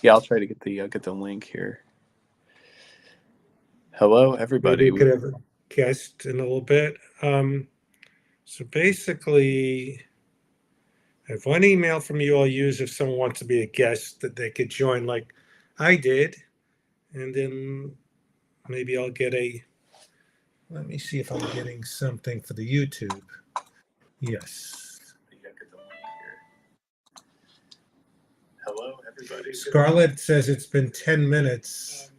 Yeah, I'll try to get the link here. Hello, Maybe everybody. we could have a guest in a little bit. So basically, I have one email from you I'll use if someone wants to be a guest that they could join like I did. And then maybe I'll get let me see if I'm getting something for the YouTube. Yes. Yeah, get the link here. Hello, everybody. Scarlett says it's been 10 minutes.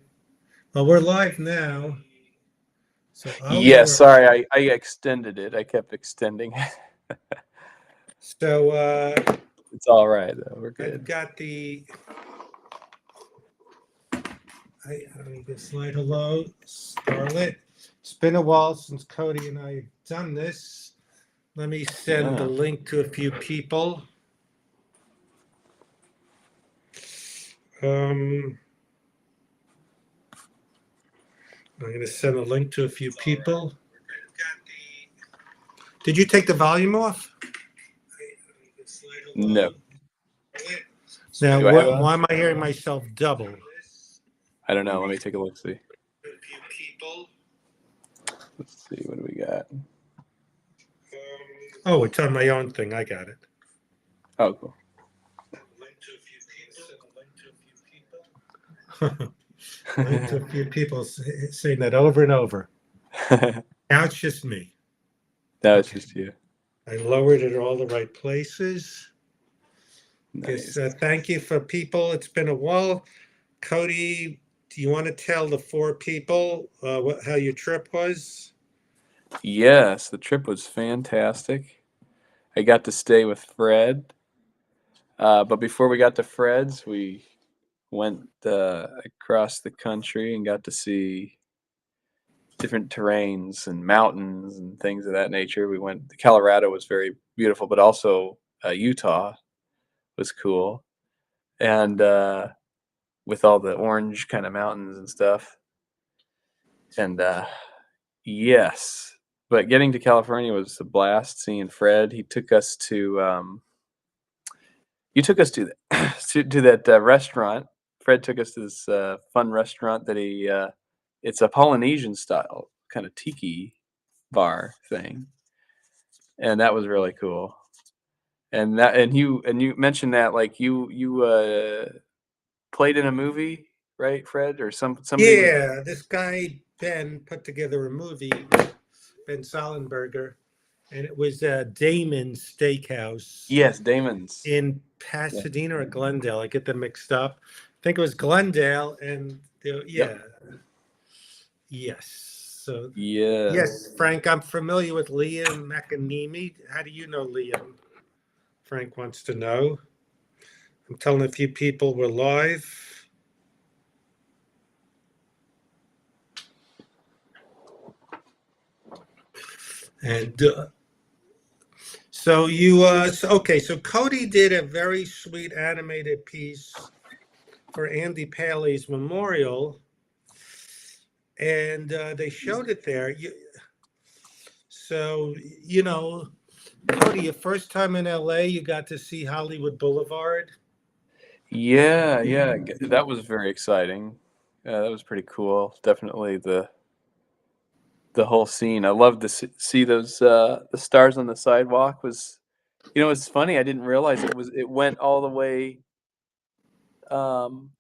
Well, we're live now. So Yes, sorry, I extended it. I kept extending. So It's all right though. We're I've good. got let me just slide hello, Scarlett. It's been a while since Cody and I have done this. Let me send the Yeah. link to a few people. I'm going to send a link to a few people. Did you take the volume off? No. Now, Do I have it on? why am I hearing myself double? I don't know. Let me take a look. See. Let's see. What do we got? Oh, it's on my own thing. I got it. Oh, cool. Link to a few people saying that over and over. Now it's just me. No, it's just you. I lowered it all the right places. Nice. Thank you for people. It's been a while. Cody, do you want to tell the four people how your trip was? Yes, the trip was fantastic. I got to stay with Fred. But before we got to Fred's, we went across the country and got to see different terrains and mountains and things of that nature. We went. Colorado was very beautiful, but also Utah was cool, and with all the orange kind of mountains and stuff. And yes, but getting to California was a blast. Seeing Fred, he took us to. You took us to to that restaurant. Fred took us to this fun restaurant that it's a Polynesian style kind of tiki bar thing, and that was really cool. And you mentioned that like you played in a movie, right, Fred, or somebody was. Yeah, this guy Ben put together a movie, Ben Sollenberger, and it was Damon's Steakhouse Yes, Damon's. in Yeah. Pasadena or Glendale. I get them mixed up. I think it was Glendale, and Yep. yeah, yes. So Yes. yes, Frank, I'm familiar with Liam McAnemy. How do you know Liam? Frank wants to know. I'm telling a few people we're live. And okay, so Cody did a very sweet animated piece for Andy Paley's memorial, and they showed it there. So, you know, Cody, your first time in LA, you got to see Hollywood Boulevard. Yeah, yeah, that was very exciting. That was pretty cool. Definitely the whole scene. I loved to see those the stars on the sidewalk. Was it's funny. I didn't realize it went all the way. Um,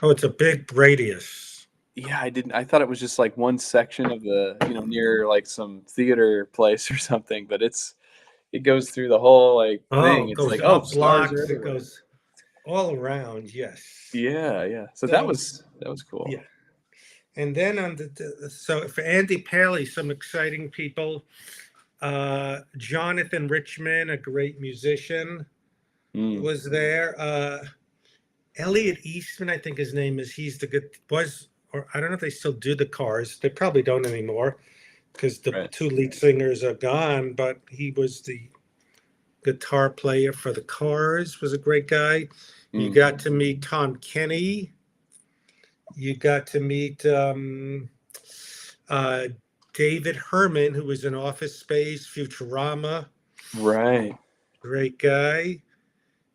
Oh, it's a big radius. yeah, I didn't. I thought it was just like one section of the near like some theater place or something. But it goes through the whole like Oh, thing. it It's goes like, oh, up stars are blocks, it everywhere. goes all around, yes. Yeah, yeah. So that So, was cool. yeah. And then so for Andy Paley, some exciting people. Jonathan Richman, a great musician, Mm, was there. Elliot Eastman, I think his name is. He's the good was, or I don't know if they still do the Cars. They probably don't anymore because the right. two lead singers are gone. But he was the guitar player for the Cars. Was a great guy. You Mm, got to meet Tom Kenny. You got to meet uh, David Herman, who was in Office Space, Futurama. right. Great guy.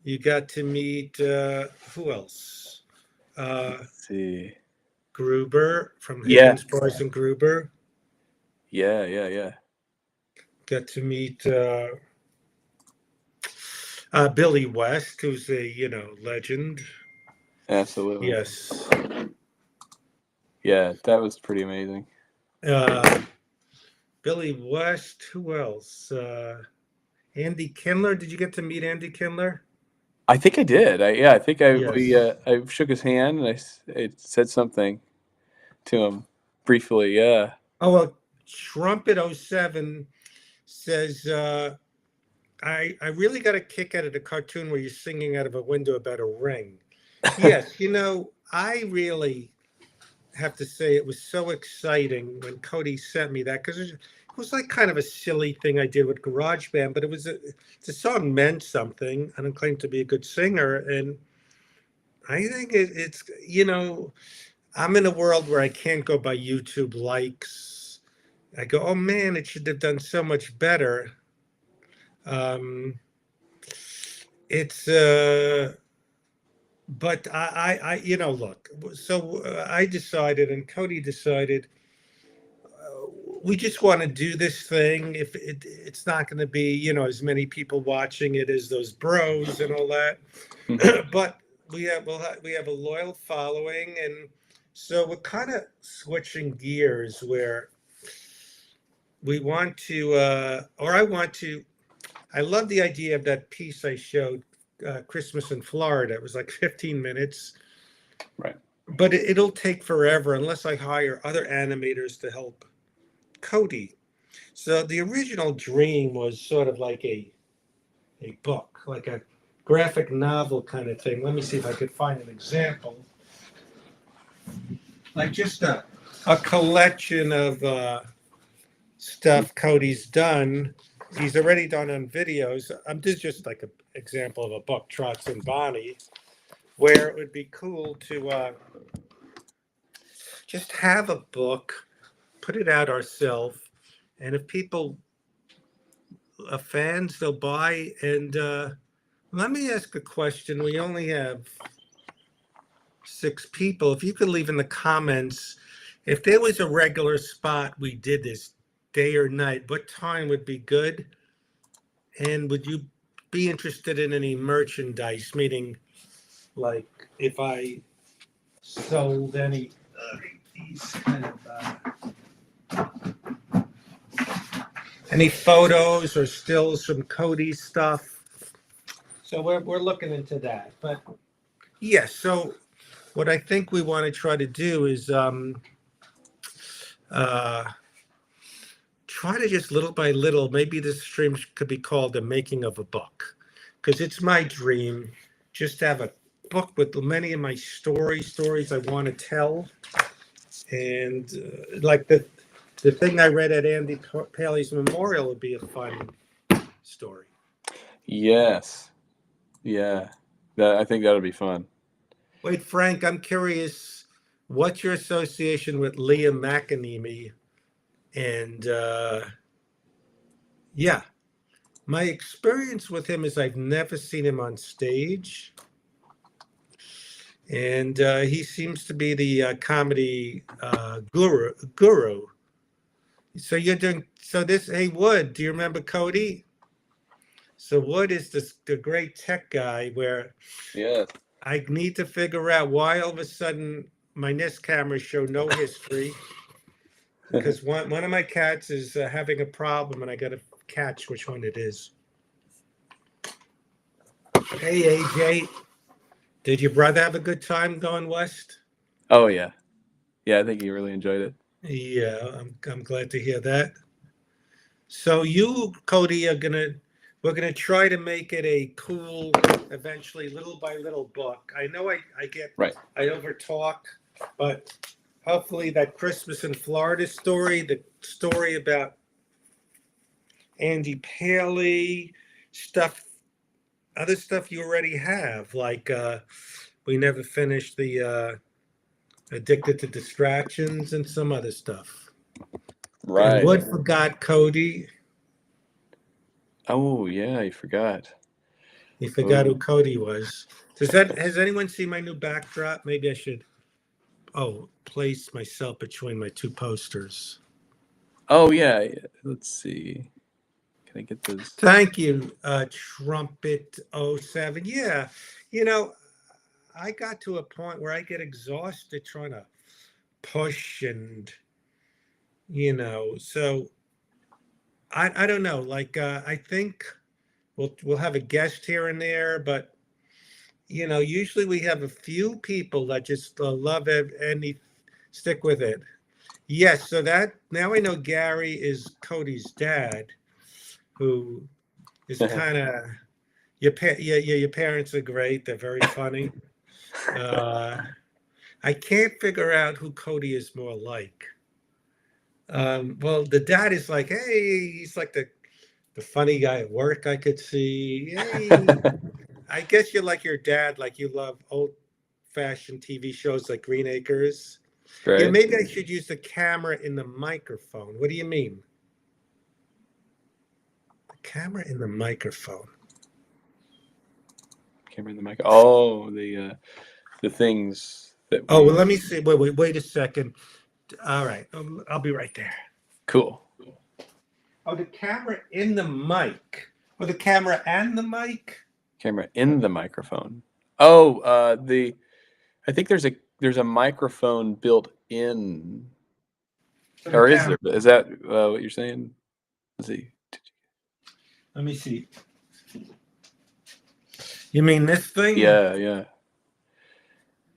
You got to meet who else? Uh, Let's see. Gruber from Yeah, Higgins Boys and Gruber. yeah. Got to meet Billy West, who's a legend. Absolutely. Yes. Yeah, that was pretty amazing. Uh, Billy West. Who else? Andy Kindler. Did you get to meet Andy Kindler? I think I did. I think Yes. I shook his hand and I said something to him briefly. Yeah. Oh well, Trumpet07 says I really got a kick out of the cartoon where you're singing out of a window about a ring. Yes, I really have to say it was so exciting when Cody sent me that because it was like kind of a silly thing I did with GarageBand, but the song meant something. I don't claim to be a good singer, and I think it's I'm in a world where I can't go by YouTube likes. I go, oh man, it should have done so much better. Um, it's but look. So I decided, and Cody decided, we just want to do this thing. If it's not going to be, as many people watching it as those bros and all that, Mhm. but we have a loyal following, and so we're kind of switching gears where we want to, or I want to. I love the idea of that piece I showed, Christmas in Florida. It was like 15 minutes, Right. but it'll take forever unless I hire other animators to help Cody. So the original dream was sort of like a book, like a graphic novel kind of thing. Let me see if I could find an example. Like just a collection of stuff Cody's done. He's already done on videos. This is just like an example of a book, Trots and Bonnie, where it would be cool to just have a book, put it out ourselves, and if people are fans, they'll buy. And let me ask a question. We only have 6 people. If you could leave in the comments, if there was a regular spot we did this day or night, what time would be good? And would you be interested in any merchandise? Meaning, like, if I sold any these kind of any photos or stills from Cody's stuff. So we're looking into that. But yes, so what I think we want to try to do is uh, try to just little by little, maybe this stream could be called the making of a book, because it's my dream just to have a book with many of my stories I want to tell, and like the thing I read at Andy Paley's memorial would be a fun story. Yes. Yeah. I think that'll be fun. Wait, Frank, I'm curious. What's your association with Liam McAnemy? And yeah, my experience with him is I've never seen him on stage, and he seems to be the comedy guru. So you're doing so this. Hey, Wood, do you remember Cody? So Wood is the great tech guy where Yes. I need to figure out why all of a sudden my Nest cameras show no history because one of my cats is having a problem and I got to catch which one it is. Hey AJ, did your brother have a good time going west? Oh yeah. Yeah, I think he really enjoyed it. Yeah, I'm glad to hear that. So you, Cody, we're gonna try to make it a cool, eventually little by little book. I know Right. I overtalk, but hopefully that Christmas in Florida story, the story about Andy Paley, stuff, other stuff you already have, like we never finished the Addicted to Distractions and some other stuff. And Right. Wood forgot Cody. Oh yeah, I forgot. He forgot who Ooh. Cody was. Has anyone seen my new backdrop? Maybe I should place myself between my two posters. Oh yeah. Let's see. Can I get those? Thank you, Trumpet '07. Yeah, you know, I got to a point where I get exhausted trying to push and so I don't know. Like I think we'll have a guest here and there, but usually we have a few people that just love it and they stick with it. Yes, so that now I know Gary is Cody's dad, who is kind of your parents are great. They're very funny. I can't figure out who Cody is more like. Well, the dad is like, hey, he's like the funny guy at work I could see. Hey, I guess you're like your dad, like you love old fashioned TV shows like Green Acres. Yeah, Right. maybe I should use the camera in the microphone. What do you mean? The camera in the microphone. Camera in the mic. Oh, the things that Oh, well, we. let me see. Wait a second. All right, I'll be right there. Cool. Oh, the camera in the mic. Oh, the camera and the mic. Camera in the microphone. Oh, I think there's a microphone built in, For the or is camera. there? Is that what you're saying? Let's see. Let me see. You mean this thing? Yeah, yeah.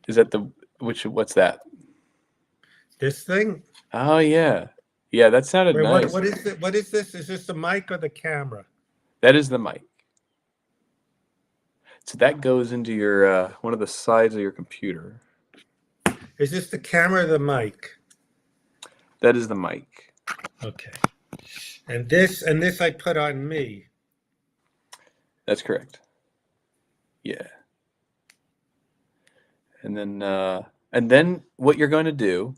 Is that what's that? This thing? Oh yeah. Yeah, that sounded Wait, nice. what is it? What is this? Is this the mic or the camera? That is the mic. So that goes into your one of the sides of your computer. Is this the camera or the mic? That is the mic. Okay. And this I put on me. That's correct. Yeah. And then what you're going to do,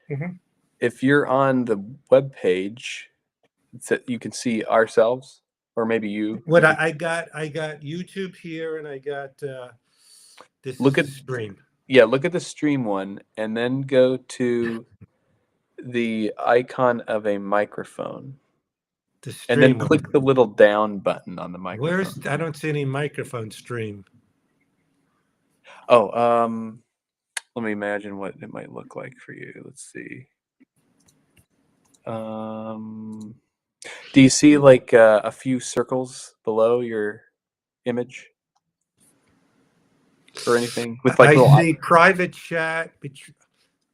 Mhm. if you're on the web page, you can see ourselves, or maybe you. What I got YouTube here, and I got this Look is at a stream. Yeah, look at the stream one, and then go to the icon of a microphone, The and then stream one. click the little down button on the microphone. I don't see any microphone stream. Oh, let me imagine what it might look like for you. Let's see. Do you see like a few circles below your image or anything with like I little? see private chat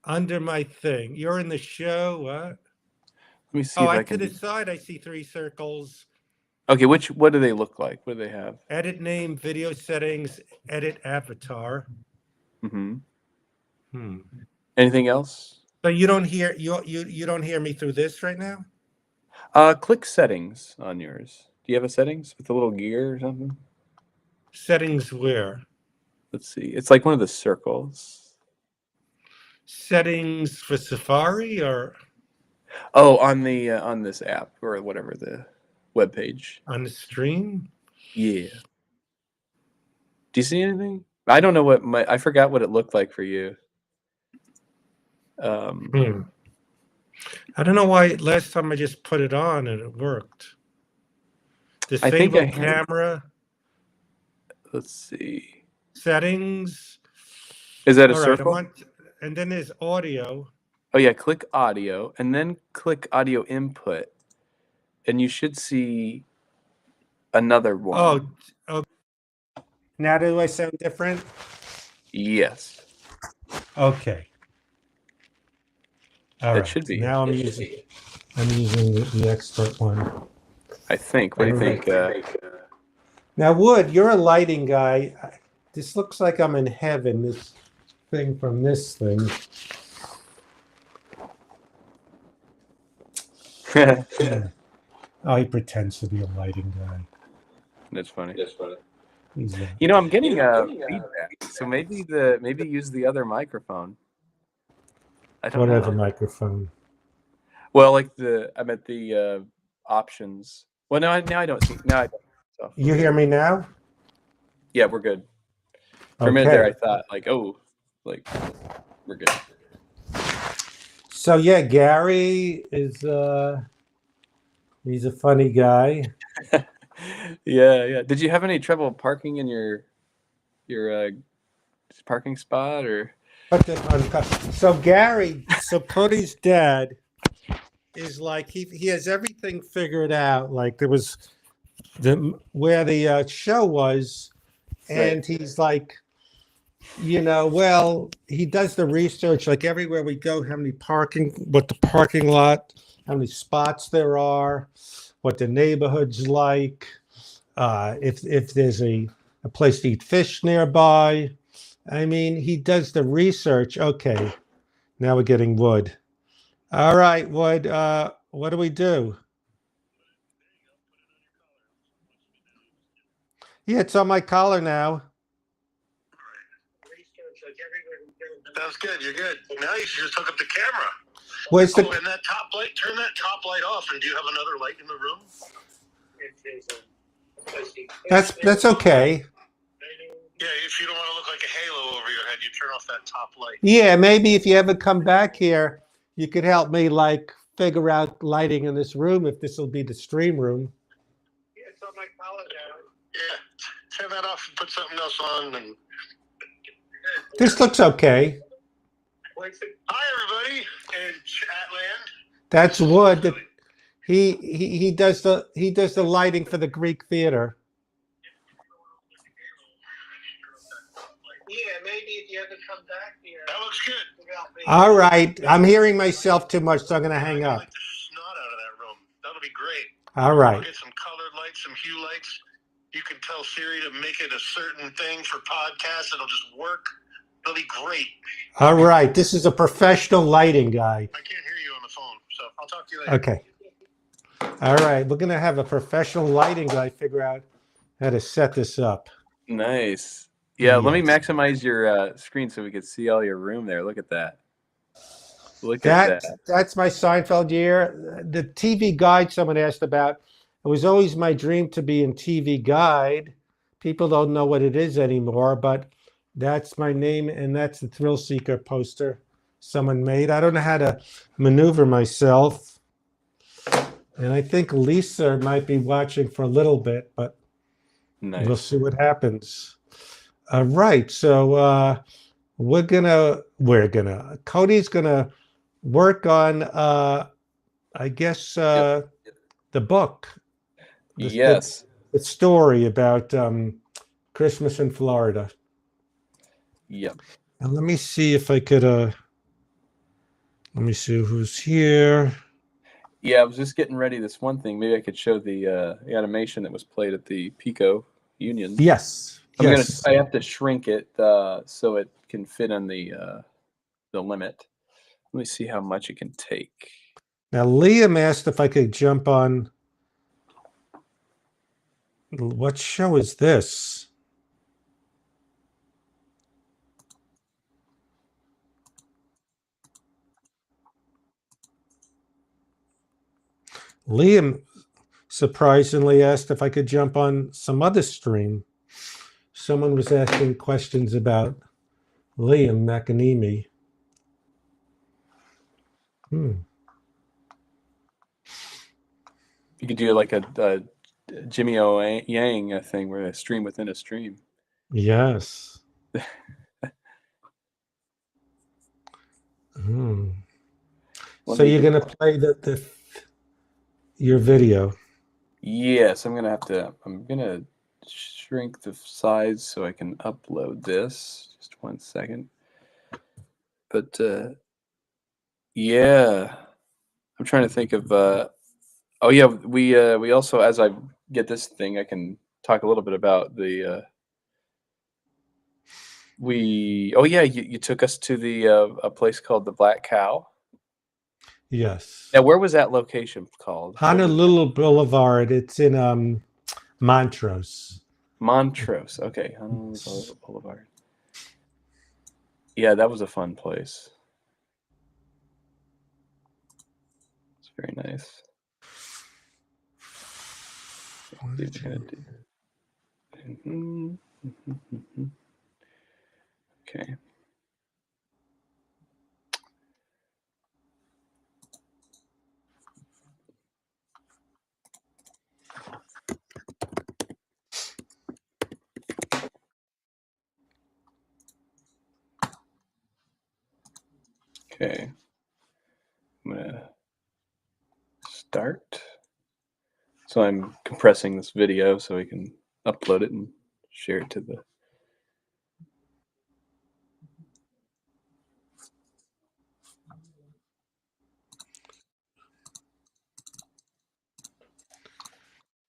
under my thing. You're in the show. What? Let me see if I To the can. side, I see three circles. Okay, what do they look like? What do they have? Edit name, video settings, edit avatar. Mm-hmm. Hmm. Anything else? So you don't hear you don't hear me through this right now? Click settings on yours. Do you have a settings with a little gear or something? Settings where? Let's see. It's like one of the circles. Settings for Safari or Oh, on this app or whatever the web page. on the stream? Yeah. Do you see anything? I don't know I forgot what it looked like for you. Hmm. I don't know why last time I just put it on and it worked. I think I Disable camera. Let's see. Settings. Is that a All right, circle? and then there's audio. Oh yeah, click audio and then click audio input, and you should see another one. Oh. Now do I sound different? Yes. Okay. All That right. should be. Now I'm using the expert one. I think. What do you think? Now, Wood, you're a lighting guy. This looks like I'm in heaven. This thing from this thing. Oh, he pretends to be a lighting guy. That's funny. He's I'm getting feedback, so maybe use the other microphone. I don't know. What other microphone? Well, like I'm at the options. Well, now I don't see. Now I don't. So. You hear me now? Yeah, we're good. For a minute there, I Okay. thought like, oh, like we're good. So yeah, Gary is he's a funny guy. Yeah. Did you have any trouble parking in your parking spot or? Put them on. So Gary, so Cody's dad is like he has everything figured out. Like there was the where the show was, Right. and he's like, well, he does the research like everywhere we go, how many parking, what the parking lot, how many spots there are, what the neighborhood's like, if there's a place to eat fish nearby. I mean, he does the research. Okay, now we're getting Wood. All right, Wood. What do we do? Yeah, it's on my collar now. Sounds good. You're good. Now you should just hook up the camera. Where's Oh, the? and that top light, turn that top light off. And do you have another light in the room? That's okay. Yeah, if you don't want to look like a halo over your head, you turn off that top light. Yeah, maybe if you ever come back here, you could help me like figure out lighting in this room if this will be the stream room. Yeah, it's on my collar now. Yeah, turn that off and put something else on. And This looks okay. hi, everybody, in Chatland. That's Wood. That he does the lighting for the Greek theater. Yeah, maybe if you ever come back here. That looks good. All right, I'm hearing myself too much, so I'm gonna hang up. Like the snot out of that room. That'll be great. All I'll right. get some colored lights, some hue lights. You can tell Siri to make it a certain thing for podcasts. It'll just work. It'll be great. All right. This is a professional lighting guy. I can't hear you on the phone, so I'll talk to you later. Okay. All right. We're gonna have a professional lighting guy figure out how to set this up. Nice. Yeah, let me Yes. maximize your screen so we can see all your room there. Look at that. Look at that. That's my Seinfeld year. The TV Guide someone asked about. It was always my dream to be in TV Guide. People don't know what it is anymore, but that's my name, and that's the Thrill Seeker poster someone made. I don't know how to maneuver myself, and I think Lisa might be watching for a little bit, but Nice. we'll see what happens. All right, so Cody's gonna work on I guess Yep. the book, Yes. the story about Christmas in Florida. Yep. And let me see if I could let me see who's here. Yeah, I was just getting ready this one thing. Maybe I could show the animation that was played at the Pico Union. Yes. I have to shrink it so it can fit on the limit. Let me see how much it can take. Now Liam asked if I could jump on. What show is this? Liam surprisingly asked if I could jump on some other stream. Someone was asking questions about Liam McAnemy. You could do like a Jimmy O Yang thing where a stream within a stream. Yes. So you're gonna play your video. Yes, I'm gonna shrink the size so I can upload this. Just 1 second. But yeah, I'm trying to think of. Oh yeah, we also, as I get this thing, I can talk a little bit about the. Oh yeah, you took us to the a place called the Black Cow. Yes. Now, where was that location called? Honolulu Boulevard. It's in Montrose. Montrose. Okay, Honolulu Boulevard. Yeah, that was a fun place. It's very nice. Okay. Okay. I'm gonna start. So I'm compressing this video so we can upload it and share it to the.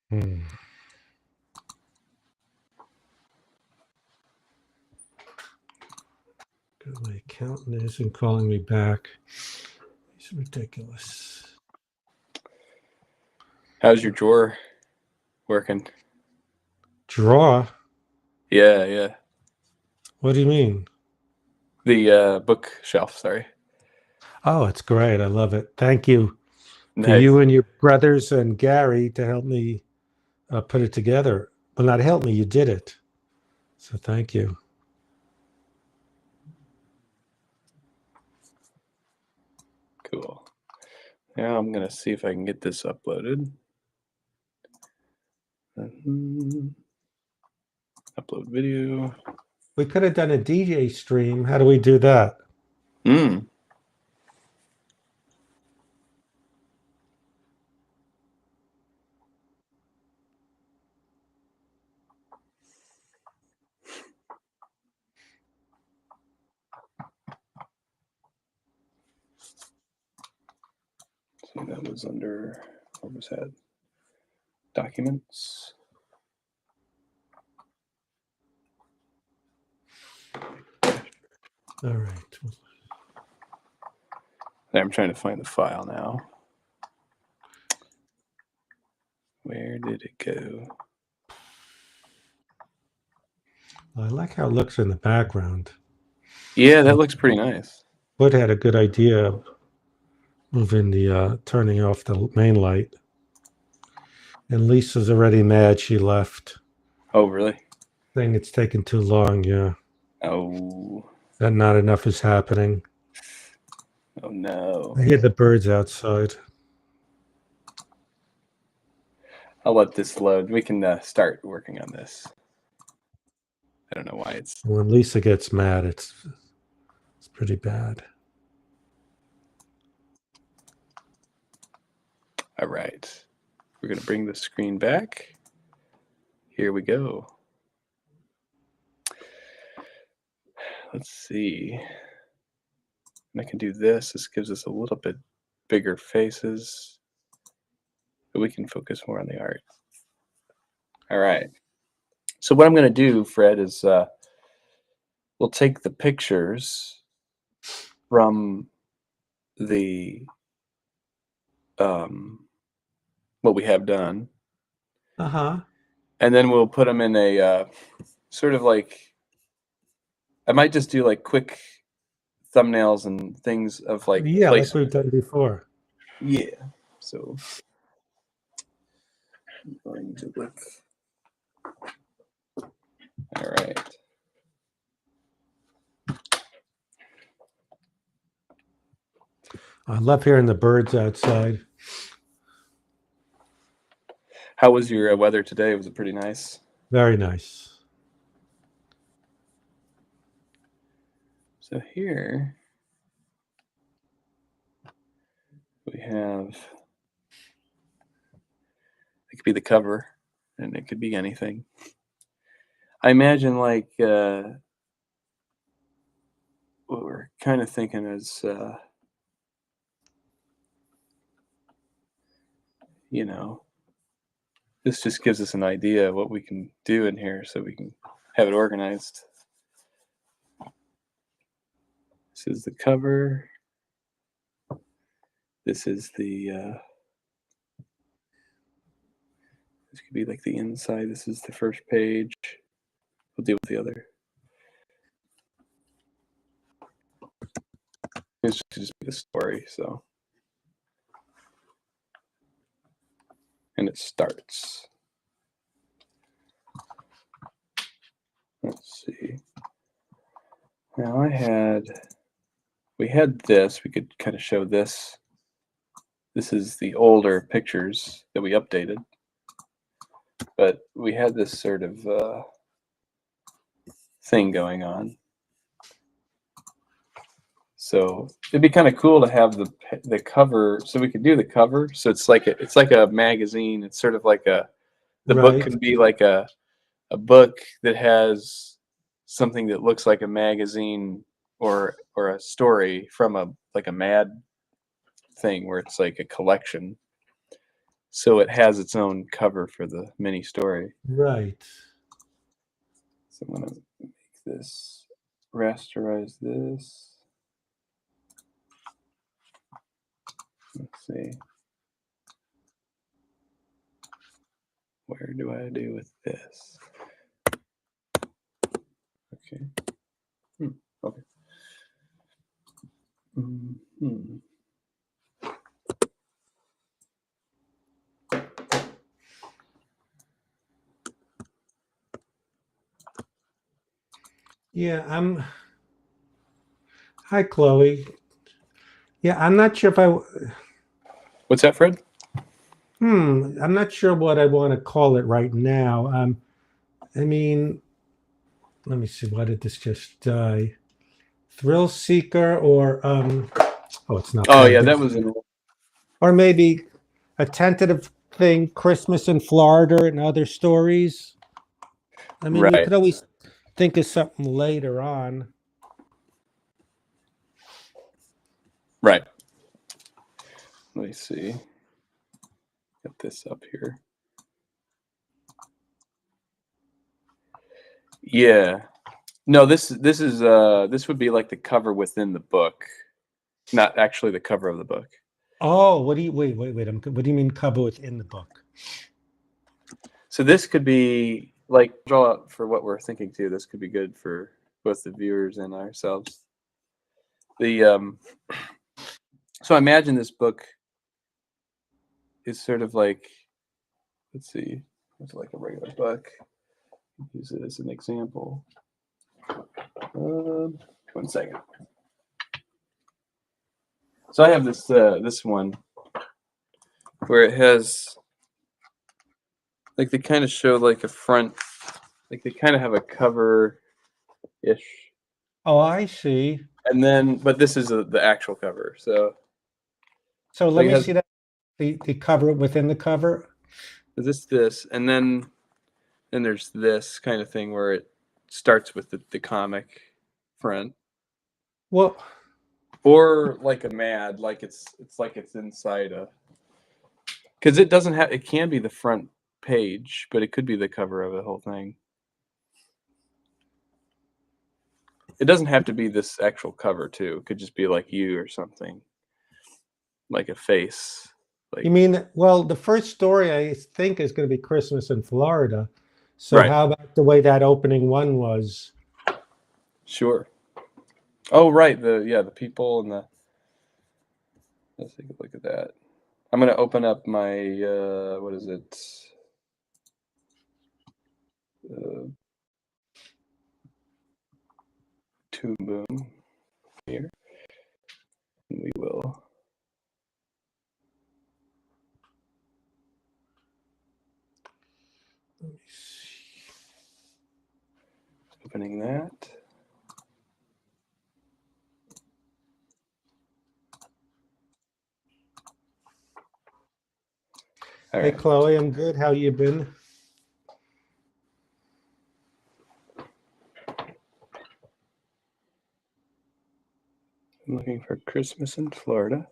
Hmm. Good, my accountant isn't calling me back. He's ridiculous. How's your drawer working? Draw? Yeah, yeah. What do you mean? The bookshelf, sorry. Oh, it's great. I love it. Thank you for Nice. you and your brothers and Gary to help me put it together. Well, not help me, you did it. So thank you. Cool. Now I'm gonna see if I can get this uploaded. Upload video. We could have done a DJ stream. How do we do that? Mm. So that was under, what was that? Documents. All right. I'm trying to find the file now. Where did it go? I like how it looks in the background. Yeah, that looks pretty nice. Wood had a good idea of moving the turning off the main light. And Lisa's already mad she left. Oh, really? Saying it's taking too long, yeah. Oh. That not enough is happening. Oh, no. I hear the birds outside. I'll let this load. We can start working on this. I don't know why it's. When Lisa gets mad, it's pretty bad. All right. We're going to bring the screen back. Here we go. Let's see. And I can do this. This gives us a little bit bigger faces. But we can focus more on the art. All right. So what I'm going to do, Fred, is we'll take the pictures from the what we have done, Uh-huh. and then we'll put them in a sort of like, I might just do like quick thumbnails and things of like Yeah, place. like we've done before. Yeah. So I'm going to look. All right. I love hearing the birds outside. How was your weather today? Was it pretty nice? Very nice. So here we have, it could be the cover, and it could be anything. I imagine like what we're kind of thinking is, you know, this just gives us an idea of what we can do in here so we can have it organized. This is the cover. This is the, this could be like the inside. This is the first page. We'll deal with the other. This should just be the story, so. And it starts. Let's see. Now we had this. We could kind of show this. This is the older pictures that we updated. But we had this sort of thing going on. So it'd be kind of cool to have the cover. So we could do the cover. So it's like a magazine. It's sort of like the book Right. could be like a book that has something that looks like a magazine or a story from a Mad thing where it's like a collection. So it has its own cover for the mini story. Right. So I'm gonna make this, rasterize this. Let's see. Where do I do with this? Okay. Okay. Mm-hmm. Yeah, Hi, Chloe. Yeah, I'm not sure if What's that, Fred? I'm not sure what I want to call it right now. I mean, let me see. Why did this just die? Thrill Seeker or oh, it's not. Oh yeah, plugged that in. was in. Or maybe a tentative thing, Christmas in Florida and other stories. I mean, we Right. could always think of something later on. Right. Let me see. Get this up here. Yeah. No, this would be like the cover within the book, not actually the cover of the book. Oh, what do you wait? What do you mean cover within the book? So this could be like draw up for what we're thinking too. This could be good for both the viewers and ourselves. So I imagine this book is sort of like, let's see, it's like a regular book. Use it as an example. 1 second. So I have this one where it has like they kind of show like a front, like they kind of have a cover ish, Oh, I see. and then but this is the actual cover. So So let like it me has see that the cover within the cover. this, and then there's this kind of thing where it starts with the comic front, Well, or like a Mad, like it's like it's inside a, because it doesn't have, it can be the front page, but it could be the cover of the whole thing. It doesn't have to be this actual cover too. It could just be like you or something, like a face. Like you mean, well, the first story I think is going to be Christmas in Florida. So right, how about the way that opening one was? sure. Oh right, the people and the. Let's take a look at that. I'm gonna open up my what is it? Uh, Toon Boom here. And we will. Let me see. Opening that. All Hey, right. Chloe, I'm good. How you been? I'm looking for Christmas in Florida.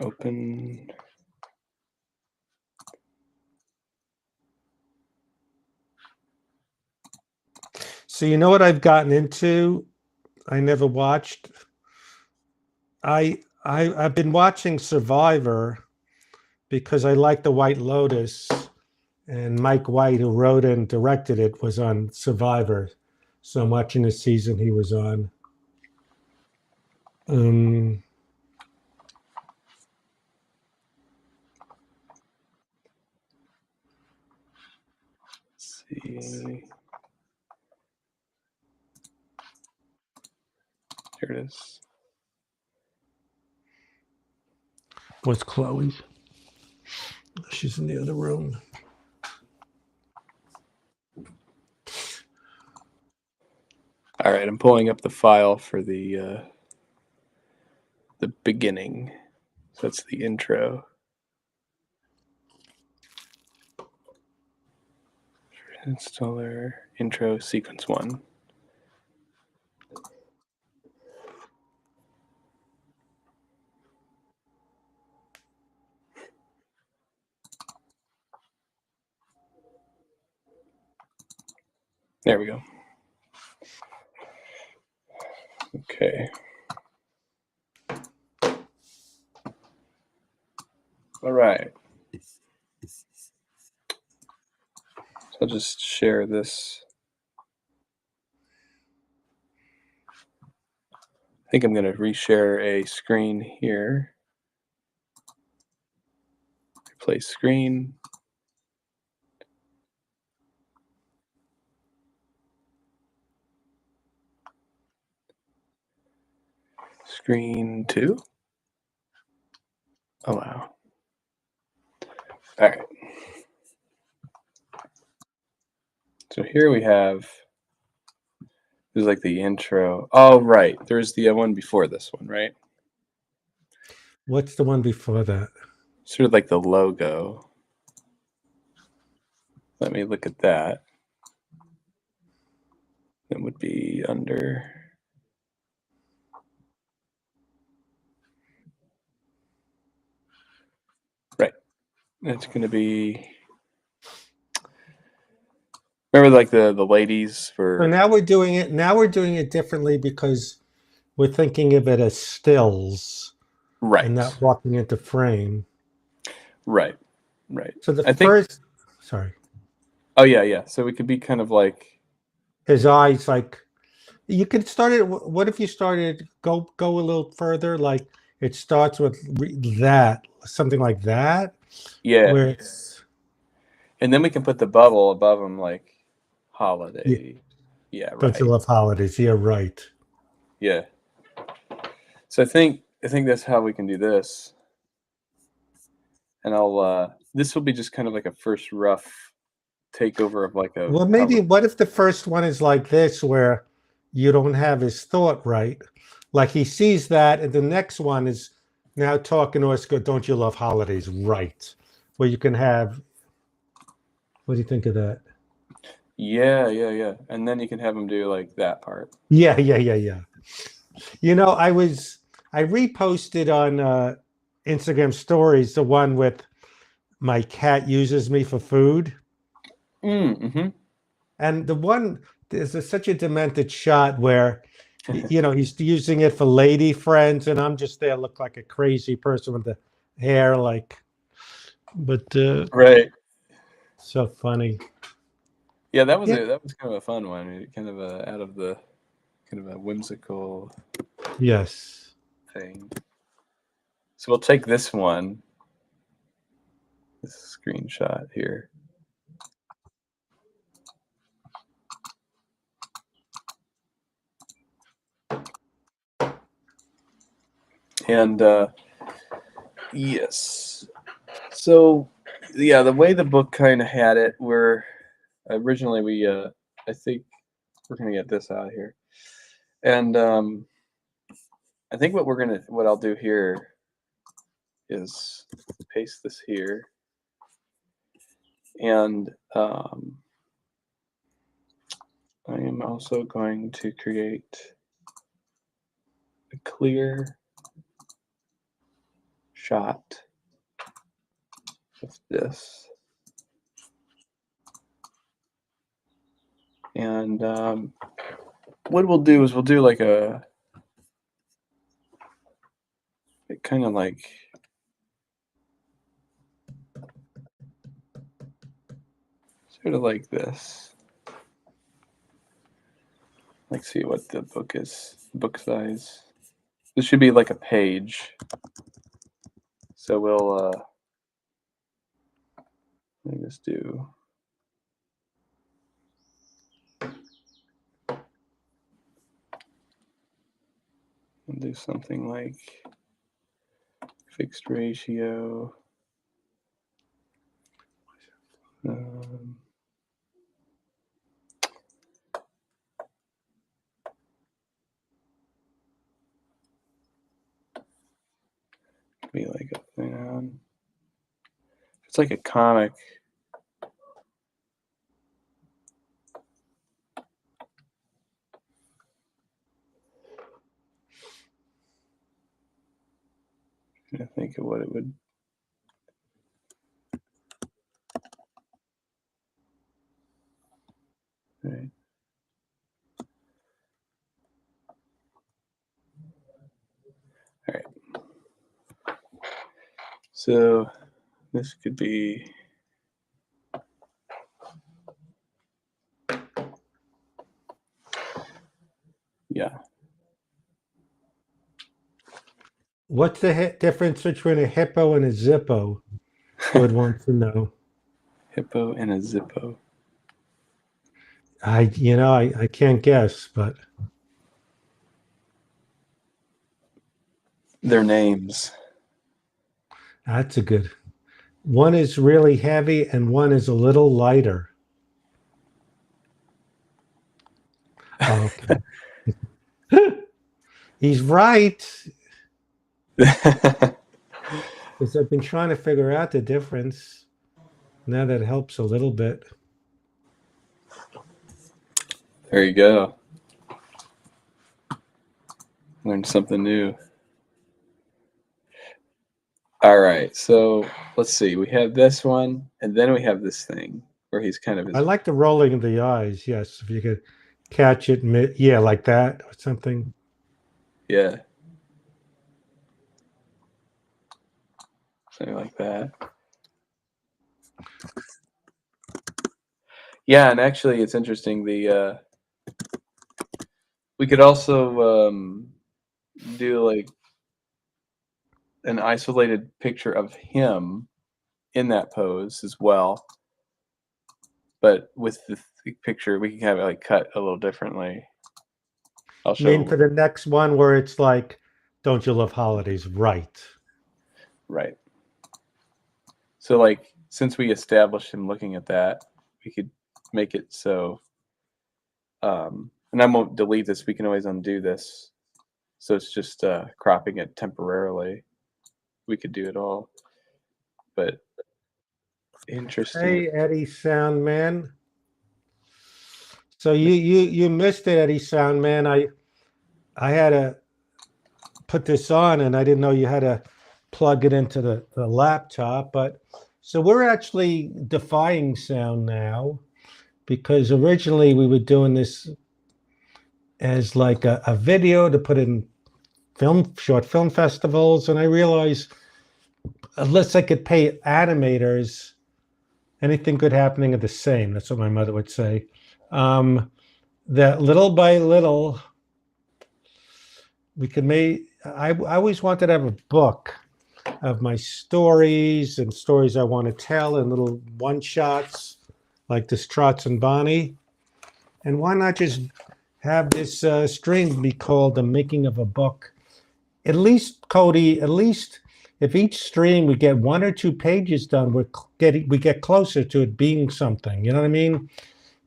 Open. So you know what I've gotten into? I never watched. I've been watching Survivor because I like the White Lotus, and Mike White, who wrote and directed it, was on Survivor. So I'm watching the season he was on. Um, see. Here it is. What's Chloe's? She's in the other room. All right, I'm pulling up the file for the beginning. So that's the intro. Stoller intro sequence 1. There we go. Okay. All right. So I'll just share this. I think I'm going to reshare a screen here. Replace screen. Screen 2. Oh, wow. All right. So here we have, this is like the intro. Oh, right. There's the one before this one, right? What's the one before that? Sort of like the logo. Let me look at that. It would be under. Right. It's going to be. Remember, like the ladies for. So now we're doing it. Now we're doing it differently because we're thinking of it as stills, Right. and not walking into frame. Right. Right. So the I think. first, sorry, Oh yeah. So we could be kind of like. his eyes like. You could start it. What if you started go a little further? Like it starts with that, something like that. Yeah. Where it's, And then we can put the bubble above them, like holiday. Yeah. don't Right. you love holidays? Yeah, right. Yeah. So I think that's how we can do this. And I'll this will be just kind of like a first rough takeover of like a. Well, maybe what if the first one is like this, where you don't have his thought right? Like he sees that, and the next one is now talking to us. Go, don't you love holidays? Right. Where you can have. What do you think of that? Yeah. And then you can have them do like that part. Yeah. You know, I reposted on Instagram stories the one with my cat uses me for food. Mm-hmm. And the one, such a demented shot where, you know, he's using it for lady friends, and I'm just there, look like a crazy person with the hair, like, but Right. so funny. Yeah, that was Yeah. that was kind of a fun one. Kind of a out of the kind of a whimsical Yes. thing. So we'll take this one, this screenshot here. And yes. So yeah, the way the book kind of had it, where originally we I think we're gonna get this out of here. And I think what I'll do here is paste this here. And I am also going to create a clear shot of this. And what we'll do is we'll do like a kind of like sort of like this. Like see what the book is, book size. This should be like a page. So we'll let me just do We'll do something like fixed ratio. Be like a thing. It's like a comic. I think of what it would. Right. All right. So this could be. Yeah. What's the difference between a hippo and a zippo? Would want to know. Hippo and a zippo. I can't guess, but Their names. that's a good. One is really heavy and one is a little lighter. Okay. He's right. Because I've been trying to figure out the difference. Now that helps a little bit. There you go. Learned something new. All right, so let's see. We have this one, and then we have this thing where he's kind of. I like the rolling of the eyes. Yes, if you could catch it, yeah, like that or something. Yeah. Something like that. Yeah, and actually, it's interesting. We could also do like an isolated picture of him in that pose as well, but with the picture, we can have it like cut a little differently. I'll I mean, show. for the next one where it's like, "Don't you love holidays?" Right. Right. So, like, since we established him looking at that, we could make it so. And I won't delete this. We can always undo this. So it's just cropping it temporarily. We could do it all. But interesting. Hey, Eddie Soundman. So you missed it, Eddie Soundman. I had to put this on, and I didn't know you had to plug it into the laptop. But so we're actually defying sound now, because originally we were doing this as like a video to put in short film festivals, and I realized unless I could pay animators, anything good happening are the same. That's what my mother would say. That little by little, we could make. I always wanted to have a book of my stories and stories I want to tell and little one shots like this Trots and Bonnie. And why not just have this stream be called The Making of a Book? At least, Cody, at least if each stream we get 1 or 2 pages done, we get closer to it being something. You know what I mean?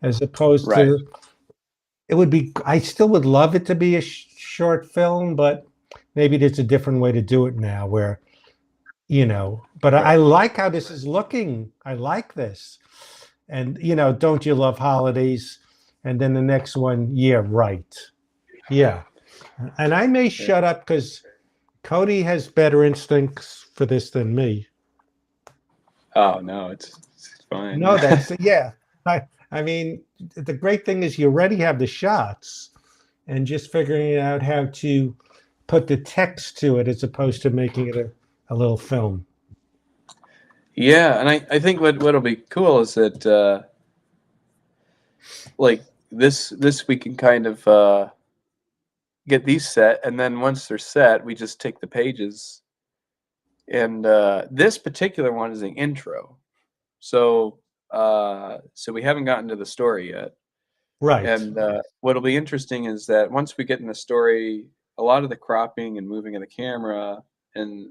As opposed Right. to, it would be. I still would love it to be a short film, but maybe there's a different way to do it now. Where but I like how this is looking. I like this, and don't you love holidays? And then the next one, yeah, right, yeah. And I may shut up because Cody has better instincts for this than me. Oh no, it's fine. No, that's yeah. I mean, the great thing is you already have the shots, and just figuring out how to put the text to it as opposed to making it a little film. Yeah, and I think what'll be cool is that like this we can kind of get these set, and then once they're set, we just take the pages. And this particular one is an intro, so we haven't gotten to the story yet. Right. And what'll be interesting is that once we get in the story, a lot of the cropping and moving of the camera, and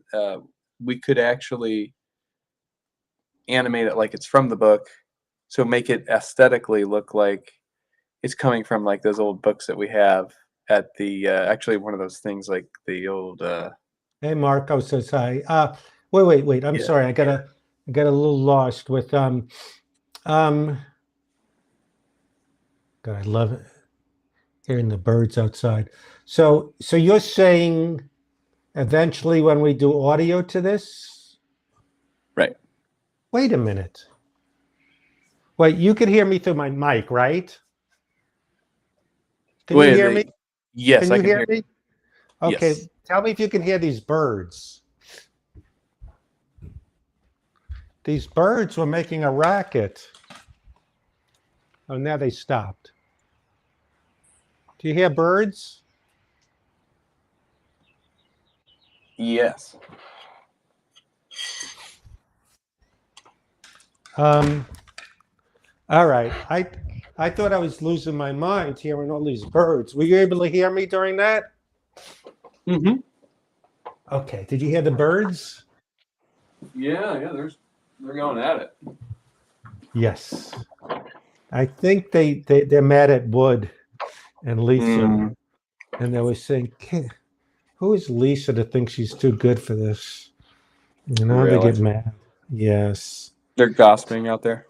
we could actually animate it like it's from the book, so make it aesthetically look like it's coming from like those old books that we have at the actually one of those things like the old Hey, Marco says hi. Wait. I'm yeah. sorry. I got a little lost with um. God, I love it. Hearing the birds outside. So you're saying eventually when we do audio to this? Right. Wait a minute. Wait, you could hear me through my mic, right? Can you hear me? Yes, Can I you can hear hear. me? Okay, Yes. tell me if you can hear these birds. These birds were making a racket. Oh, now they stopped. Do you hear birds? Yes. All right. I thought I was losing my mind hearing all these birds. Were you able to hear me during that? Mm-hmm. Okay. Did you hear the birds? Yeah, they're going at it. Yes. I think they're mad at Wood and Lisa. Mm, And they were saying, who is Lisa to think she's too good for this? You know, they really? get mad. Yes. They're gossiping out there.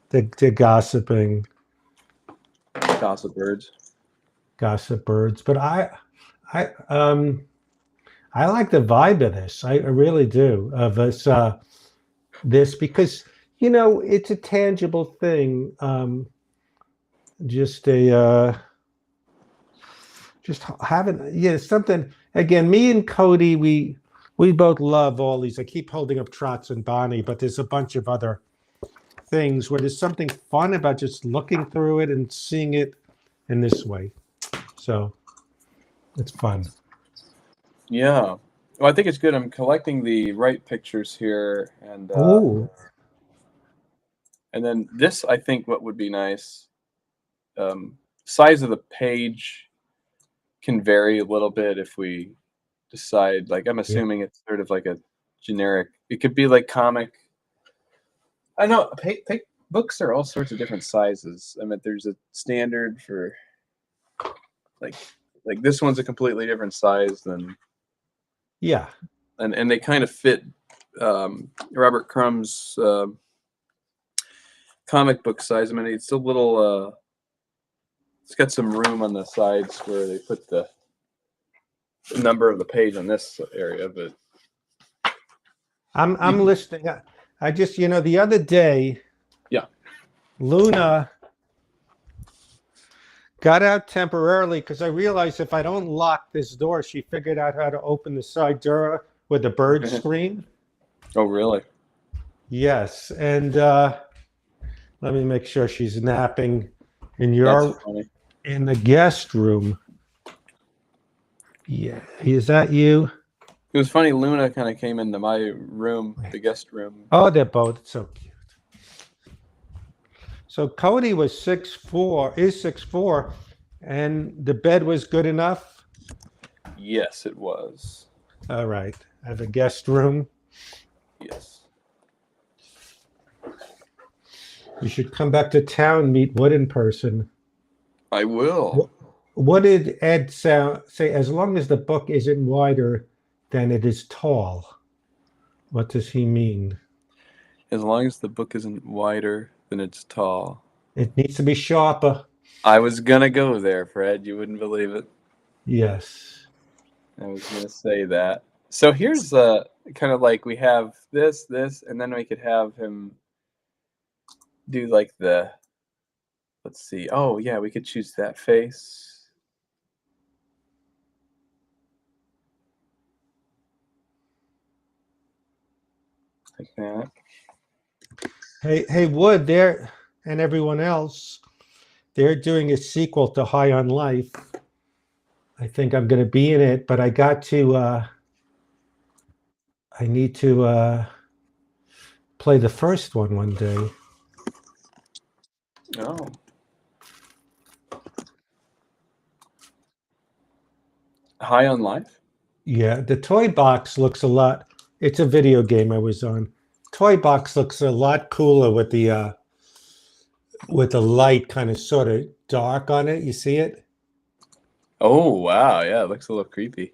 They're gossiping, Gossip birds. gossip birds. But I I like the vibe of this. I really do. Of this because it's a tangible thing. Just a just having something again. Me and Cody, we both love all these. I keep holding up Trots and Bonnie, but there's a bunch of other things where there's something fun about just looking through it and seeing it in this way. So it's fun. Yeah. Well, I think it's good. I'm collecting the right pictures here, Oh, and then this. I think what would be nice. Size of the page can vary a little bit if we decide. Like, I'm yeah. assuming it's sort of like a generic. It could be like comic. I know. Books are all sorts of different sizes. I mean, there's a standard for like this one's a completely different size than Yeah. and they kind of fit Robert Crumb's comic book size. I mean, it's a little. It's got some room on the sides where they put the number of the page on this area, but I'm listening. I just the other day yeah. Luna got out temporarily because I realized if I don't lock this door, she figured out how to open the side door with the bird screen. Oh, really? Yes, and let me make sure she's napping in That's funny. in the guest room. Yeah, is that you? It was funny. Luna kind of came into my room, the guest room. Oh, they're both so cute. So Cody was 6'4", is 6'4", and the bed was good enough. Yes, it was. All right, I have a guest room. Yes. You should come back to town, meet Wood in person. I will. What did Ed say? As long as the book isn't wider than it is tall. What does he mean? As long as the book isn't wider than it's tall. It needs to be sharper. I was gonna go there, Fred. You wouldn't believe it. Yes. I was gonna say that. So here's kind of like we have this, and then we could have him do like the. Let's see. Oh yeah, we could choose that face. Like that. Hey, Wood, there and everyone else, they're doing a sequel to High on Life. I think I'm going to be in it, but I need to play the first one day. Oh. High on Life? Yeah, the toy box looks a lot. It's a video game I was on. Toy box looks a lot cooler with the light kind of sort of dark on it. You see it? Oh, wow. Yeah, it looks a little creepy.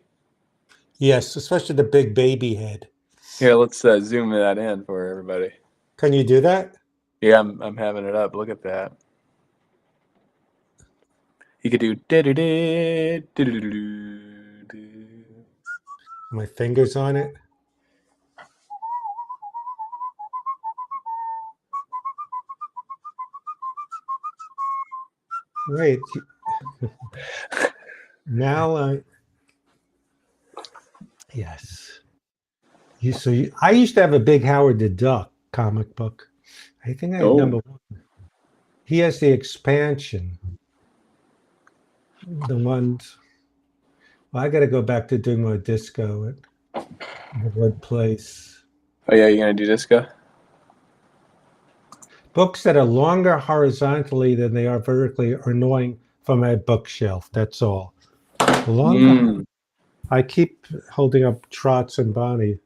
Yes, especially the big baby head. Here, let's zoom that in for everybody. Can you do that? Yeah, I'm having it up. Look at that. You could do do-do-do-do-do-do-do. My fingers on it. Wait. Now yes. I used to have a big Howard the Duck comic book. I think I had Oh. number one. He has the expansion. The ones. Well, I got to go back to doing my disco at the Wood Place. Oh, yeah, you're going to do disco? Books that are longer horizontally than they are vertically are annoying for my bookshelf. That's all. Longer. I keep holding up Trots and Bonnie.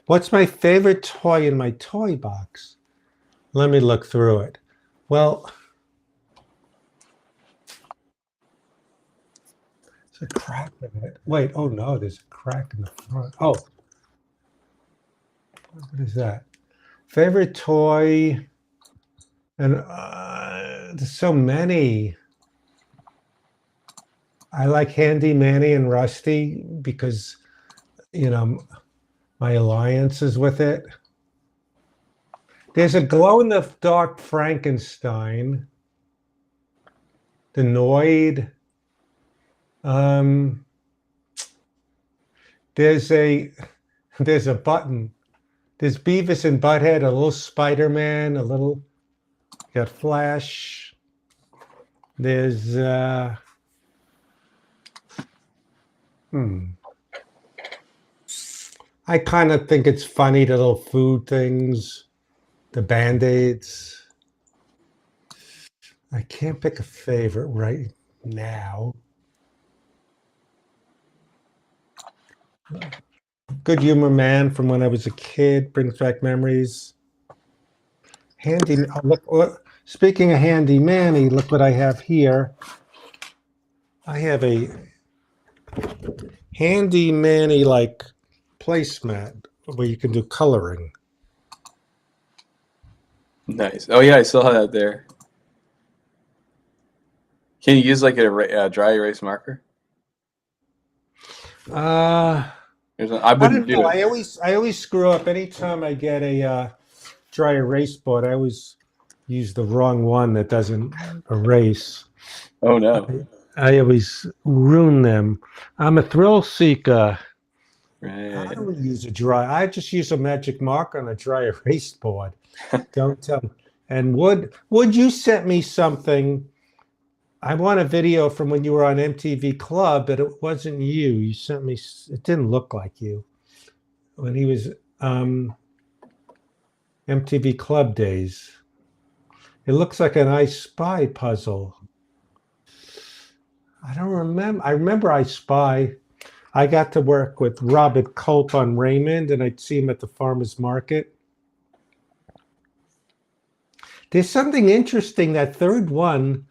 What's my favorite toy in my toy box? Let me look through it. Well, there's a crack in it. Wait, oh no, there's a crack in the front. Oh, what is that? Favorite toy, and there's so many. I like Handy Manny and Rusty because, my alliance is with it. There's a glow-in-the-dark Frankenstein. The Noid. There's a button. There's Beavis and Butthead, a little Spider-Man, got Flash. There's I kind of think it's funny, the little food things, the Band-Aids. I can't pick a favorite right now. Good Humor Man from when I was a kid, brings back memories. Speaking of Handy Manny, look what I have here. I have a Handy Manny placemat where you can do coloring. Nice. Oh, yeah, I still have that there. Can you use like a dry erase marker? I wouldn't do it. I always screw up anytime I get a dry erase board. I always use the wrong one that doesn't erase. Oh no! I always ruin them. I'm a thrill seeker. Right. I don't use I just use a magic marker on a dry erase board. Don't tell me. And Wood, you sent me something. I want a video from when you were on MTV Club, but it wasn't you. You sent me. It didn't look like you. When he was MTV Club days. It looks like an I Spy puzzle. I don't remember. I remember I Spy. I got to work with Robert Culp on Raymond, and I'd see him at the farmer's market. There's something interesting, that third one,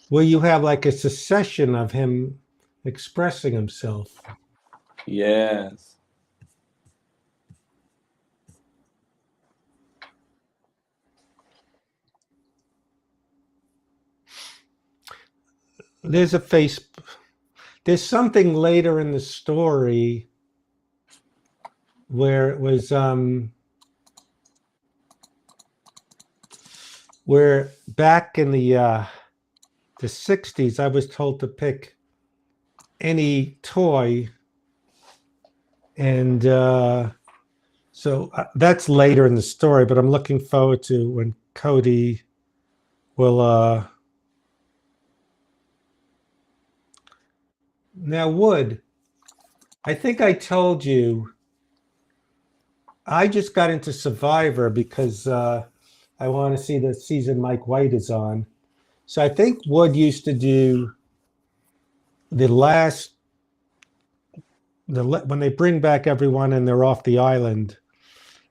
where you have like a succession of him expressing himself. Yes. There's something later in the story where it was where back in the 60s I was told to pick any toy, and so that's later in the story, but I'm looking forward to when Cody will now, Wood, I think I told you I just got into Survivor because I want to see the season Mike White is on. So I think Wood used to do the last when they bring back everyone and they're off the island,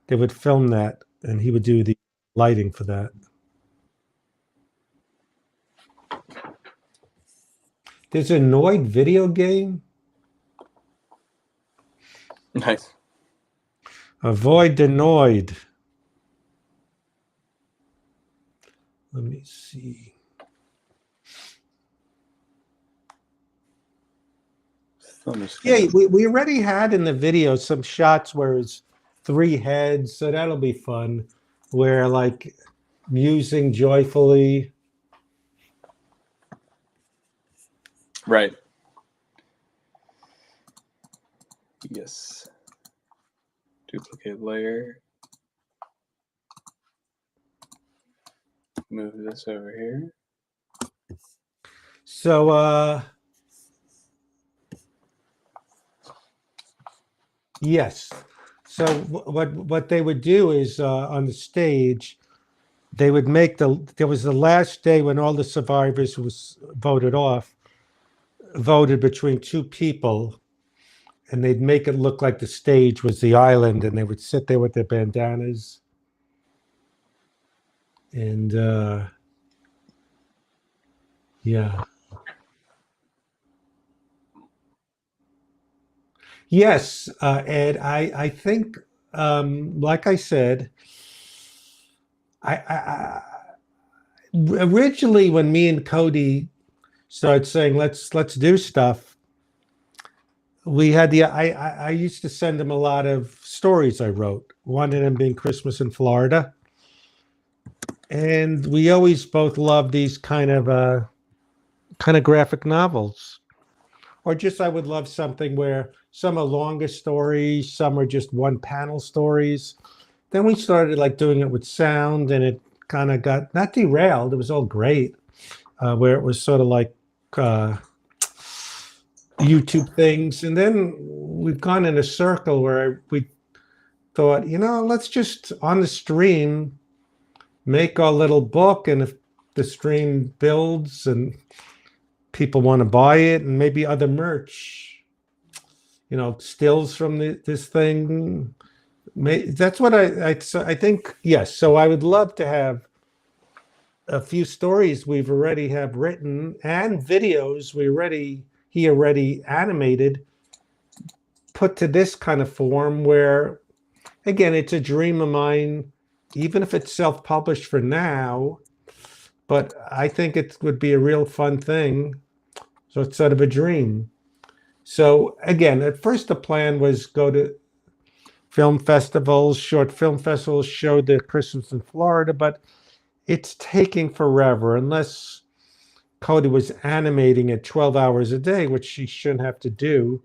they would film that, and he would do the lighting for that. There's a Noid video game. Nice. Avoid the Noid. Let me see. Yeah, we already had in the video some shots where it's 3 heads, so that'll be fun. Where like musing joyfully. Right. Yes. Duplicate layer. Move this over here. So, yes. So what they would do is on the stage, they would make there was the last day when all the survivors was voted off, voted between 2 people, and they'd make it look like the stage was the island, and they would sit there with their bandanas. And yeah. Yes, Ed, I think, like I said, I originally when me and Cody started saying let's do stuff, we had I used to send him a lot of stories I wrote. One of them being Christmas in Florida, and we always both loved these kind of graphic novels. Or just I would love something where some are longer stories, some are just one panel stories. Then we started like doing it with sound, and it kind of got not derailed. It was all great, where it was sort of like YouTube things. And then we've gone in a circle where we thought, let's just on the stream make our little book, and if the stream builds and people want to buy it, and maybe other merch, stills from this thing. That's what I think. Yes. So I would love to have a few stories we've already have written and videos he already animated, put to this kind of form where, again, it's a dream of mine, even if it's self-published for now, but I think it would be a real fun thing. So it's sort of a dream. So again, at first the plan was go to film festivals, short film festivals, show the Christmas in Florida, but it's taking forever unless Cody was animating it 12 hours a day, which she shouldn't have to do.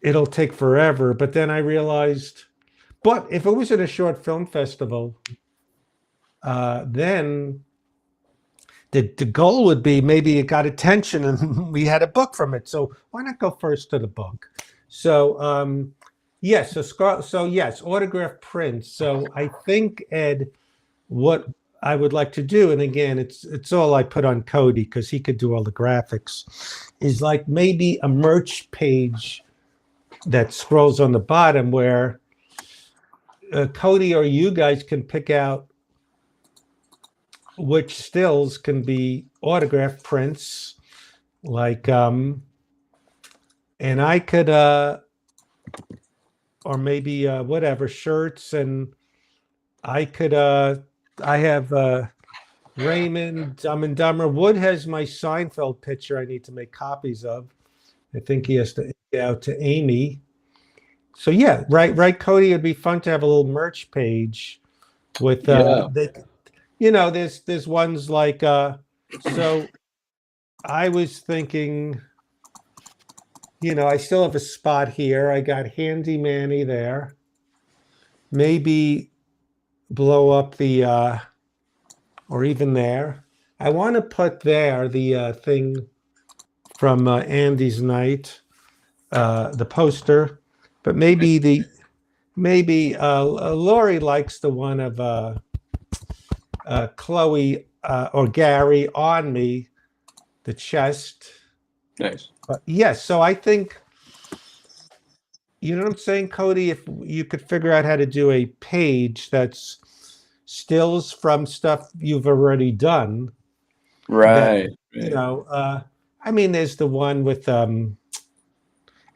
It'll take forever. But then I realized, but if it was at a short film festival, then the goal would be maybe it got attention and we had a book from it. So why not go first to the book? So yes, so yes, autograph prints. So I think, Ed, what I would like to do, and again, it's all I put on Cody because he could do all the graphics, is like maybe a merch page that scrolls on the bottom where Cody or you guys can pick out which stills can be autograph prints, like and I could or maybe whatever shirts, and I could I have Raymond, Dumb and Dumber. Wood has my Seinfeld picture I need to make copies of. I think he has to get out to Amy. So yeah, right, Cody. It'd be fun to have a little merch page with there's ones like so I was thinking, I still have a spot here. I got Handy Manny there. Maybe blow up the or even there. I want to put there the thing from Andy's night, the poster, but maybe Lori likes the one of Chloe or Gary on me, the chest. Nice. Yes, so I think you know what I'm saying, Cody? If you could figure out how to do a page that's stills from stuff you've already done, that Right. you Right. know, I mean, there's the one with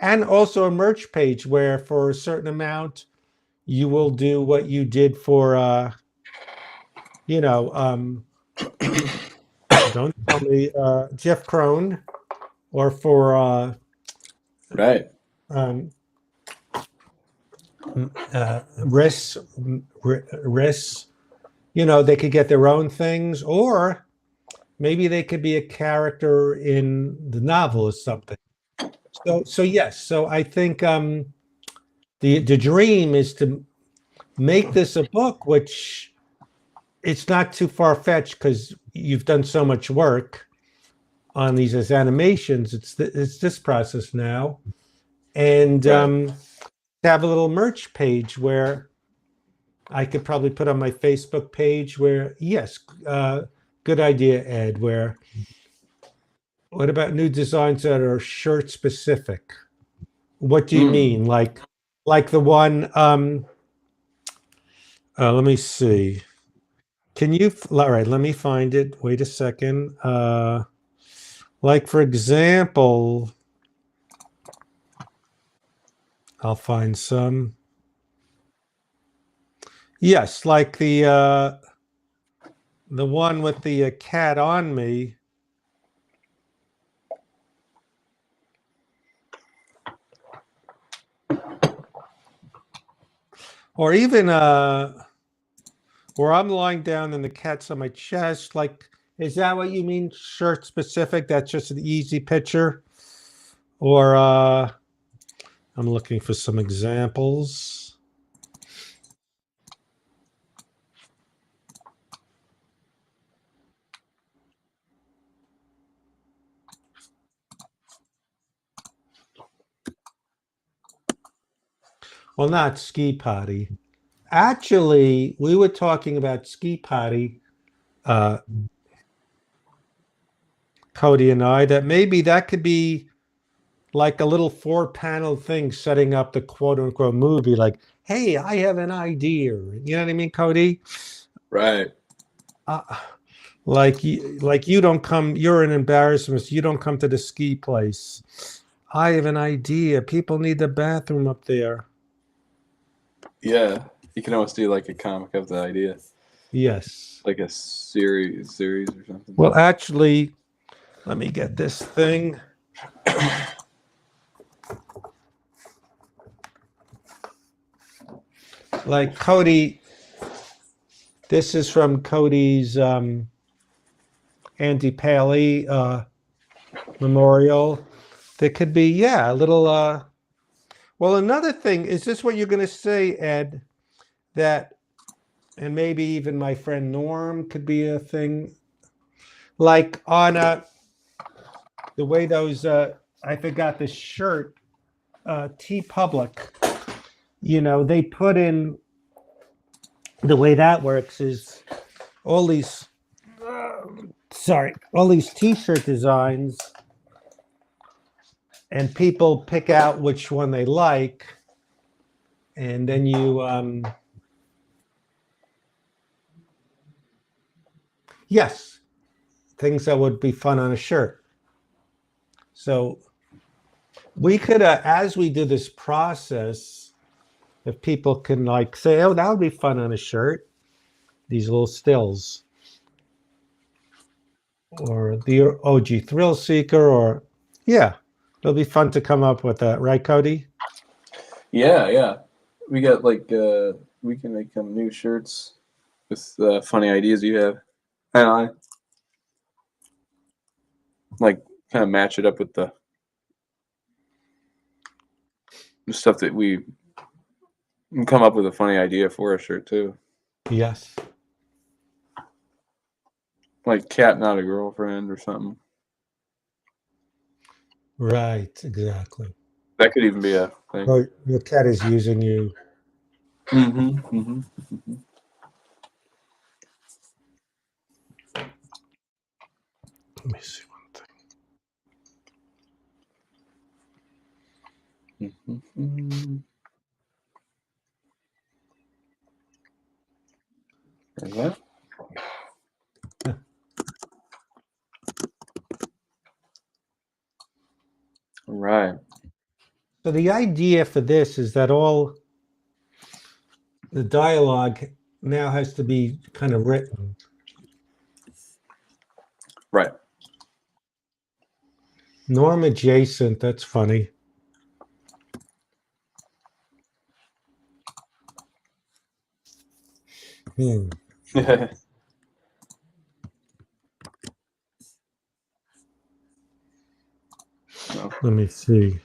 and also a merch page where for a certain amount you will do what you did for you know, don't tell me Jeff Crone, or for Right. um Riss, Riss, you know, they could get their own things, or maybe they could be a character in the novel or something. So yes, so I think the dream is to make this a book, which it's not too far fetched because you've done so much work on these as animations. It's this process now, and Right. have a little merch page where I could probably put on my Facebook page where, yes, good idea, Ed. Where, what about new designs that are shirt specific? What do you Mm. mean? Like the one, let me see. Can you, all right, let me find it. Wait a second. Like, for example, I'll find some. Yes, like the one with the cat on me. Or even where I'm lying down and the cat's on my chest. Like, is that what you mean, shirt specific? That's just an easy picture? Or I'm looking for some examples. Well, not ski potty. Actually, we were talking about ski potty, uh, Cody and I, that maybe that could be like a little 4-panel thing setting up the quote unquote movie. Like, hey, I have an idea. You know what I mean, Cody? Right. Uh, like you don't come, you're an embarrassment. So you don't come to the ski place. I have an idea. People need the bathroom up there. Yeah. You can almost do like a comic of the idea, Yes. like a series or something. Well, actually, let me get this thing. Like Cody, this is from Cody's Andy Paley memorial. There could be, yeah, a little. Well, another thing is this what you're going to say, Ed? That, and maybe even my friend Norm could be a thing. Like on the way those, I forgot the shirt, T Public. You know, they put in the way that works is all these. Sorry, all these T-shirt designs, and people pick out which one they like, and then you yes, things that would be fun on a shirt. So we could as we do this process, if people can like say, oh, that would be fun on a shirt, these little stills, or the OG Thrill Seeker, or yeah, it'll be fun to come up with that, right, Cody? Yeah. Yeah. We got like we can make some new shirts with funny ideas you have. And I like kind of match it up with the stuff that we can come up with a funny idea for a shirt too. Yes. Like cat not a girlfriend or something. Right, exactly. That could even be a thing. Or your cat is using you. Mm-hmm. Mm-hmm. Let me see one thing. Mhm. There's that. Right. So the idea for this is that all the dialogue now has to be kind of written. Right. Norm adjacent, that's funny. Hmm. No. Let me see.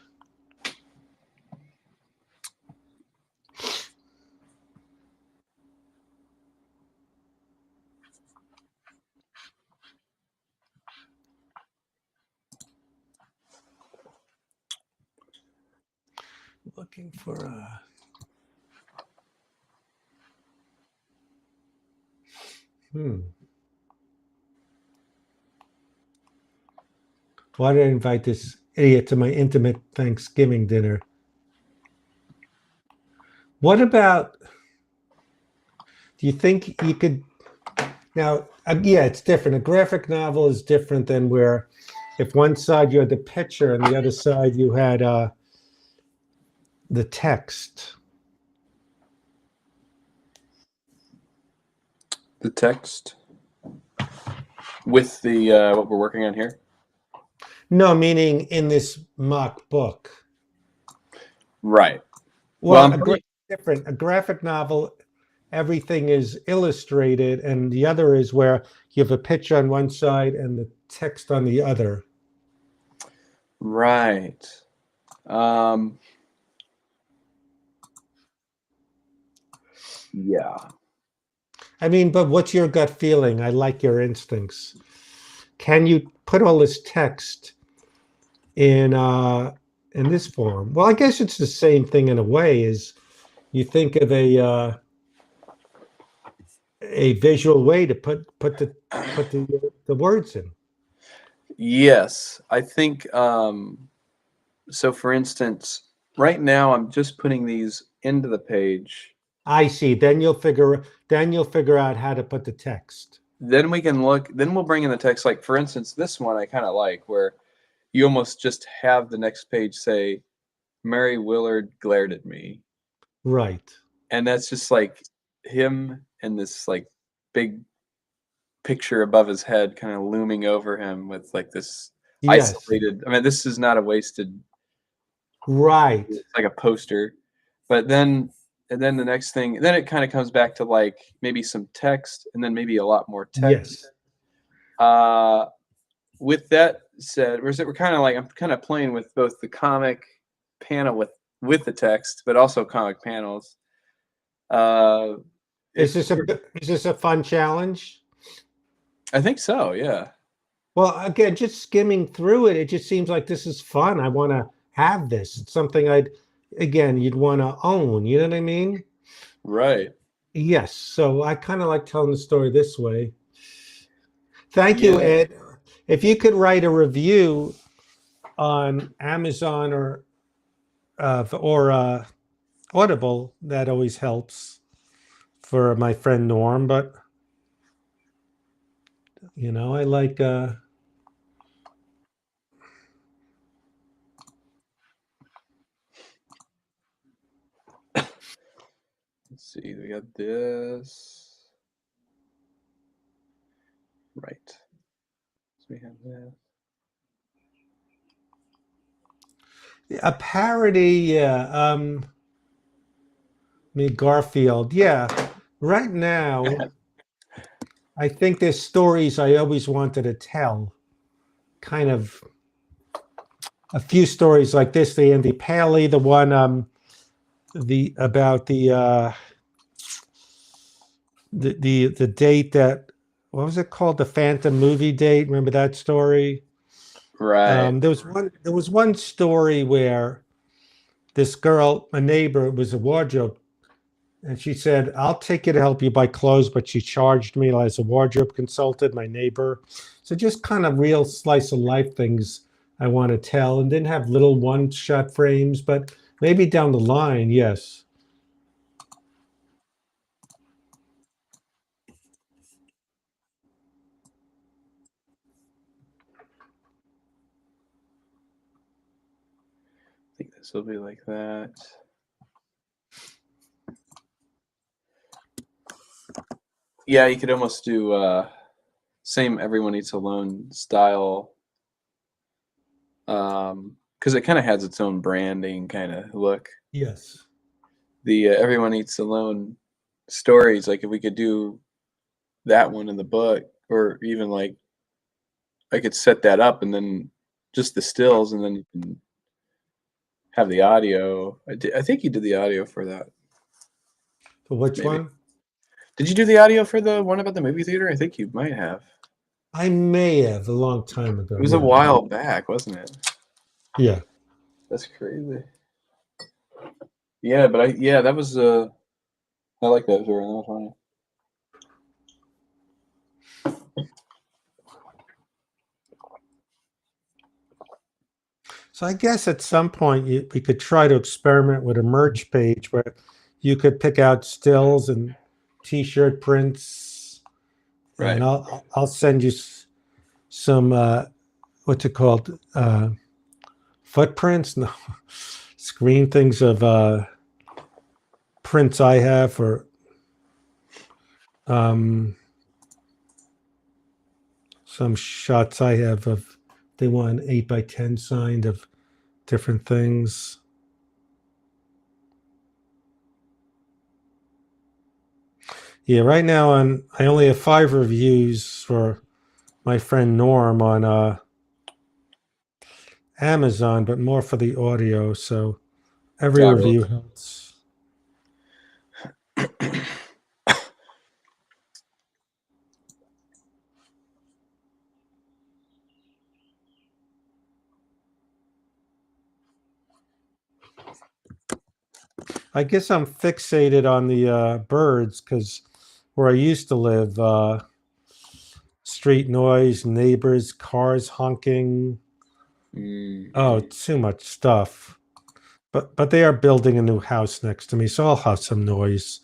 Looking for a. Why did I invite this idiot to my intimate Thanksgiving dinner? What about? Do you think you could? Now, yeah, it's different. A graphic novel is different than where, if one side you had the picture and the other side you had the text. The text with the what we're working on here. No, meaning in this mock book. Right. Well, Well, different. A graphic novel, everything is illustrated, and the other is where you have a picture on one side and the text on the other. right. Yeah. I mean, but what's your gut feeling? I like your instincts. Can you put all this text in this form? Well, I guess it's the same thing in a way. Is you think of a visual way to put the words in. Yes, I think so. For instance, right now I'm just putting these into the page. I see. Then you'll figure out how to put the text. Then we can look. Then we'll bring in the text. Like for instance, this one I kind of like, where you almost just have the next page say, "Mary Willard glared at me," Right. and that's just like him and this like big picture above his head, kind of looming over him with like this Yes. isolated. I mean, this is not a wasted. Right. It's like a poster, but then and then the next thing, then it kind of comes back to like maybe some text, and then maybe a lot more text. Yes. With that said, we're kind of like I'm kind of playing with both the comic panel with the text, but also comic panels. Is this a fun challenge? I think so. Yeah. Well, again, just skimming through it, it just seems like this is fun. I want to have this. It's something you'd want to own. You know what I mean? Right. Yes. So I kind of like telling the story this way. Thank you, Yeah. Ed. If you could write a review on Amazon or Audible, that always helps for my friend Norm. But I like. Let's see. We got this. Right. So we have that. A parody, yeah. Garfield, yeah. Right now, I think there's stories I always wanted to tell. Kind of a few stories like this. The Andy Paley, the one, the about the date that, what was it called? The Phantom movie date. Remember that story? Right. There was one story where this girl, a neighbor, it was a wardrobe, and she said, "I'll take you to help you buy clothes," but she charged me as a wardrobe consultant, my neighbor. So just kind of real slice of life things I want to tell, and didn't have little one-shot frames, but Maybe down the line, yes. I think this will be like that. Yeah, you could almost do same Everyone Eats Alone style, because it kind of has its own branding kind of look. Yes. The Everyone Eats Alone stories, like if we could do that one in the book, or even like I could set that up and then just the stills, and then you can have the audio. I think you did the audio for that. For which Maybe. one? Did you do the audio for the one about the movie theater? I think you might have. I may have a long time ago. It was a Yeah. while back, wasn't it? Yeah. That's crazy. Yeah, but that was I like that story. That was funny. So I guess at some point we could try to experiment with a merch page where you could pick out stills and T-shirt prints, Right. and I'll send you some what's it called, footprints? No, screen things of prints I have, or some shots I have of, they want an 8x10 signed of different things. Yeah, right now I only have 5 reviews for my friend Norm on Amazon, but more for the audio. So every Not really. review helps. I guess I'm fixated on the birds because where I used to live, street noise, neighbors, cars honking. Oh, Mm-hmm. too much stuff. But they are building a new house next to me, so I'll have some noise.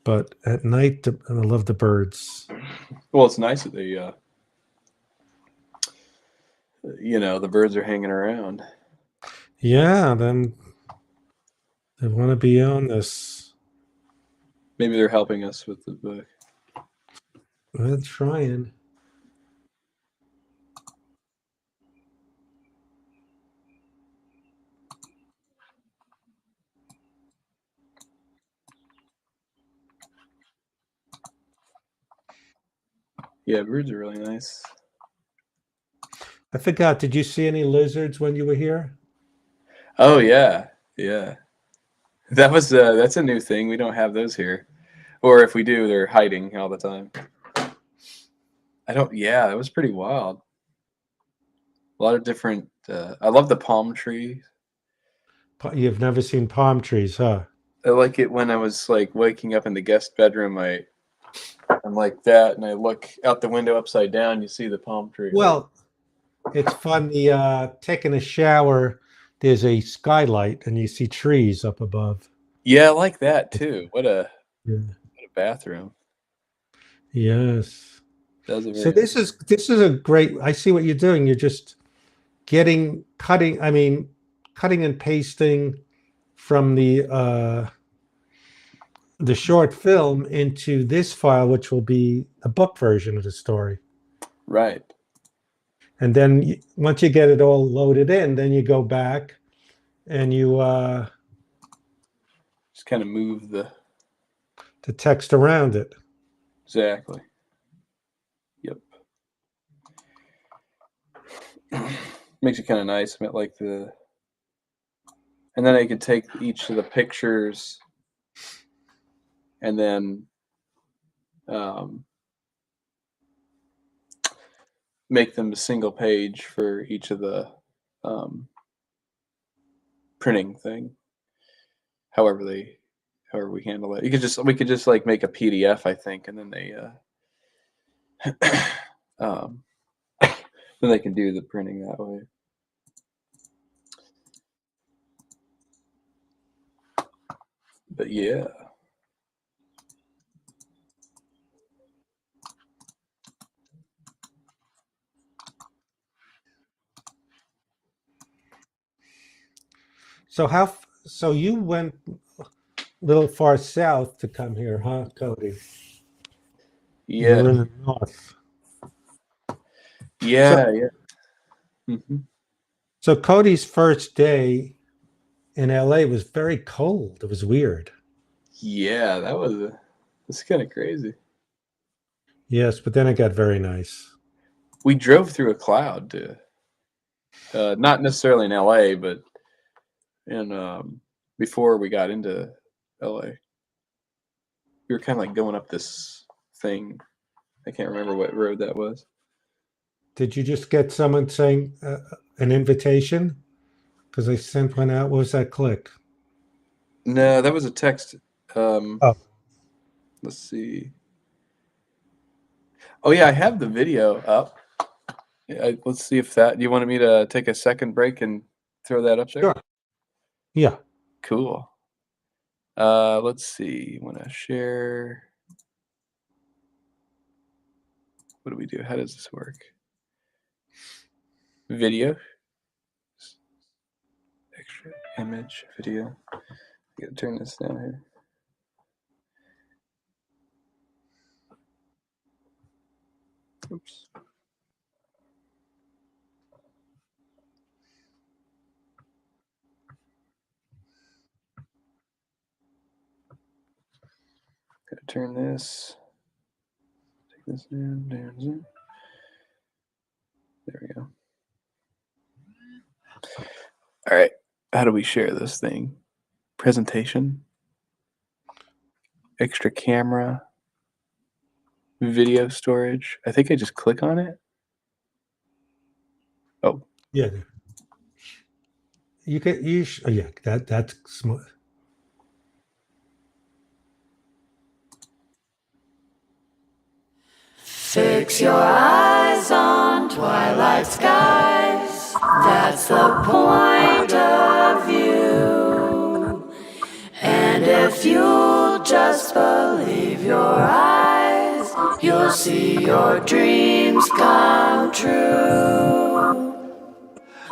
But at night, I love the birds. Well, it's nice that they, the birds are hanging around. Yeah, then they want to be on this. Maybe they're helping us with the book. We're trying. Yeah, birds are really nice. I forgot. Did you see any lizards when you were here? Oh yeah, yeah. That's a new thing. We don't have those here, or if we do, they're hiding all the time. I don't. Yeah, it was pretty wild. A lot of different. I love the palm tree. You've never seen palm trees, huh? I like it when I was like waking up in the guest bedroom. I'm like that, and I look out the window upside down. You see the palm tree. Right? Well, it's fun. The taking a shower, there's a skylight, and you see trees up above. Yeah, I like that too. Yeah. What a bathroom. Yes. That was a So very nice. this is a great. I see what you're doing. You're just cutting. I mean, cutting and pasting from the short film into this file, which will be a book version of the story. Right. And then once you get it all loaded in, then you go back and you Just kind of move the text around it. exactly. Yep. Makes it kind of nice. I mean, like and then I could take each of the pictures and then um, make them a single page for each of the um, printing thing. However we handle it. We could just like make a PDF, I think, and then um, then they can do the printing that way. But yeah. So you went a little far south to come here, huh, Cody? You Yeah. were in the north. So Yeah. Yeah. Hmm. so Cody's first day in LA was very cold. It was weird. Yeah. That's kind of crazy. Yes, but then it got very nice. We drove through a cloud to, not necessarily in LA, but in before we got into LA. We were kind of like going up this thing. I can't remember what road that was. Did you just get someone saying an invitation? Because I sent one out. What was that click? No, that was a text. Um, Oh, let's see. Oh yeah, I have the video up. Let's see if that. Do you wanted me to take a second break and throw that up there? sure. Yeah. Cool. Let's see. Want to share? What do we do? How does this work? Video, extra image, video. I gotta turn this down here. Oops. Gotta turn this. Take this down. Down. There we go. All right. How do we share this thing? Presentation, extra camera, video storage. I think I just click on it. Oh, Yeah. You can oh, yeah, that's smart. Fix your eyes on twilight skies. That's the point of view. And if you'll just believe your eyes, you'll see your dreams come true.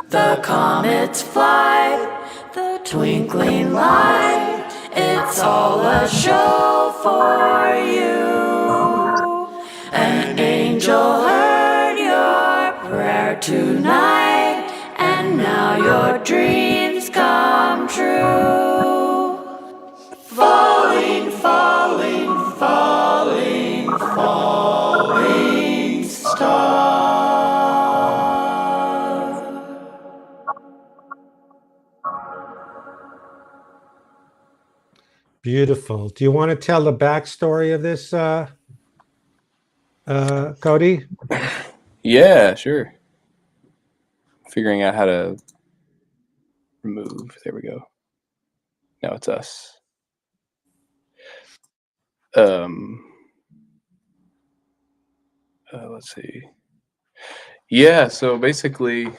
The comet's flight, the twinkling light, it's all a show for you. An angel heard your prayer tonight, and now your dreams come true. Falling, falling, falling, falling star. Beautiful. Do you want to tell the backstory of this, Cody? yeah, sure. Figuring out how to remove. There we go. Now it's us. Um, let's see. Yeah, so basically,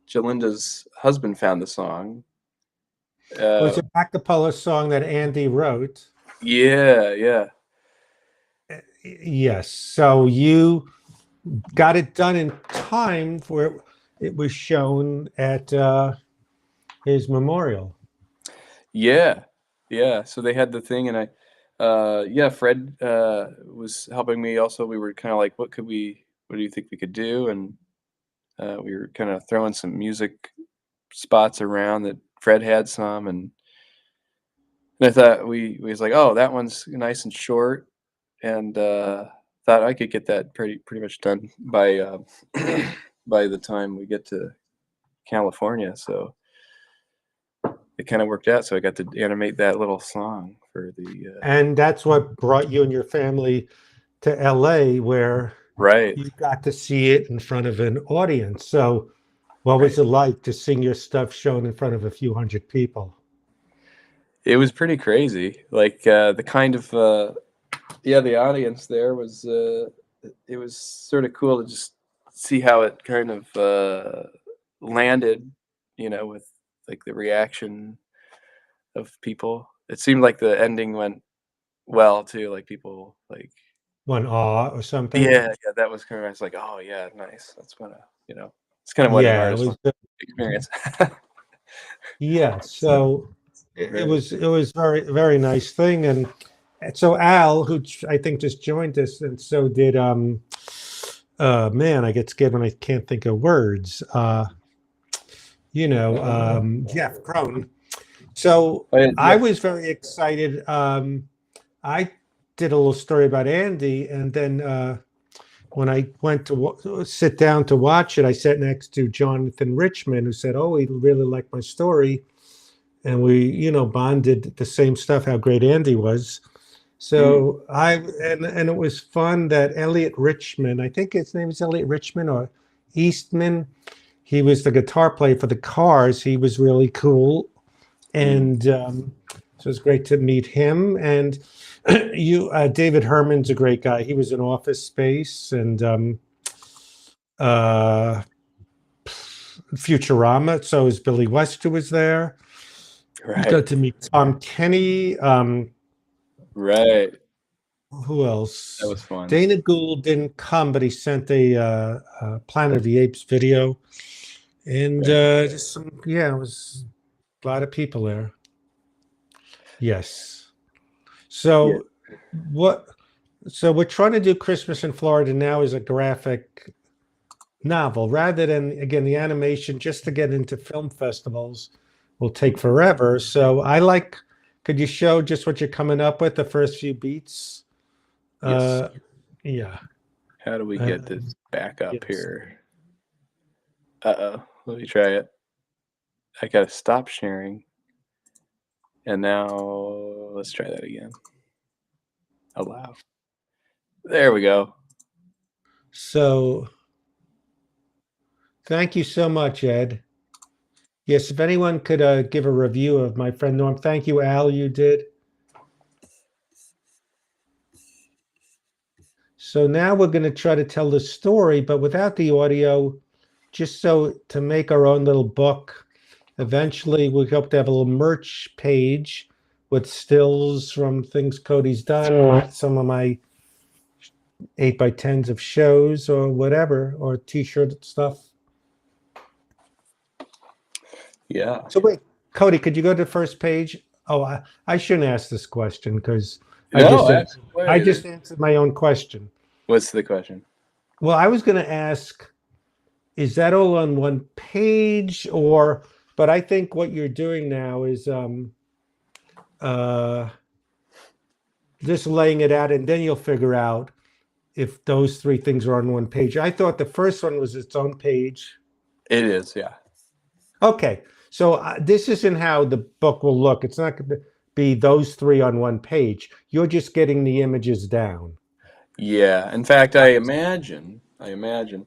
Jalinda's husband found the song. It was a acapella song that Andy wrote. Yeah, yeah, Yes. So you got it done in time for it was shown at his memorial. yeah, yeah. So they had the thing, and yeah, Fred was helping me. Also, we were kind of like, what do you think we could do? And we were kind of throwing some music spots around that Fred had some, and I thought we was like, oh, that one's nice and short, and thought I could get that pretty much done by by the time we get to California. So it kind of worked out. So I got to animate that little song for the And that's what brought you and your family to LA, where right. you got to see it in front of an audience. So what was Right. it like to sing your stuff shown in front of a few hundred people? It was pretty crazy. Like the kind of yeah, the audience there was it was sort of cool to just see how it kind of landed, with like the reaction of people. It seemed like the ending went well too. Like people like One awe or something. yeah, that was kind of I was like, oh yeah, nice. That's kind of it's kind of what an Yeah, it artist was. wants to experience. Yeah, so it Right. was very very nice thing, and so Al, who I think just joined us, and so did man, I get scared when I can't think of words. Jeff Crone. So Oh, yeah, I was very excited. I did a little story about Andy, and then when I went to sit down to watch it, I sat next to Jonathan Richman, who said, "Oh, he really liked my story," and we, bonded the same stuff. How great Andy was. So and it was fun that Elliot Richman, I think his name is Elliot Richman or Eastman. He was the guitar player for the Cars. He was really cool, and so it's great to meet him. And David Herman's a great guy. He was in Office Space and uh, Futurama. So is Billy West, who was there. You Right. got to meet Tom Kenny. Right. Who else? That was fun. Dana Gould didn't come, but he sent a Planet of the Apes video, and just some. Yeah, it was a lot of people there. Yes. So what? So we're trying to do Christmas in Florida now as a graphic novel, rather than again the animation. Just to get into film festivals will take forever. So I like. Could you show just what you're coming up with? The first few beats. Yes. Yeah. How do we get this back up yes. here? Uh-oh. Let me try it. I gotta stop sharing. And now let's try that again. Allow. There we go. So thank you so much, Ed. Yes, if anyone could give a review of my friend Norm. Thank you, Al, you did. So now we're going to try to tell the story, but without the audio, just so to make our own little book. Eventually, we hope to have a little merch page with stills from things Cody's done, some of my 8x10s of shows or whatever, or t-shirt stuff. Yeah. So wait, Cody, could you go to the first page? Oh, I shouldn't ask this question because No, I just answered my own question. What's the question? Well, I was going to ask, is that all on one page or, but I think what you're doing now is just laying it out and then you'll figure out if those three things are on one page. I thought the first one was its own page. It is, yeah. Okay. So this isn't how the book will look. It's not going to be those three on one page. You're just getting the images down. Yeah. In fact, I imagine that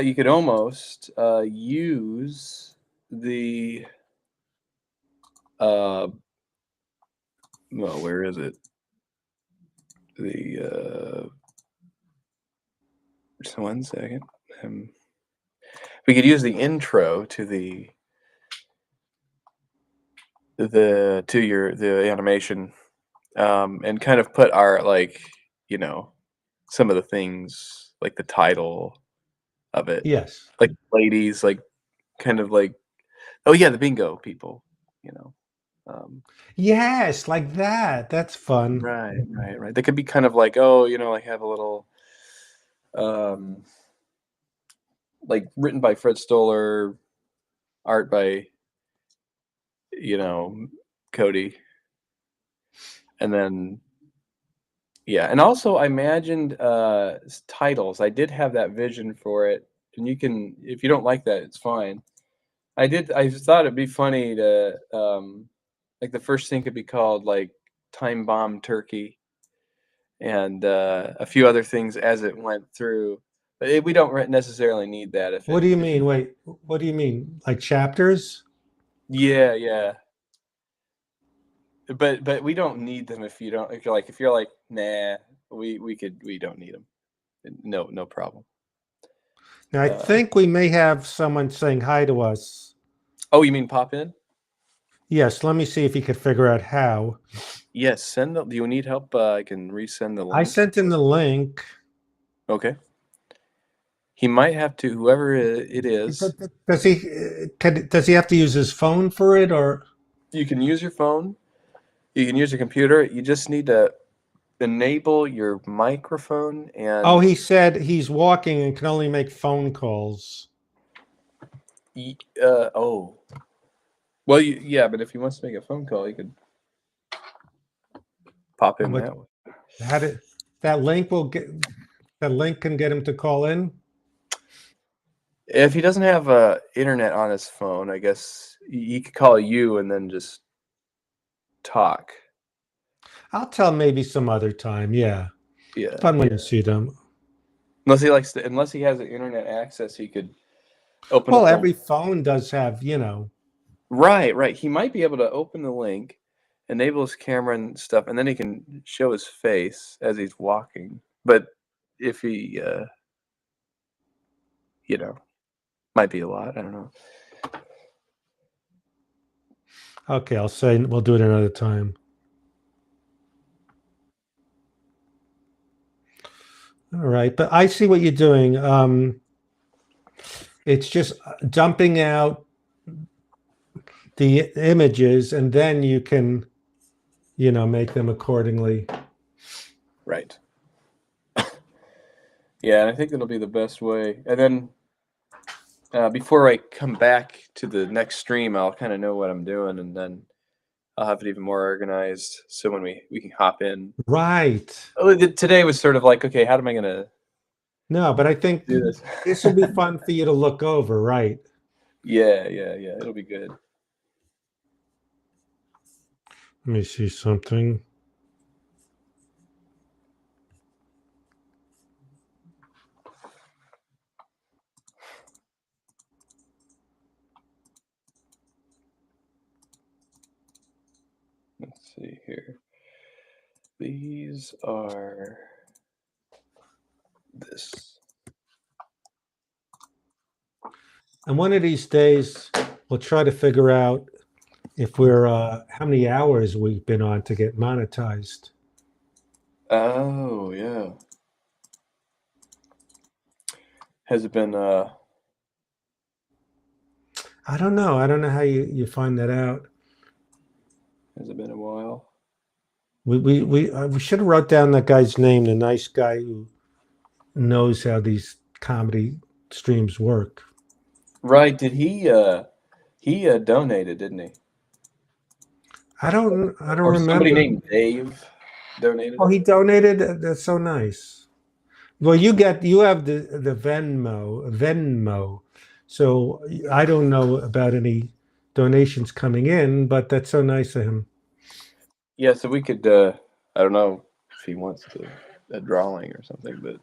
you could almost use the well, where is it? The just 1 second. We could use the intro to the animation, and kind of put our some of the things like the title of it, Yes. like ladies, like kind of like, oh yeah, the bingo people, Yes, like that. That's fun. right. They could be kind of like, oh, like have a little, like written by Fred Stoller, art by, Cody, and then yeah, and also I imagined titles. I did have that vision for it, and you can, if you don't like that, it's fine. I thought it'd be funny to like the first thing could be called like Time Bomb Turkey, and a few other things as it went through. But we don't necessarily need that. What do you mean? Wait, what do you mean? Like chapters? Yeah. But we don't need them if you're like, nah, we don't need them. No problem. Now, I think we may have someone saying hi to us. Oh, you mean pop in? Yes, let me see if he could figure out how. Yes, do you need help? I can resend the link. I sent him the link. Okay. He might have to, whoever it is. Does he have to use his phone for it, or? You can use your phone. You can use your computer. You just need to enable your microphone and. Oh, he said he's walking and can only make phone calls. Oh. Well, yeah, but if he wants to make a phone call, he could pop in that way. That link can get him to call in? If he doesn't have internet on his phone, I guess he could call you and then just talk. I'll tell maybe some other time. Yeah. Yeah. Fun when you see them. Unless he has an internet access, he could open. Well, every phone does have, Right. He might be able to open the link, enable his camera and stuff, and then he can show his face as he's walking. But if he, might be a lot. I don't know. Okay, I'll say we'll do it another time. All right, but I see what you're doing. It's just dumping out the images, and then you can, make them accordingly. Right. Yeah, and I think that'll be the best way. And then before I come back to the next stream, I'll kind of know what I'm doing, and then I'll have it even more organized. So when we can hop in. Right. Today was sort of like, okay, how am I going to? No, but I think do this? This will be fun for you to look over, right? Yeah. It'll be good. Let me see something. Let's see here. These are this. And one of these days, we'll try to figure out if we're how many hours we've been on to get monetized. Oh yeah. Has it been? I don't know. I don't know how you find that out. Has it been a while? We should have wrote down that guy's name, the nice guy who knows how these comedy streams work. Right. Did he donated, didn't he? I don't Or remember. somebody named Dave donated. Oh, he donated. That's so nice. Well, you have the Venmo. So I don't know about any donations coming in, but that's so nice of him. Yeah, so we could I don't know if he wants a drawing or something, but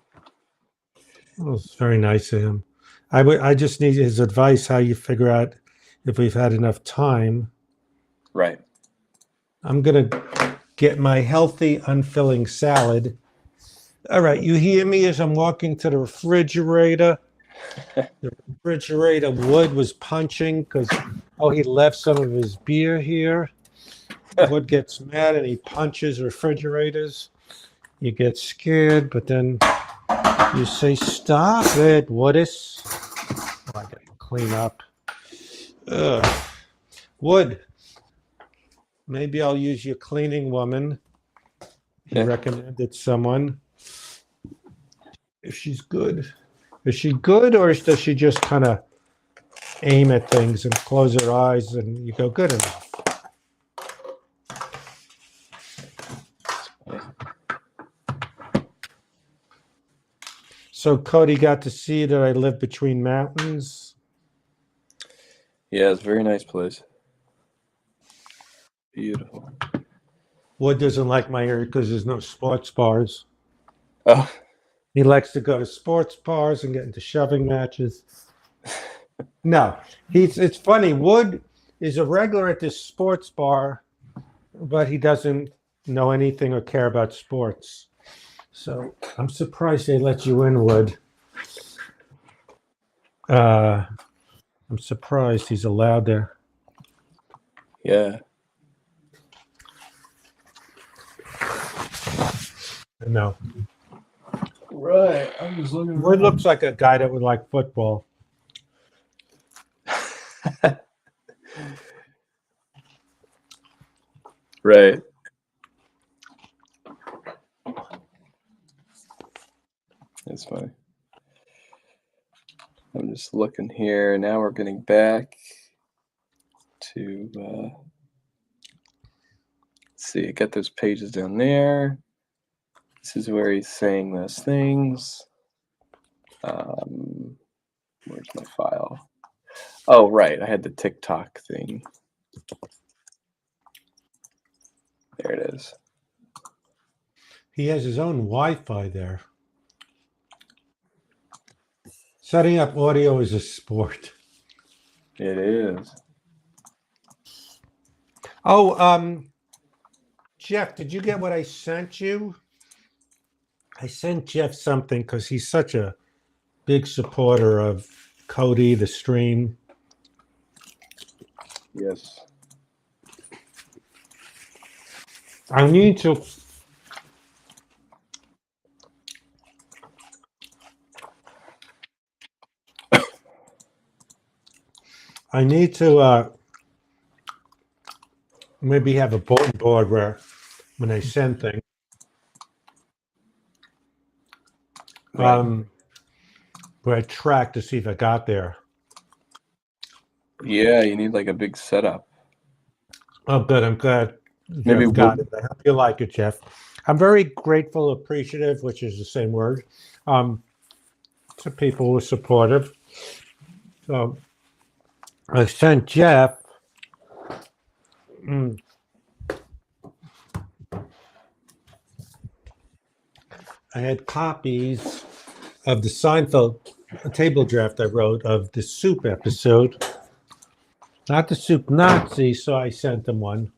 Oh, it's very nice of him. I just need his advice how you figure out if we've had enough time. right. I'm gonna get my healthy unfilling salad. All right, you hear me as I'm walking to the refrigerator. The refrigerator Wood was punching because he left some of his beer here. Wood gets mad and he punches refrigerators. You get scared, but then you say, "Stop it, Woodis." I gotta clean up. Wood, maybe I'll use your cleaning woman. You recommended someone. If she's good. Is she good, or does she just kind of aim at things and close her eyes and you go, good enough? So Cody got to see that I live between mountains. Yeah, it's a very nice place. Beautiful. Wood doesn't like my area because there's no sports bars. Oh. He likes to go to sports bars and get into shoving matches. No, it's funny. Wood is a regular at this sports bar, but he doesn't know anything or care about sports. So I'm surprised they let you in, Wood. I'm surprised he's allowed there. Yeah. No. Right. I'm just looking. Wood looks like a guy that would like football. Right. That's funny. I'm just looking here. Now we're getting back to, let's see, I got those pages down there. This is where he's saying those things. Where's my file? Oh, right. I had the TikTok thing. There it is. He has his own Wi-Fi there. Setting up audio is a sport. It is. Oh, Jeff, did you get what I sent you? I sent Jeff something because he's such a big supporter of Cody, the stream. Yes. I need to. I need to maybe have a bulletin board where when I send things, Right. where I track to see if I got there. Yeah, you need like a big setup. Oh, good. I'm glad Maybe Jeff got it. I hope you like it, Jeff. I'm very grateful, appreciative, which is the same word, to people who are supportive. So I sent Jeff. I had copies of the Seinfeld table draft I wrote of the soup episode. Not the soup Nazi, so I sent them one.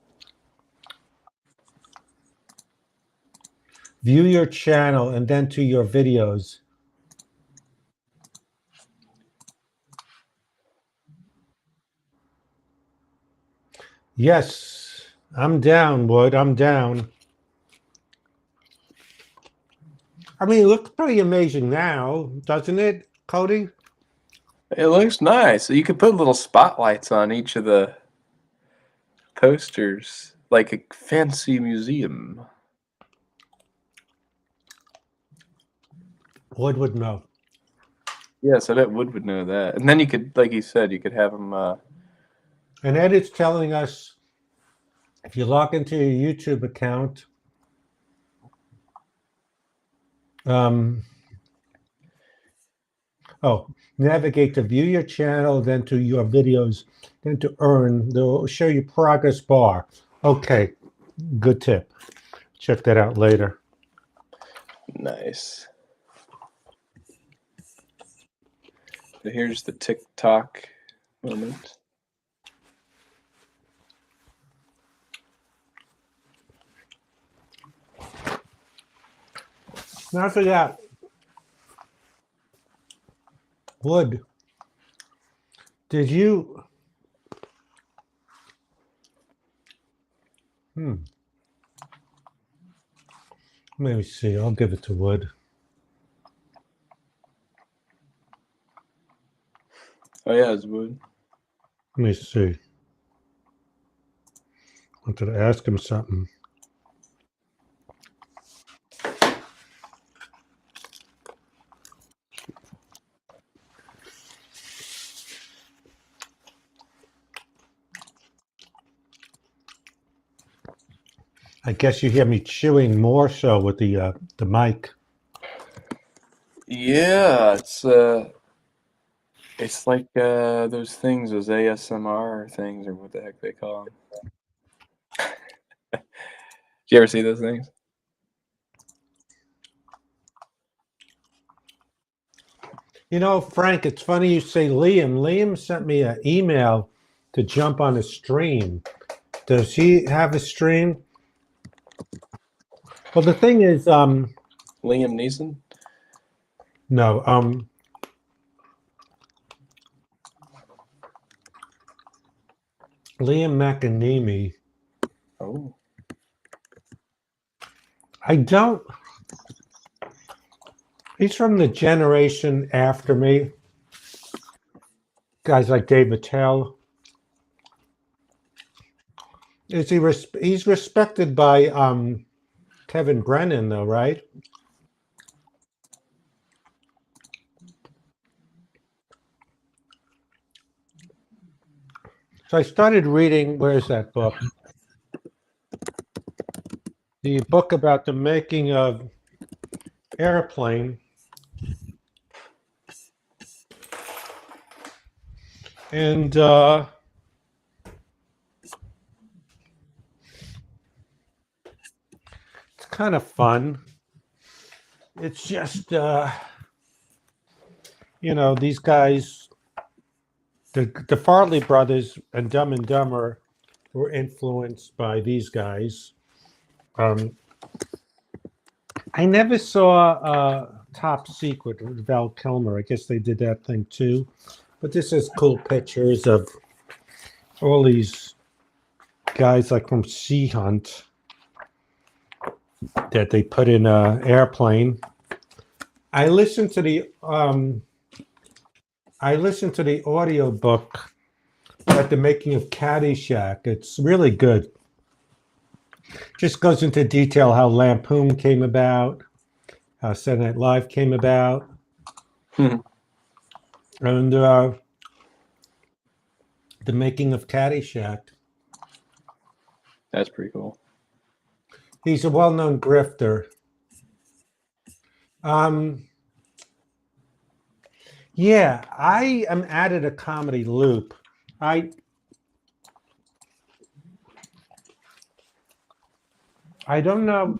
View your channel and then to your videos. Yes, I'm down, Wood. I'm down. I mean, it looks pretty amazing now, doesn't it, Cody? It looks nice. You could put little spotlights on each of the posters, like a fancy museum. Wood would know. Yes, I bet Wood would know that. And then you could, like you said, you could have them. And Ed is telling us if you log into your YouTube account, navigate to view your channel, then to your videos, then to earn. They'll show you progress bar. Okay, good tip. Check that out later. Nice. So here's the TikTok moment. Now for that, Wood, did you? Let me see. I'll give it to Wood. Oh yeah, it's Wood. Let me see. Wanted to ask him something. I guess you hear me chewing more so with the mic. Yeah, it's like those things, those ASMR things, or what the heck they call them. Did you ever see those things? You know, Frank, it's funny you say Liam. Liam sent me an email to jump on a stream. Does he have a stream? Well, the thing is, Liam Neeson? no, Liam McAnemy. Oh, I don't. He's from the generation after me. Guys like Dave Attell. He's respected by Kevin Brennan, though, right? So I started reading. Where's that book? The book about the making of Airplane. And it's kind of fun. It's just, these guys, the Farley brothers and Dumb and Dumber were influenced by these guys. I never saw Top Secret with Val Kilmer. I guess they did that thing too. But this is cool pictures of all these guys like from Sea Hunt that they put in an airplane. I listened to the audio book about the making of Caddyshack. It's really good. Just goes into detail how Lampoon came about, how Saturday Night Live came about, and the making of Caddyshack. that's pretty cool. He's a well-known grifter. Yeah, I am added a comedy loop. I don't know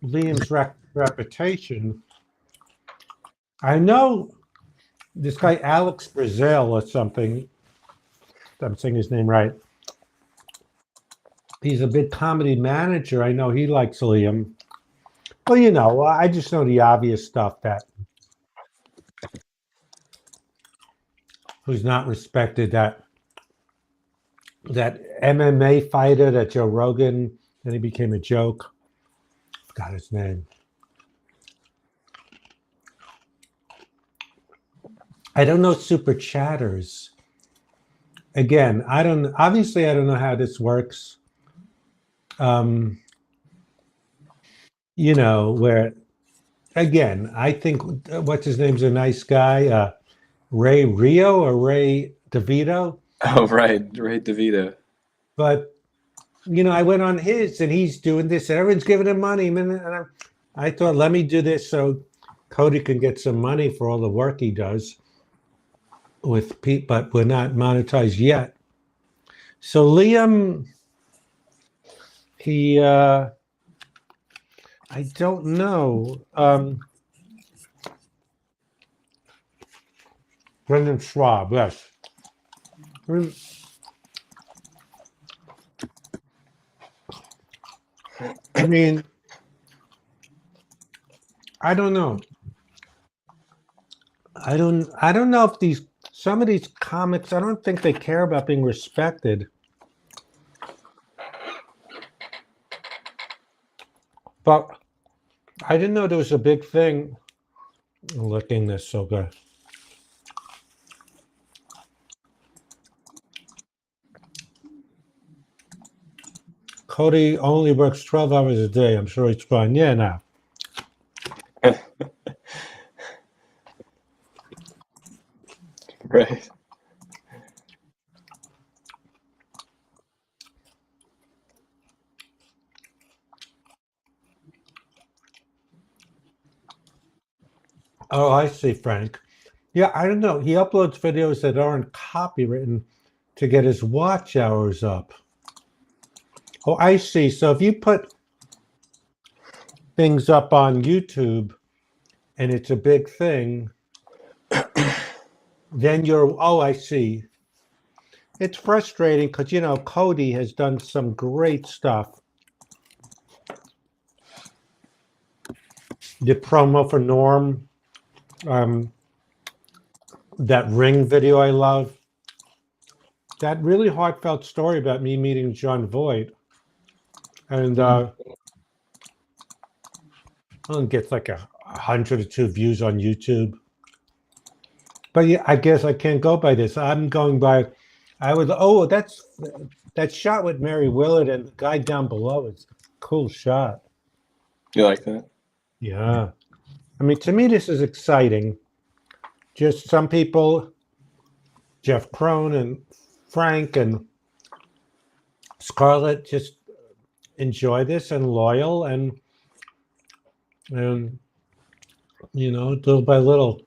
Liam's reputation. I know this guy Alex Brazil or something. I'm saying his name right. He's a big comedy manager. I know he likes Liam. Well, I just know the obvious stuff that who's not respected, that MMA fighter that Joe Rogan, then he became a joke. Forgot his name. I don't know super chatters. Again, I don't know how this works. Where again, I think what's his name's a nice guy, Ray Rio or Ray DeVito. Oh, right, Ray DeVito. But I went on his, and he's doing this, and everyone's giving him money. And I thought, let me do this so Cody can get some money for all the work he does with Pete, but we're not monetized yet. So Liam, he, I don't know. Brendan Schwab, yes. I mean, I don't know. I don't know if some of these comics, I don't think they care about being respected. But I didn't know there was a big thing. Looking this so good. Cody only works 12 hours a day. I'm sure he's fine. Yeah, now. Right. Oh, I see, Frank. Yeah, I don't know. He uploads videos that aren't copywritten to get his watch hours up. Oh, I see. So if you put things up on YouTube and it's a big thing, then I see. It's frustrating because, Cody has done some great stuff. The promo for Norm, that Ring video I love. that really heartfelt story about me meeting John Voight, and it gets like 102 views on YouTube. But yeah, I guess I can't go by this. I'm going by. That shot with Mary Willard and the guy down below is a cool shot. You like that? Yeah. I mean, to me, this is exciting. Just some people, Jeff Crone and Frank and Scarlett, just enjoy this and loyal and little by little.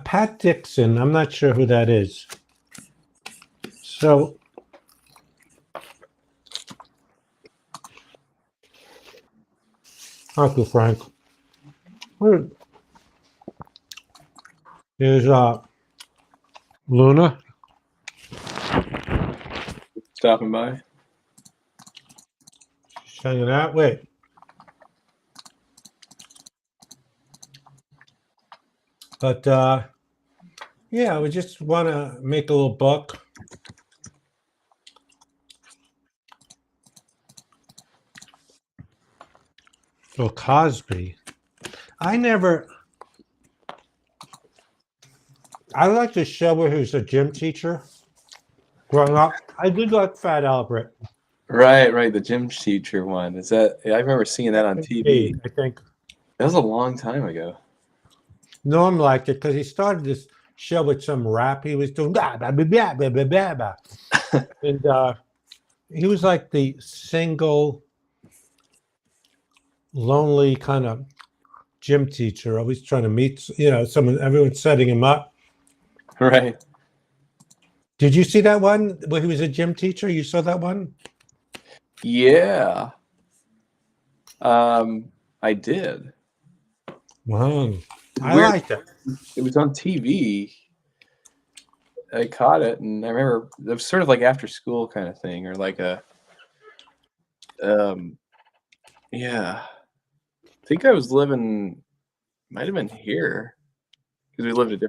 Pat Dixon, I'm not sure who that is. So, Uncle Frank. Here's Luna. Stopping by. She's hanging out. Wait. But yeah, we just want to make a little buck. Bill Cosby. I like the show where he was a gym teacher. Growing up, I did like Fat Albert. Right. The gym teacher one. Is that? I remember seeing that on TV. I think That was a long time ago. Norm liked it because he started this show with some rap he was doing. Blah, blah, blah, blah, blah, blah, blah. And he was like the single, lonely kind of gym teacher, always trying to meet, someone, everyone's setting him up. Right. Did you see that one where he was a gym teacher? You saw that one? Yeah. I did. Wow. I Weird. liked it. It was on TV. I caught it, and I remember it was sort of like after school kind of thing, or like a, yeah. I think I was living, might have been here, because we lived at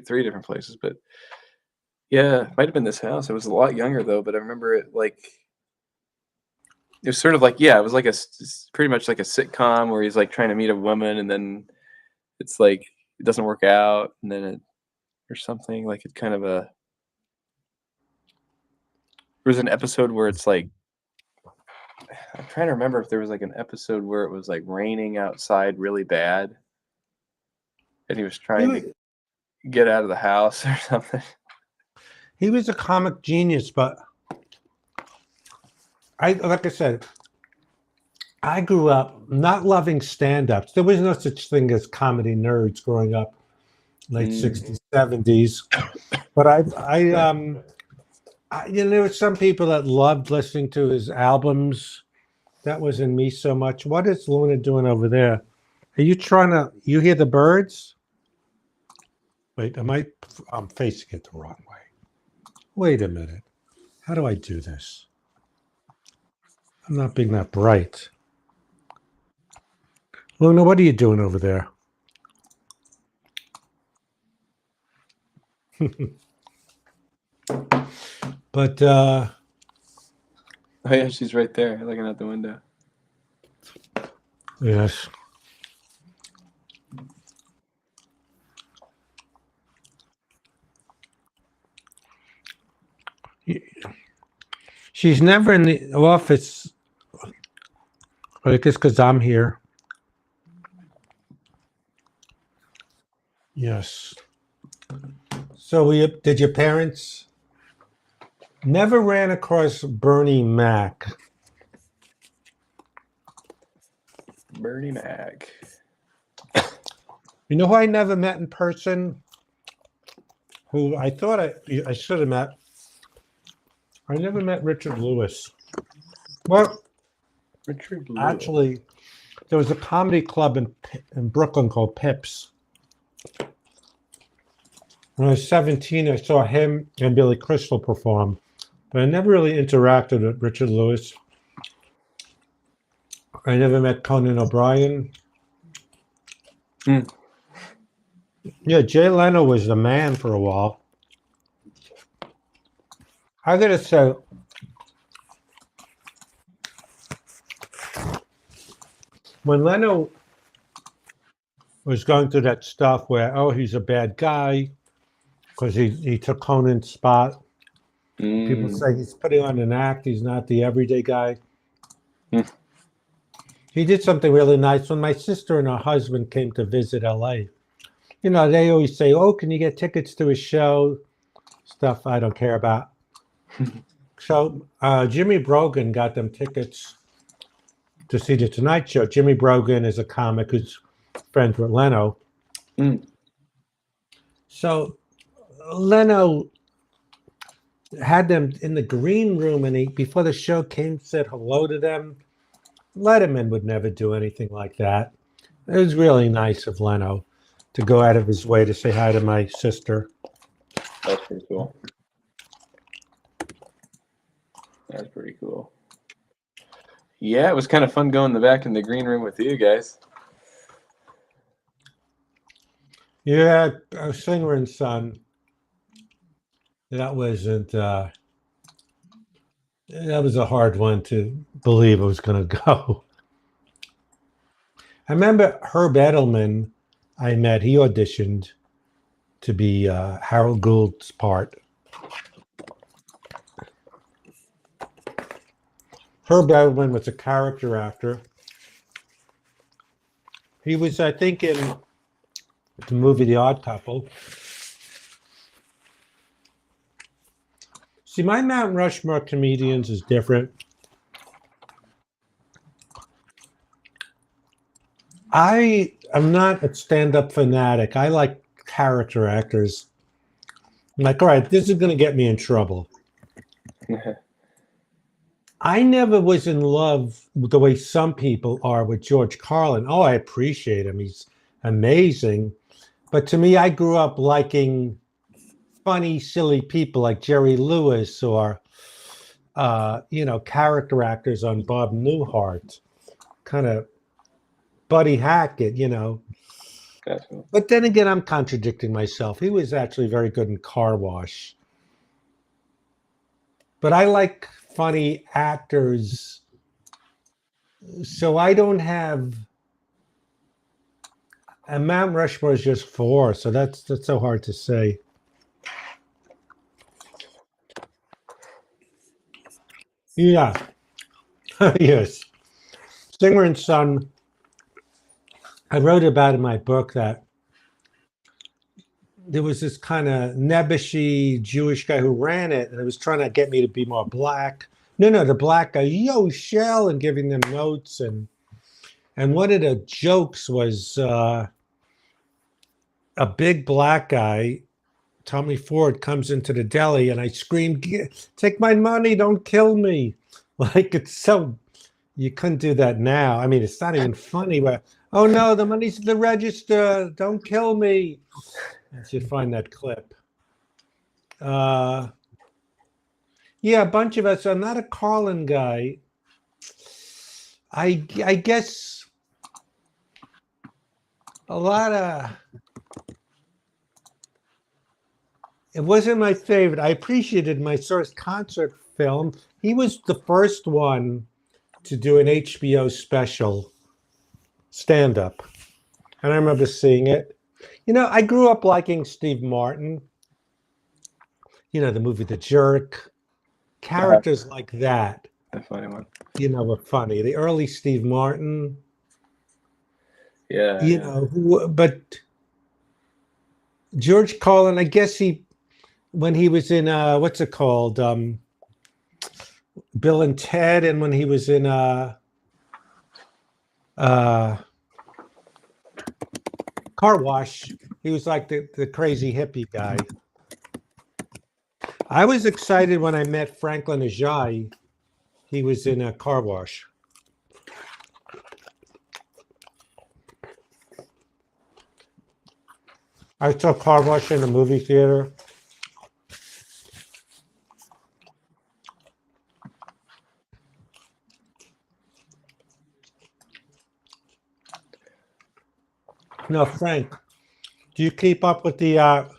three different places, but yeah, it might have been this house. I was a lot younger though, but I remember it was sort of like, yeah, it was like pretty much like a sitcom where he's like trying to meet a woman, and then it's like it doesn't work out, and then or something like it kind of there was an episode where it's like, I'm trying to remember if there was like an episode where it was like raining outside really bad, and he was trying to get out of the house or something. He was a comic genius, but like I said, I grew up not loving stand-ups. There was no such thing as comedy nerds growing up, late 60s, 70s. But there were some people that loved listening to his albums. That wasn't me so much. What is Luna doing over there? Are you you hear the birds? Wait, I'm facing it the wrong way. Wait a minute. How do I do this? I'm not being that bright. Luna, what are you doing over there? But Oh yeah, she's right there looking out the window. yes. She's never in the office. I guess because I'm here. Yes. So did your parents never ran across Bernie Mac? Bernie Mac. You know who I never met in person? Who I thought I should have met. I never met Richard Lewis. Well, Richard Lewis. actually, there was a comedy club in Brooklyn called Pips. When I was 17, I saw him and Billy Crystal perform, but I never really interacted with Richard Lewis. I never met Conan O'Brien. Yeah, Jay Leno was the man for a while. I gotta say, when Leno was going through that stuff where, oh, he's a bad guy because he took Conan's spot. People Mm. say he's putting on an act. He's not the everyday guy. Hmm. He did something really nice. When my sister and her husband came to visit LA, you know, they always say, oh, can you get tickets to a show? Stuff I don't care about. So Jimmy Brogan got them tickets to see the Tonight Show. Jimmy Brogan is a comic who's friends with Leno. Mm. So Leno had them in the green room, and he, before the show came, said hello to them. Letterman would never do anything like that. It was really nice of Leno to go out of his way to say hi to my sister. That's pretty cool. That's pretty cool. Yeah, it was kind of fun going back in the green room with you guys. Yeah, Singer and Son. That wasn't. That was a hard one to believe it was going to go. I remember Herb Edelman. I met. He auditioned to be Harold Gould's part. Herb Edelman was a character actor. He was, I think, in the movie The Odd Couple. See, my Mount Rushmore comedians is different. I am not a stand-up fanatic. I like character actors. I'm like, all right, this is going to get me in trouble. I never was in love with the way some people are with George Carlin. Oh, I appreciate him. He's amazing. But to me, I grew up liking funny, silly people like Jerry Lewis or, character actors on Bob Newhart, kind of Buddy Hackett, Gotcha. But then again, I'm contradicting myself. He was actually very good in Car Wash. But I like funny actors, so I don't have. And Mount Rushmore is just 4, so that's so hard to say. Yeah, yes. Singer and Son. I wrote about in my book that there was this kind of nebbishy Jewish guy who ran it, and it was trying to get me to be more black. No, the black guy, yo, Shell, and giving them notes. And one of the jokes was a big black guy, Tommy Ford, comes into the deli, and I scream, take my money, don't kill me. Like, it's so, you couldn't do that now. I mean, it's not even funny, but, oh no, the money's at the register, don't kill me. I should find that clip. Yeah, a bunch of us. I'm not a Carlin guy. I guess a lot of. It wasn't my favorite. I appreciated my first concert film. He was the first one to do an HBO special stand-up, and I remember seeing it. I grew up liking Steve Martin. The movie The Jerk. Characters like that. The funny one. Were funny. The early Steve Martin. Yeah. But George Carlin, I guess when he was in what's it called? Bill and Ted, and when he was in Car Wash, he was like the crazy hippie guy. I was excited when I met Franklin Ajayi. He was in a Car Wash. I saw Car Wash in a movie theater. No, Frank, do you keep up with the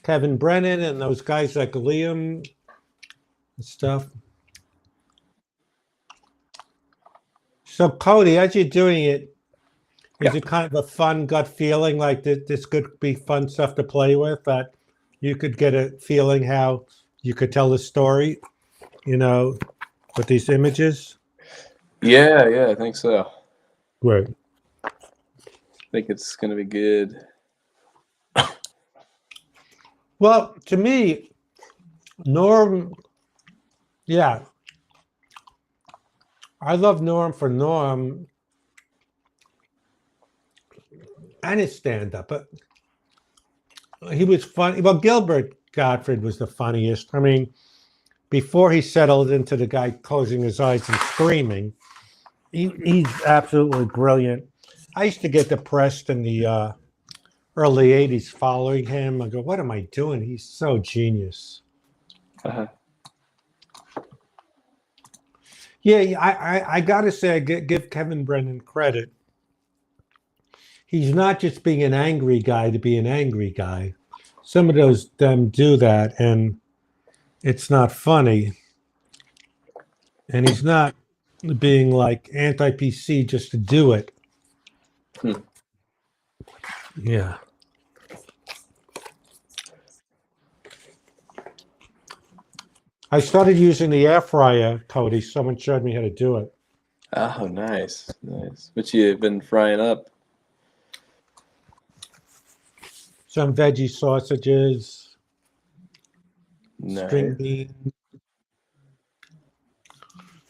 Kevin Brennan and those guys like Liam and stuff. So, Cody, as you're doing it, is it kind of a fun gut feeling like this could be fun stuff to play with, that you could get a feeling how you could tell the story, with these images? Yeah, I think so. Right. I think it's gonna be good. Well, to me, Norm, yeah, I love Norm for Norm and his stand-up, but he was funny. Well, Gilbert Gottfried was the funniest. I mean, before he settled into the guy closing his eyes and screaming, he's absolutely brilliant. I used to get depressed in the early 80s following him. I go, what am I doing? He's so genius. Uh-huh. Yeah, I got to say, I give Kevin Brennan credit. He's not just being an angry guy to be an angry guy. Some of them do that, and it's not funny. And he's not being like anti-PC just to do it. Hmm. Yeah. I started using the air fryer, Cody. Someone showed me how to do it. Oh, nice. What you been frying up? Some veggie sausages, string Nice. beans.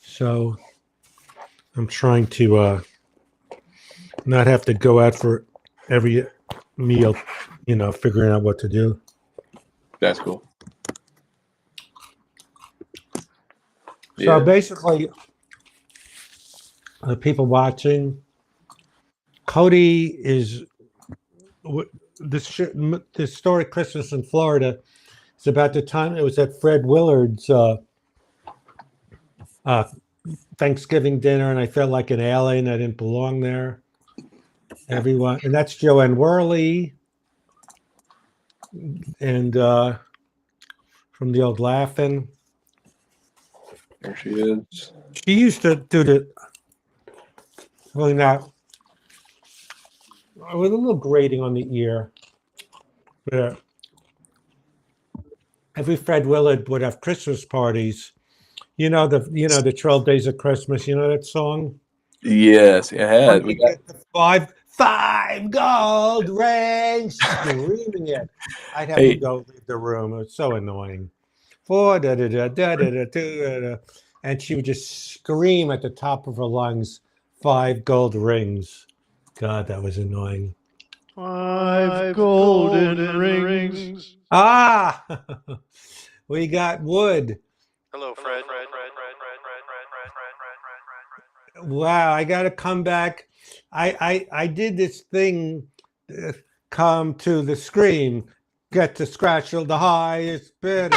So I'm trying to not have to go out for every meal, figuring out what to do. That's cool. So Yeah. basically, the people watching, Cody is this story, Christmas in Florida. It's about the time it was at Fred Willard's Thanksgiving dinner, and I felt like an alien. I didn't belong there. Everyone, and that's Joanne Worley, and from the old Laughing. There she is. She used to do really not with a little grating on the ear. Yeah. Every Fred Willard would have Christmas parties. The 12 Days of Christmas. You know that song? Yes, I had. We get the five gold rings, screaming it. I'd have to go leave the room. It was so annoying. And she would just scream at the top of her lungs, 5 gold rings. God, that was annoying. 5 golden rings. Ah, we got Wood. Hello, Fred. Wow, I got to come back. I did this thing, come to the screen, get to scratch the highest bidder.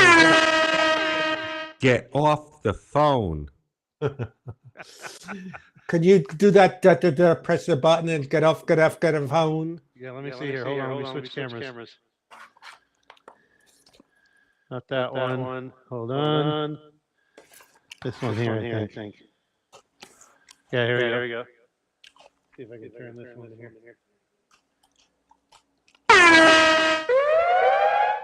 Get off the phone. Can you do that? Press the button and get off the phone. Yeah, let me see here. Hold on, let me switch cameras. Not that one. Hold on. This one here, I think. Yeah, here we go. See if I can turn this one here.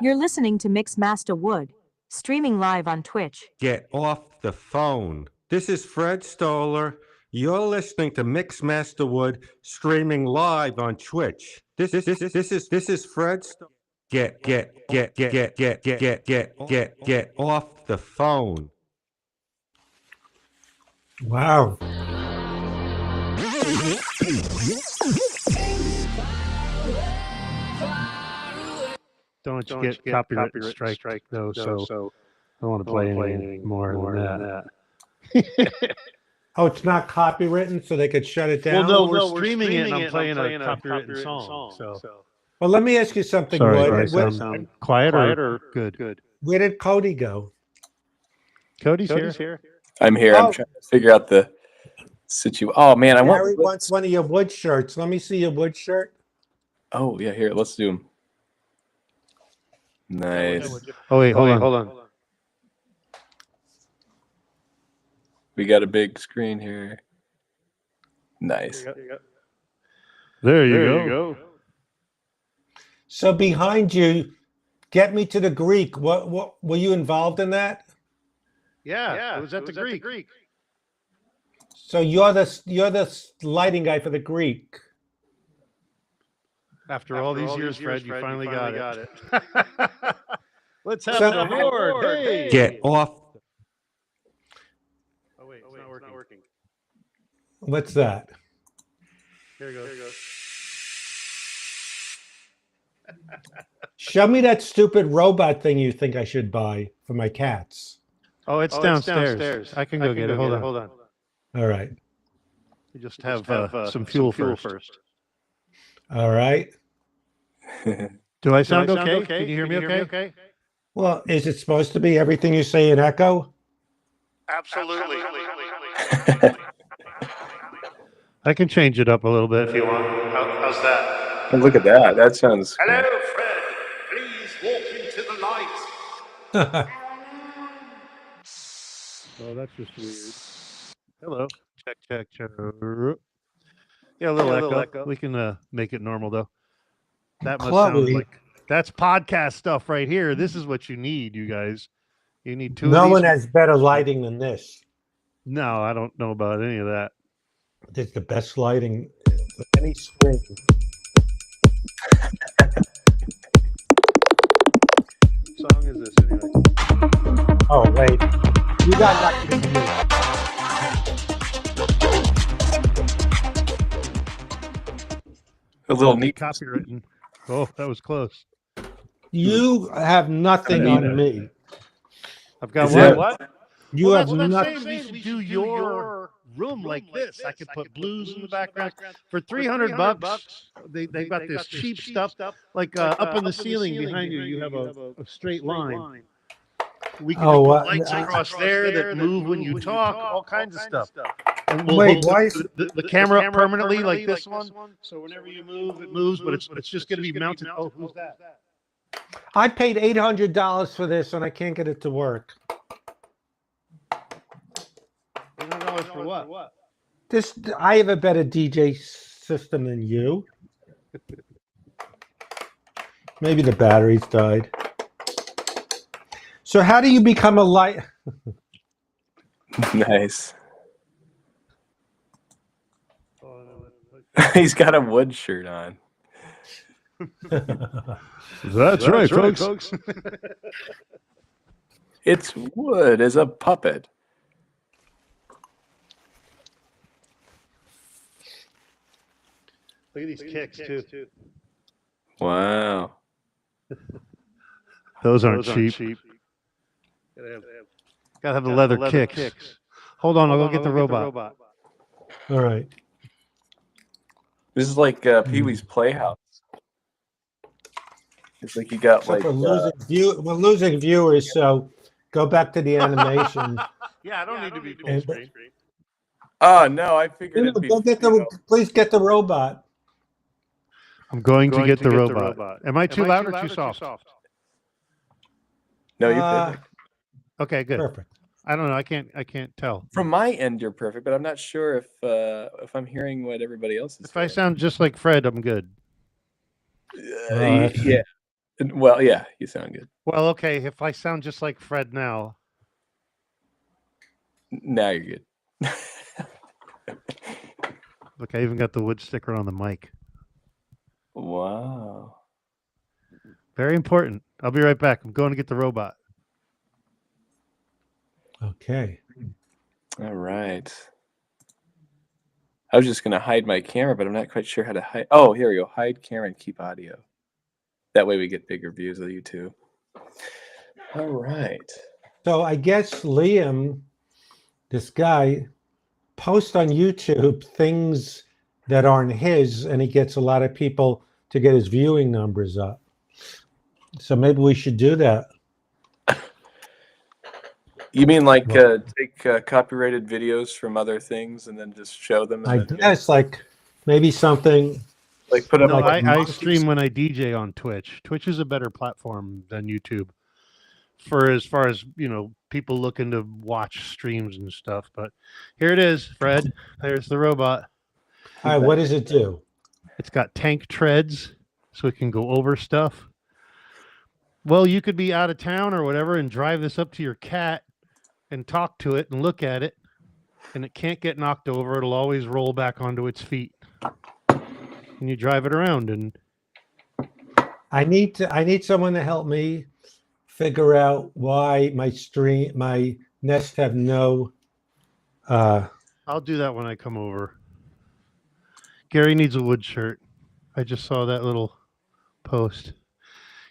You're listening to Mixmaster Wood, streaming live on Twitch. Get off the phone. This is Fred Stoller. You're listening to Mixmaster Wood, streaming live on Twitch. This is Fred Stoller. Get off the phone. Wow. Don't get copyright strike though, so I don't want to play anything more than that. Oh, it's not copywritten, so they could shut it down? Well, no, we're streaming it and I'm playing a copywritten song. So. Well, let me ask you something, Sorry, Wood. do I sound quiet or good? Where did Cody go? Cody's here. I'm here. I'm trying to figure out the situation. Oh man, I Gary wants one of your Wood shirts. Let me see your Wood shirt. Oh yeah, here. Let's do them. Nice. Oh wait, hold on. We got a big screen here. Nice. There you go. So behind you, get me to the Greek. What were you involved in that? Yeah, it was at the Greek. So you're the lighting guy for the Greek. After all these years, Fred, you finally got it. Let's have So- an award. Hey. Get off. Oh wait, it's not working. What's that? Here it goes. Show me that stupid robot thing you think I should buy for my cats. Oh, it's downstairs. I can go get it. Hold on. All right. You just have some fuel first. All right. Do I sound okay? Can you hear me okay? Well, is it supposed to be everything you say in echo? Absolutely. I can change it up a little bit if you want. How's that? Oh, look at that. That sounds cool. Hello, Fred. Please walk into the light. Oh, that's just weird. Hello. Check. Yeah, a little echo. We can make it normal though. That must sound Chloe. like that's podcast stuff right here. This is what you need, you guys. You need two. No of one these. has better lighting than this. No, I don't know about any of that. It's the best lighting for any screen. What song is this anyway? Oh, wait. You got nothing to do. A little neat. Copywritten. Oh, that was close. You have nothing on me. I've got Is that- what? You Well, have that's what I'm nothing. saying. We should do your room like this. I could put blues in the background for $300. They got this cheap stuff like up in the ceiling behind you. You have a straight line. We can Oh, put lights across there that move when you talk. All kinds of stuff. And we'll Wait, hook why is- the camera up permanently like this one. So whenever you move, it moves, but it's just going to be mounted. Oh, who's that? I paid $800 for this and I can't get it to work. $800 for what? This I have a better DJ system than you. Maybe the batteries died. So how do you become a light? Nice. He's got a wood shirt on. That's right, folks. It's wood as a puppet. Look at these kicks too. Wow. Those aren't cheap. Gotta have the leather kicks. Hold on, I'll go get the robot. All right. This is like Pee-wee's Playhouse. It's like you got Except like we're losing viewers, so go back to the animation. Yeah, I don't need to be And- full screen. Oh no, I figured it'd be, Please get the robot. I'm going to get the robot. Am I too loud or too soft? No, you're Uh, perfect. Okay, good. Perfect. I don't know. I can't tell. From my end, you're perfect, but I'm not sure if I'm hearing what everybody else is. If I hearing. sound just like Fred, I'm good. Yeah. Well, yeah, you sound good. Well, okay. If I sound just like Fred now, Now you're good. look, I even got the wood sticker on the mic. Wow. Very important. I'll be right back. I'm going to get the robot. Okay. All right. I was just going to hide my camera, but I'm not quite sure how to hide. Oh, here we go. Hide camera and keep audio. That way we get bigger views of you too. All right. So I guess Liam, this guy, posts on YouTube things that aren't his, and he gets a lot of people to get his viewing numbers up. So maybe we should do that. You mean like take copyrighted videos from other things and then just show them? I And then guess like maybe something. like put up No, like I stream when I DJ on Twitch. Twitch is a better platform than YouTube for as far as people looking to watch streams and stuff. But here it is, Fred. There's the robot. All right, what does it do? It's got tank treads, so it can go over stuff. Well, you could be out of town or whatever and drive this up to your cat and talk to it and look at it, and it can't get knocked over. It'll always roll back onto its feet. And you drive it around, and I need someone to help me figure out why my Nest have no I'll do that when I come over. Gary needs a wood shirt. I just saw that little post.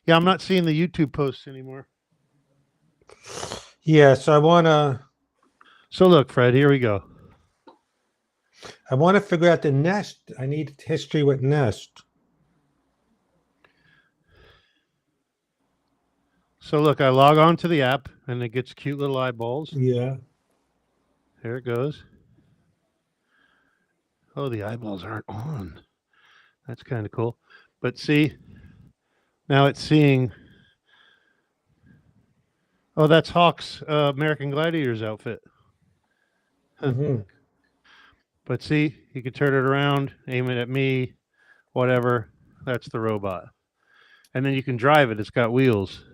Yeah, I'm not seeing the YouTube posts anymore. Yeah, so I want to Fred, here we go. figure out the Nest. I need history with Nest. So look, I log on to the app and it gets cute little eyeballs. Yeah. There it goes. Oh, the eyeballs aren't on. That's kind of cool. But see, now it's seeing. Oh, that's Hawk's American Gladiators outfit. Mm-hmm. But see, you can turn it around, aim it at me, whatever. That's the robot. And then you can drive it. It's got wheels.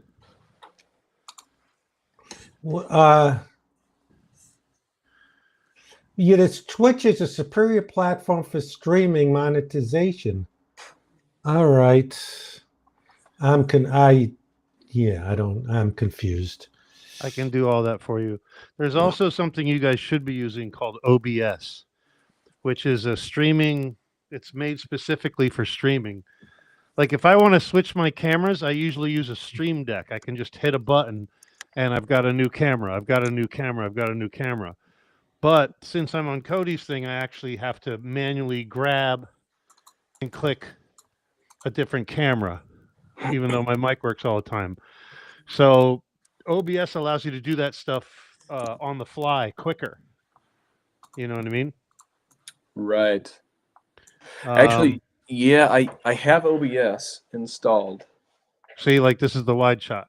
Yet Twitch is a superior platform for streaming monetization. All right. I'm confused. I can do all that for you. There's also something you guys should be using called OBS, which is a streaming. It's made specifically for streaming. Like if I want to switch my cameras, I usually use a Stream Deck. I can just hit a button and I've got a new camera. I've got a new camera. But since I'm on Cody's thing, I actually have to manually grab and click a different camera, even though my mic works all the time. So OBS allows you to do that stuff on the fly quicker. You know what I mean? Right. Actually, yeah, I have OBS installed. See, like this is the wide shot,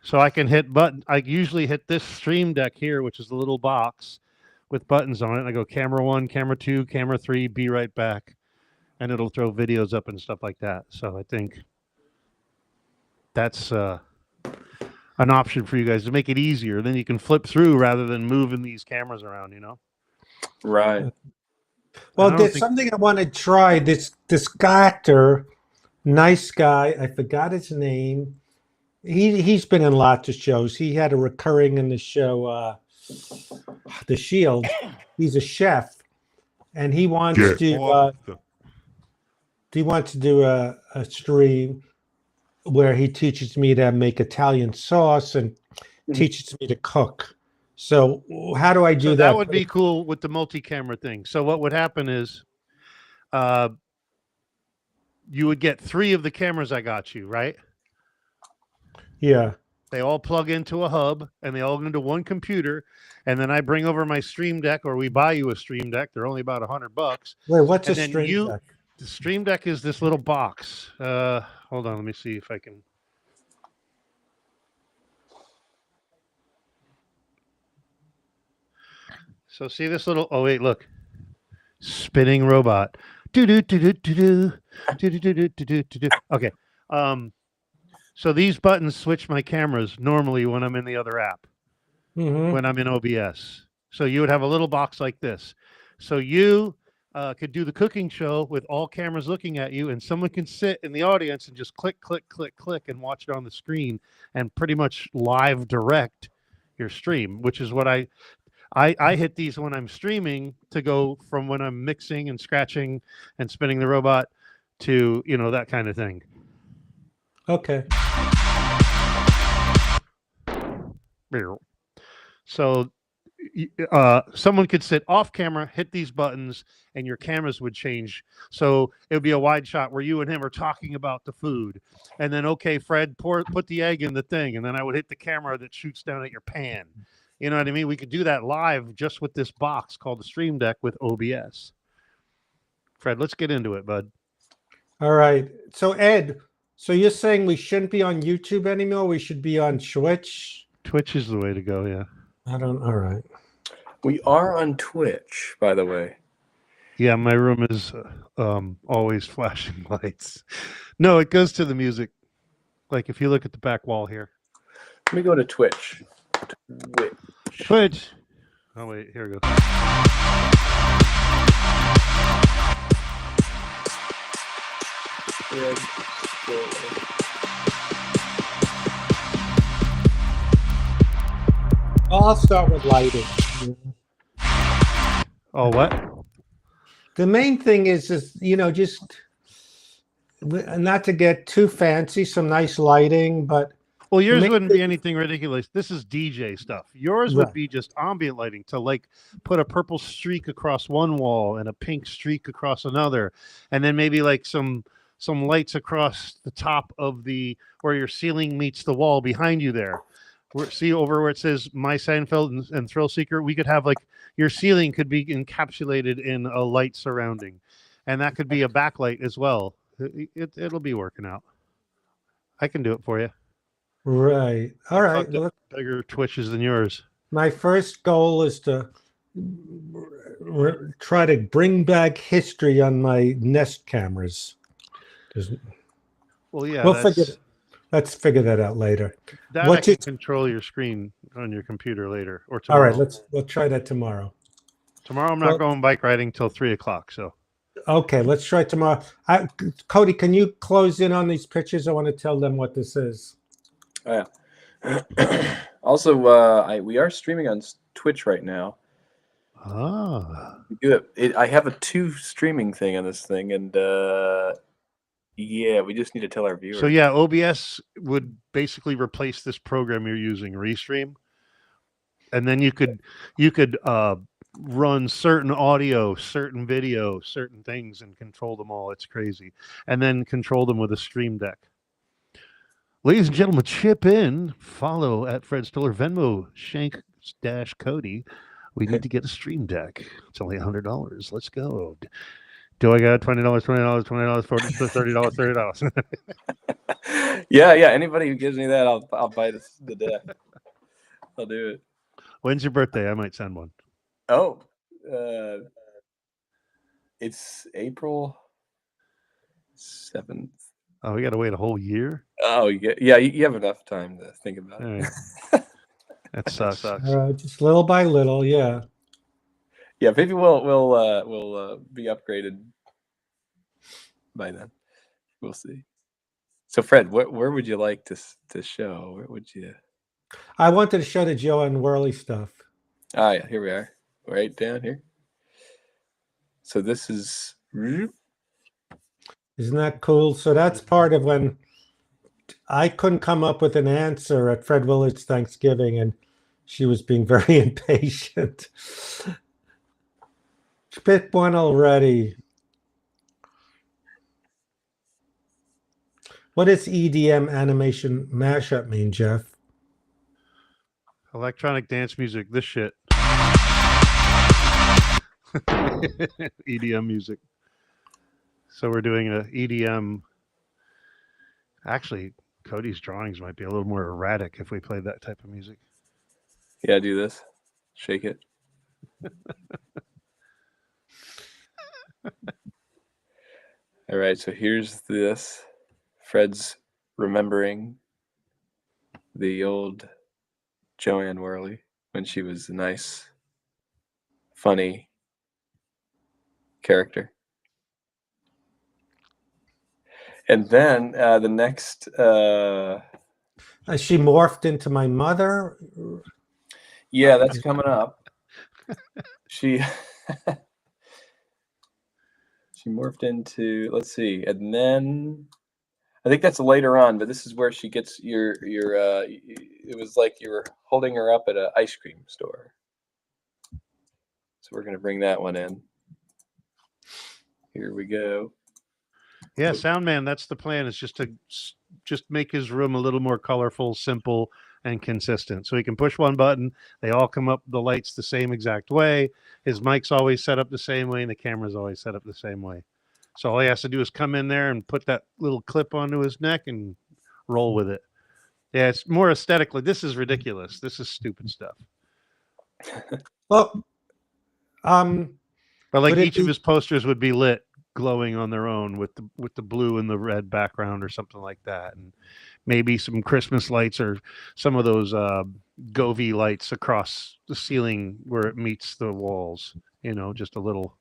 So I can hit button. I usually hit this Stream Deck here, which is the little box with buttons on it. And I go camera 1, camera 2, camera 3, be right back. And it'll throw videos up and stuff like that. So I think that's an option for you guys to make it easier. Then you can flip through rather than moving these cameras around, Right. Well, there's something I want to try. This actor, nice guy. I forgot his name. He's been in lots of shows. He had a recurring in the show, The Shield. He's a chef, and he wants to do a stream where he teaches me to make Italian sauce and teaches me to cook. So how do I do that? That would be cool with the multi-camera thing. So what would happen is you would get 3 of the cameras I got you, right? Yeah. They all plug into a hub and they all go into one computer. And then I bring over my Stream Deck, or we buy you a Stream Deck. They're only about $100. Wait, what's a Stream Deck? The Stream Deck is this little box. Hold on, let me see if I can. So see this little, oh wait, look. Spinning robot. Okay. So these buttons switch my cameras normally when I'm in the other app, when I'm in OBS. So you would have a little box like this. So you could do the cooking show with all cameras looking at you, and someone can sit in the audience and just click, click, click, click, and watch it on the screen and pretty much live direct your stream, which is what I hit these when I'm streaming to go from when I'm mixing and scratching and spinning the robot to, that kind of thing. Okay. So someone could sit off camera, hit these buttons, and your cameras would change. So it would be a wide shot where you and him are talking about the food. And then, okay, Fred, put the egg in the thing. And then I would hit the camera that shoots down at your pan. You know what I mean? We could do that live just with this box called the Stream Deck with OBS. Fred, let's get into it, bud. All right. So, Ed, So you're saying we shouldn't be on YouTube anymore? We should be on Twitch? Twitch is the way to go. Yeah. All right. We are on Twitch, by the way. Yeah, my room is always flashing lights. No, it goes to the music. Like if you look at the back wall here. Let me go to Twitch. Twitch. Oh wait, here we go. I'll start with lighting. Oh, what? The main thing is just not to get too fancy, some nice lighting, but Well, yours wouldn't be anything ridiculous. This is DJ stuff. Yours would Right. be just ambient lighting to like put a purple streak across one wall and a pink streak across another, and then maybe like some lights across the top of where your ceiling meets the wall behind you there. See over where it says My Seinfeld and Thrill Seeker, we could have like your ceiling could be encapsulated in a light surrounding, and that could be a backlight as well. It'll be working out. I can do it for you. right. All right. Fucked up bigger Twitches than yours. My first goal is to try to bring back history on my Nest cameras. Well, yeah, Let's figure that out later. that I can control your screen on your computer later or All tomorrow. right, we'll try that tomorrow. Tomorrow I'm not going bike riding till 3:00. So Okay, let's try tomorrow. Cody, can you close in on these pictures? I want to tell them what this is. Oh, yeah. Also, we are streaming on Twitch right now. we do it. I have a 2 streaming thing on this thing, and yeah, we just need to tell our viewers. So yeah, OBS would basically replace this program you're using, Restream, and then you could run certain audio, certain video, certain things, and control them all. It's crazy, and then control them with a Stream Deck. Ladies and gentlemen, chip in, follow at Fred Stoller, Venmo, Shank - Cody. We need to get a Stream Deck. It's only $100. Let's go. Do I got $20, $20, $20, $40, $30, $30? Yeah. Anybody who gives me that, I'll buy the deck. I'll do it. When's your birthday? I might send one. Oh, it's April 7th. Oh, we got to wait a whole year? Oh, yeah. You have enough time to think about it. Right. That sucks. Just little by little, yeah. Yeah, maybe we'll be upgraded by then. We'll see. So, Fred, where would you like to show? Where would you? I wanted to show the Joe and Whirly stuff. Ah, yeah, here we are, right down here. So this is. Isn't that cool? So that's part of when I couldn't come up with an answer at Fred Willard's Thanksgiving, and she was being very impatient. Pick one already. What does EDM animation mashup mean, Jeff? Electronic dance music, this shit. EDM music. So we're doing a EDM. Actually, Cody's drawings might be a little more erratic if we played that type of music. Yeah, do this. Shake it. All right, so here's this. Fred's remembering the old Joanne Worley when she was a nice, funny character. And then the next... She morphed into my mother? Yeah, that's coming up. She morphed into, let's see, and then I think that's later on, but this is where she gets your it was like you were holding her up at an ice cream store. So we're going to bring that one in. Here we go. Yeah, sound man, that's the plan, is just to make his room a little more colorful, simple, and consistent. So he can push one button, they all come up, the lights the same exact way. His mic's always set up the same way, and the camera's always set up the same way. So all he has to do is come in there and put that little clip onto his neck and roll with it. Yeah, it's more aesthetically. This is ridiculous. This is stupid stuff. Well, But like Would it each of be- his posters would be lit, glowing on their own with the blue and the red background or something like that, and maybe some Christmas lights or some of those Govee lights across the ceiling where it meets the walls. You know, just a little,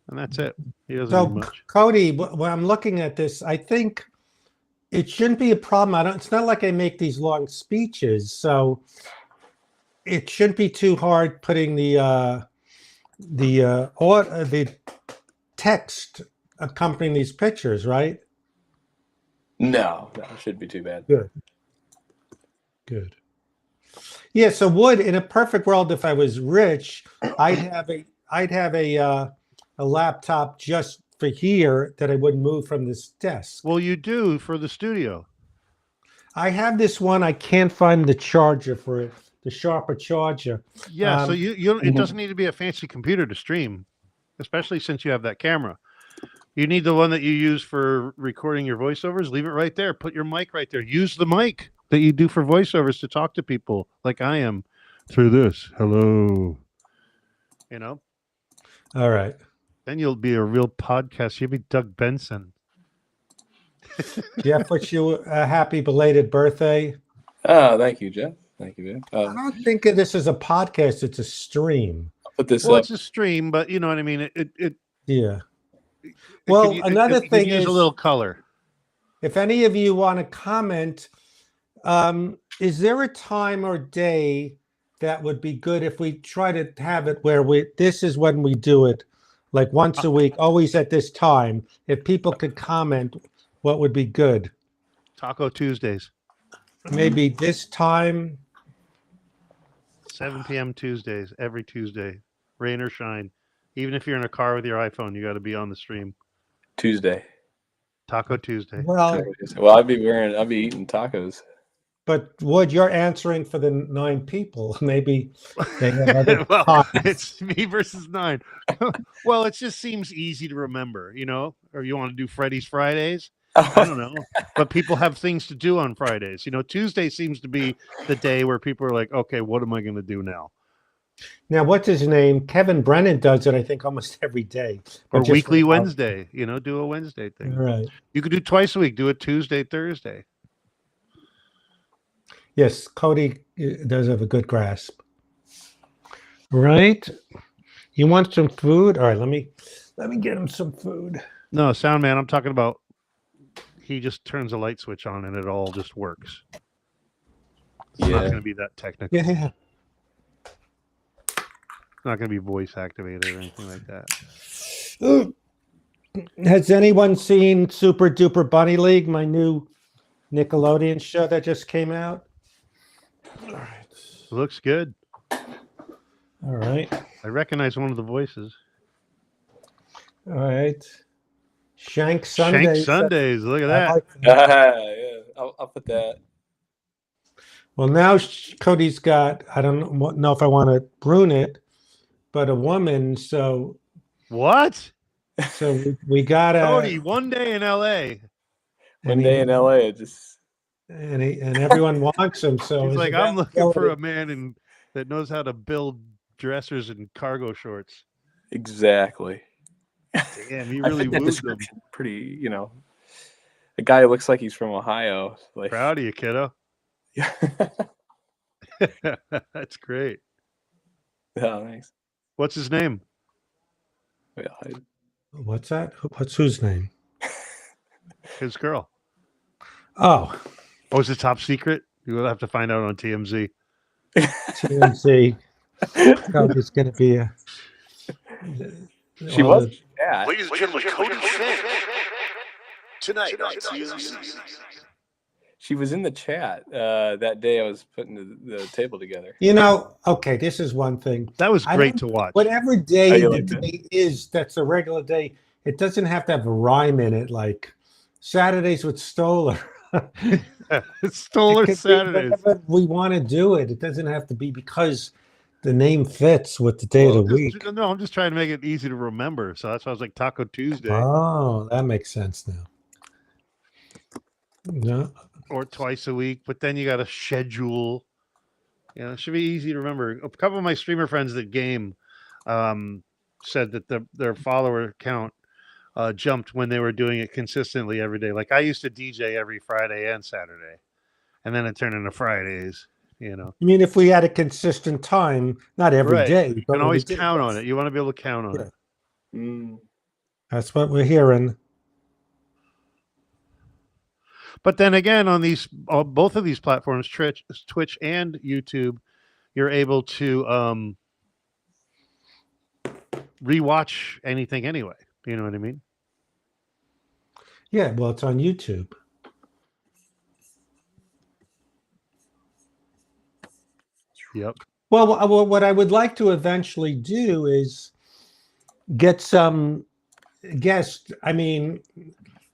and that's it. He doesn't so need much. Cody, when I'm looking at this, I think it shouldn't be a problem. It's not like I make these long speeches, so it shouldn't be too hard putting the text accompanying these pictures, right? No, that shouldn't be too bad. Good. Yeah. So in a perfect world, if I was rich, I'd have a laptop just for here that I wouldn't move from this desk. Well, you do for the studio. I have this one. I can't find the charger for it, the sharper charger. Yeah, so it doesn't need to be a fancy computer to stream, especially since you have that camera. You need the one that you use for recording your voiceovers. Leave it right there. Put your mic right there. Use the mic that you do for voiceovers to talk to people like I am through this. Hello. You know? All right. Then you'll be a real podcast. You'll be Doug Benson. Jeff, wish you a happy belated birthday. Oh, thank you, Jeff. Thank you, Jeff. I don't think of this as a podcast. It's a stream. I'll put this Well, up. it's a stream, but you know what I mean. Yeah. Well, another thing use is a little color. if any of you want to comment, is there a time or day that would be good if we try to have it where this is when we do it, like once a week, always at this time? If people could comment, what would be good? Taco Tuesdays, Maybe this time. 7 p.m. Tuesdays, every Tuesday, rain or shine. Even if you're in a car with your iPhone, you got to be on the stream. Tuesday. Taco Tuesday. Well, Well, I'll be eating tacos. but Wood, you're answering for the 9 people. Maybe they have other Well, times. it's me versus 9. Well, it just seems easy to remember, you know? Or you want to do Freddy's Fridays? I don't know. But people have things to do on Fridays. You know, Tuesday seems to be the day where people are like, okay, what am I going to do now? Now, what's his name? Kevin Brennan does it, I think, almost every day. Or But just weekly for- Wednesday, you know, do a Wednesday thing. Right. You could do twice a week, do it Tuesday, Thursday. Yes, Cody does have a good grasp. Right? You want some food? All right, let me get him some food. No, sound man, I'm talking about he just turns a light switch on and it all just works. It's not going to be that technical. Yeah. It's not going to be voice activated or anything like that. Has anyone seen Super Duper Bunny League, my new Nickelodeon show that just came out? All right. Looks good. All right. I recognize one of the voices. All right. Shank Sundays. Shank Sundays. Look at I that. like that. Yeah, I'll put that. Well, now Cody's got, I don't know if I want to ruin it, but a woman. So What? we got Cody, one day in LA. One day in LA, it just and everyone wants him. So He's his like, I'm looking for a availability- man that knows how to build dressers and cargo shorts. exactly. Damn, he I really fit that wooed them. description pretty, a guy who looks like he's from Ohio. Like, Proud of you, kiddo. yeah, That's great. thanks. What's his name? Yeah, What's that? What's whose name? His girl. Oh, Oh, is it top secret? You will have to find out on TMZ. TMZ. Cody's going to be a. she was. Yeah, Ladies and gentlemen, Cody Shank. Tonight on TMZ. she was in the chat that day. I was putting the table together. Okay, this is one thing. That was I great don't- to watch. Whatever How day you the like that? day is, that's a regular day. It doesn't have to have a rhyme in it, like Saturdays with Stoller. Stoller It could be Saturdays. whatever we want to do it. It doesn't have to be because the name fits with the day of the week. No, I'm just trying to make it easy to remember. So that's why I was like Taco Tuesday. Oh, that makes sense now. No. Or twice a week, but then you got to schedule. It should be easy to remember. A couple of my streamer friends that game said that their follower count jumped when they were doing it consistently every day. Like I used to DJ every Friday and Saturday, and then it turned into Fridays. I mean, if we had a consistent time, not every day, you can always count on it. You want to be able to count on it. Mm. That's what we're hearing. But then again, on both of these platforms, Twitch and YouTube, you're able to rewatch anything anyway. You know what I mean? Yeah, well, it's on YouTube. Yep. Well, what I would like to eventually do is get some guests. I mean,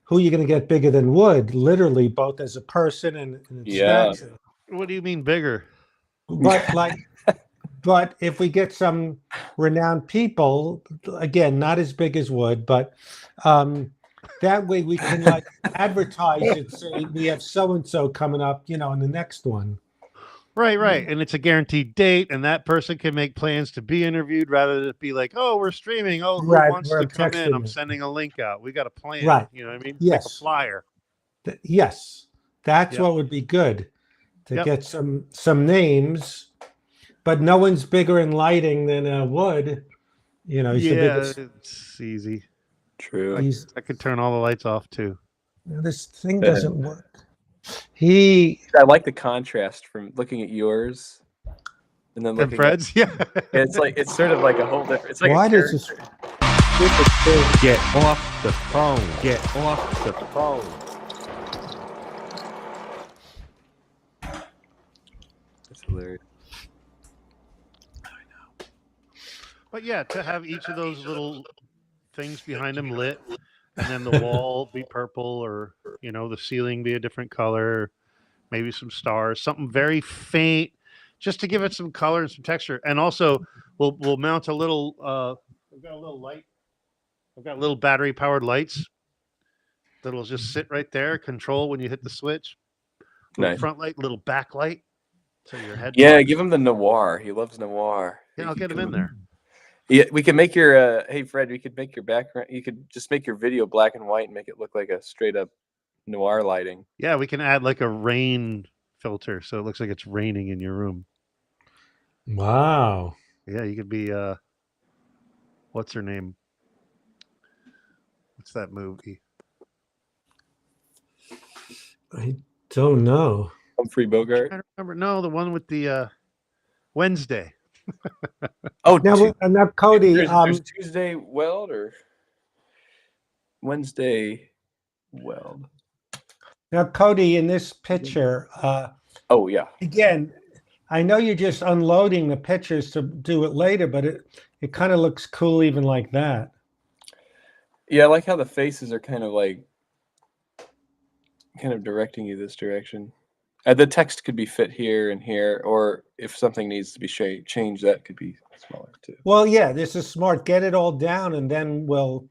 who are you going to get bigger than Wood? Literally, both as a person and stature. What do you mean bigger? But if we get some renowned people, again, not as big as Wood, but that way we can like advertise it. Say we have so and so coming up, in the next one. Right. And it's a guaranteed date, and that person can make plans to be interviewed rather than be like, oh, we're streaming. Oh, who wants to come in? I'm sending a link out. We got a plan. Right. You know what I mean? Yes. Like a flyer. Yes. That's what would be good to get some names, but no one's bigger in lighting than Wood. He's the biggest. It's easy. True. I could turn all the lights off too. This thing doesn't work. I like the contrast from looking at yours and then looking Fred's. It's sort of like a whole different. It's like why does this? Get off the phone. Get off the phone. That's hilarious. But yeah, to have each of those little things behind him lit, and then the wall be purple, or the ceiling be a different color, maybe some stars, something very faint, just to give it some color and some texture. And also, we'll mount a little. I've got a little light. I've got little battery powered lights that'll just sit right there, control when you hit the switch. Little front light, little back light. So your head. Yeah, give him the noir. He loves noir. Yeah, I'll get him in there. Yeah, we can make your hey Fred, we could make your background. You could just make your video black and white and make it look like a straight up noir lighting. Yeah, we can add like a rain filter so it looks like it's raining in your room. Wow. Yeah, you could be what's her name? What's that movie? I don't know. Humphrey Bogart. I don't remember. No, the one with the Wednesday. Oh, now Cody. There's Tuesday Weld or Wednesday Weld. Now, Cody, in this picture. Oh yeah. Again, I know you're just unloading the pictures to do it later, but it kind of looks cool even like that. Yeah, I like how the faces are kind of directing you this direction. The text could be fit here and here, or if something needs to be changed, that could be smaller too. Well, yeah, this is smart. Get it all down, and then we'll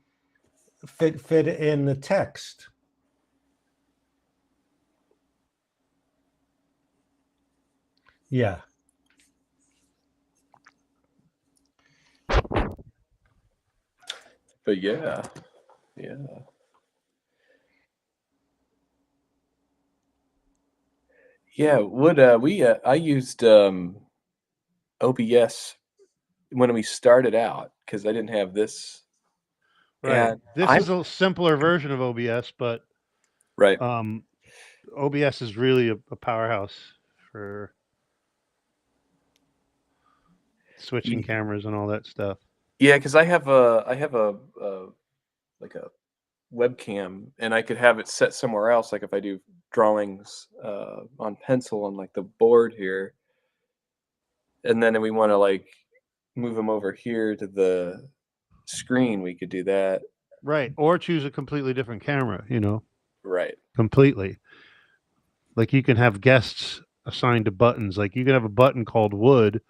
fit in the text. Yeah. But yeah. Yeah, I used OBS when we started out because I didn't have this. Right. This is a simpler version of OBS, but right. OBS is really a powerhouse for switching cameras and all that stuff. Yeah, because I have a like a webcam, and I could have it set somewhere else. Like if I do drawings on pencil on like the board here, and then we want to like move them over here to the screen, we could do that. Right, or choose a completely different camera. Right. Completely. Like you can have guests assigned to buttons. Like you can have a button called Wood,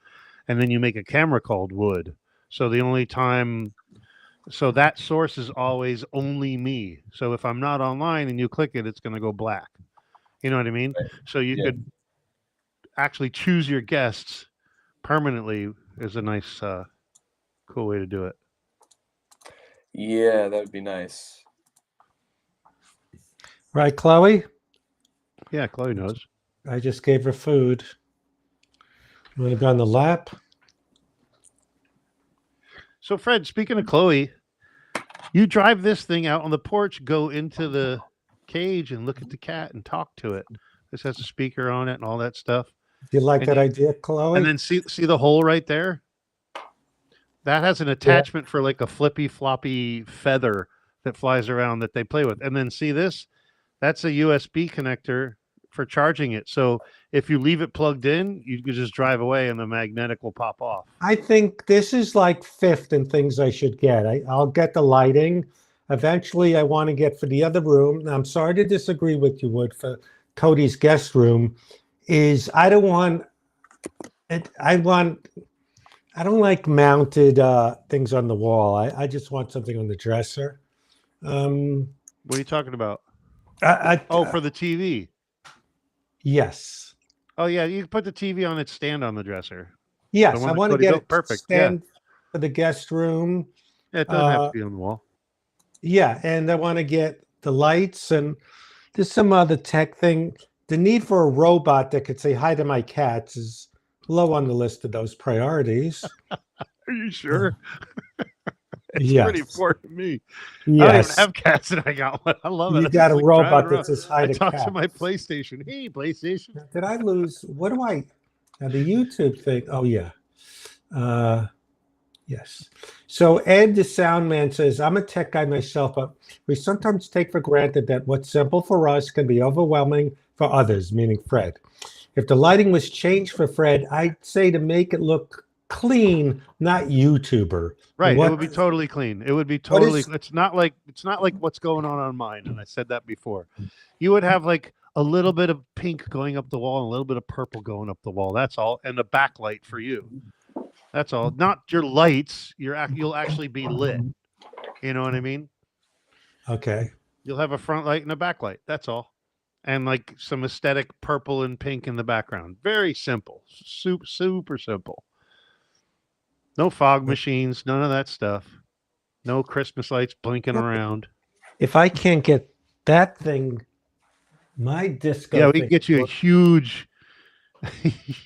and then you make a camera called Wood. So the only time, so that source is always only me. So if I'm not online and you click it, it's going to go black. You know what I mean? Right. So you Yeah. could actually choose your guests permanently. Is a nice, cool way to do it. Yeah, that would be nice. Right, Chloe? Yeah, Chloe knows. I just gave her food. You want to be on the lap? So Fred, speaking of Chloe, you drive this thing out on the porch, go into the cage and look at the cat and talk to it. This has a speaker on it and all that stuff. Do you like And that you- idea, Chloe? And then see the hole right there? That has an attachment for like a flippy floppy feather that flies around that they play with. And then see this? That's a USB connector for charging it. So if you leave it plugged in, you can just drive away and the magnetic will pop off. I think this is like fifth in things I should get. I'll get the lighting. Eventually, I want to get for the other room. Now, I'm sorry to disagree with you, Wood, for Cody's guest room. Is I don't want it. I don't like mounted things on the wall. I just want something on the dresser. What are you talking about? For the TV. Yes. Oh yeah, you can put the TV on its stand on the dresser. Yes, one I that want to Cody get built, it perfect, stand for the guest room. Yeah, it doesn't have to be on the wall. Yeah, and I want to get the lights and there's some other tech thing. The need for a robot that could say hi to my cats is low on the list of those priorities. Are you sure? It's Yes. pretty important to me. I don't even Yes. have cats and I got one. I love it. You It's got a like robot driving that around. says hi I to talk cats. to my PlayStation. Hey, PlayStation. Now, did I lose? What do I? Now the YouTube thing. Oh yeah. Yes. So Ed, the sound man, says, I'm a tech guy myself, but we sometimes take for granted that what's simple for us can be overwhelming for others, meaning Fred. If the lighting was changed for Fred, I'd say to make it look clean, not YouTuber. Right. What- It would be totally clean. It would be What totally. is- It's not like what's going on mine. And I said that before. You would have like a little bit of pink going up the wall and a little bit of purple going up the wall. That's all. And a backlight for you. That's all. Not your lights. You'll actually be lit. You know what I mean? Okay. You'll have a front light and a backlight. That's all. And like some aesthetic purple and pink in the background. Very simple. Super, super simple. No fog machines. None of that stuff. No Christmas lights blinking around. If I can't get that thing, my disco. Yeah, we thing can get you a looks- huge,